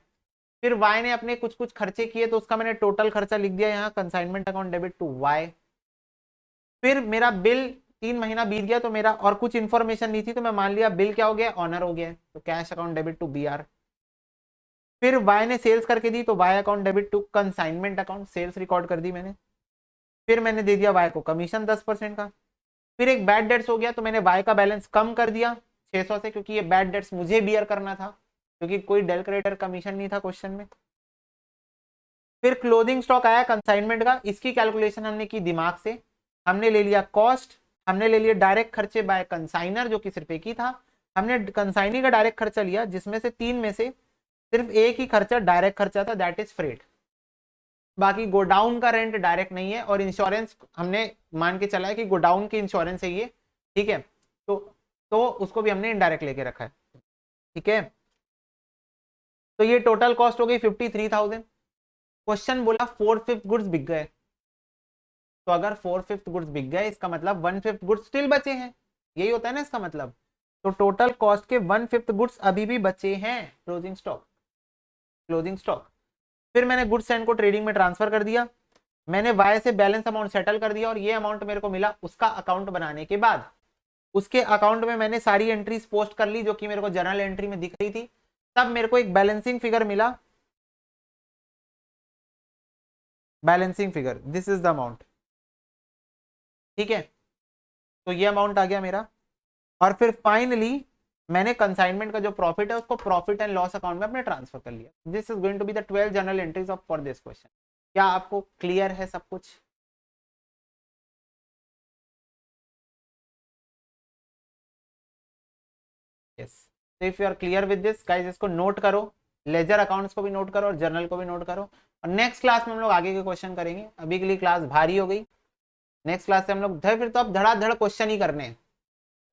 फिर वाई ने अपने कुछ कुछ खर्चे किए तो उसका मैंने टोटल खर्चा लिख दिया यहाँ consignment account debit to Y. फिर मेरा बिल 3 महीना बीत गया तो मेरा और कुछ इन्फॉर्मेशन नहीं थी, तो मैं मान लिया बिल क्या हो गया, ऑनर हो गया, तो cash account debit to B R. फिर वाई ने सेल्स करके दी तो Y account debit to consignment account, sales record कर दी मैंने। फिर मैंने दे दिया वाई को कमीशन 10% का। फिर एक बैड डेट्स हो गया तो मैंने वाई का बैलेंस कम कर दिया 600 से, क्योंकि ये बैड डेट्स मुझे बियर करना था, क्योंकि कोई डेल क्रेडिटर कमीशन नहीं था क्वेश्चन में। फिर क्लोजिंग स्टॉक आया कंसाइनमेंट का, इसकी कैलकुलेशन हमने की दिमाग से। हमने ले लिया कॉस्ट, हमने ले लिया डायरेक्ट खर्चे बाय कंसाइनर जो कि सिर्फ एक ही था। हमने कंसाइनी का डायरेक्ट खर्चा लिया, जिसमें से 3 में से सिर्फ एक ही खर्चा डायरेक्ट खर्चा था, दैट इज फ्रेट। बाकी गोडाउन का रेंट डायरेक्ट नहीं है, और इंश्योरेंस हमने मान के चला है कि गोडाउन की इंश्योरेंस है ये, ठीक है। तो उसको भी हमने इनडायरेक्ट लेके रखा है, ठीक है। तो ये टोटल कॉस्ट हो गई 53,000। क्वेश्चन बोला 4/5 गुड्स बिक गए, तो अगर 4/5 गुड्स बिक गए इसका मतलब 1/5 गुड्स स्टिल बचे हैं, यही होता है ना इसका मतलब। तो टोटल कॉस्ट के 1/5 गुड्स अभी भी बचे हैं, क्लोजिंग स्टॉक, क्लोजिंग स्टॉक। फिर मैंने गुड्स सेंड को ट्रेडिंग में ट्रांसफर कर दिया, मैंने वाई से बैलेंस अमाउंट सेटल कर दिया, और ये अमाउंट मेरे को मिला उसका अकाउंट बनाने के बाद। उसके अकाउंट में मैंने सारी एंट्रीज पोस्ट कर ली जो कि मेरे को जर्नल एंट्री में दिख रही थी। तब मेरे को एक बैलेंसिंग फिगर मिला, balancing figure, this is the amount, ठीक है। तो ये अमाउंट आ गया मेरा। और फिर फाइनली मैंने कंसाइनमेंट का जो प्रॉफिट है उसको प्रॉफिट एंड लॉस अकाउंट में अपने ट्रांसफर कर लिया। This is going to be the 12 journal entries of for this question. क्या आपको क्लियर है सब कुछ? यस, तो if you are clear with this guys, इसको नोट करो, लेजर अकाउंट्स को भी नोट करो और जर्नल को भी नोट करो। और नेक्स्ट क्लास में हम लोग आगे के क्वेश्चन करेंगे, अभी के लिए क्लास भारी हो गई। नेक्स्ट क्लास से हम लोग फिर तो अब धड़ाधड़ क्वेश्चन ही करने हैं।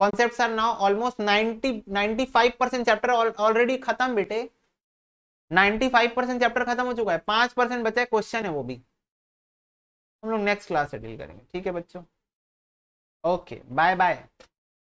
Concepts are now almost 90 95% chapter already खत्म बेटे। 95% चैप्टर खत्म हो चुका है, 5% बचा है, क्वेश्चन है वो भी हम लोग नेक्स्ट क्लास से डील करेंगे। ठीक है बच्चों, ओके बाय बाय।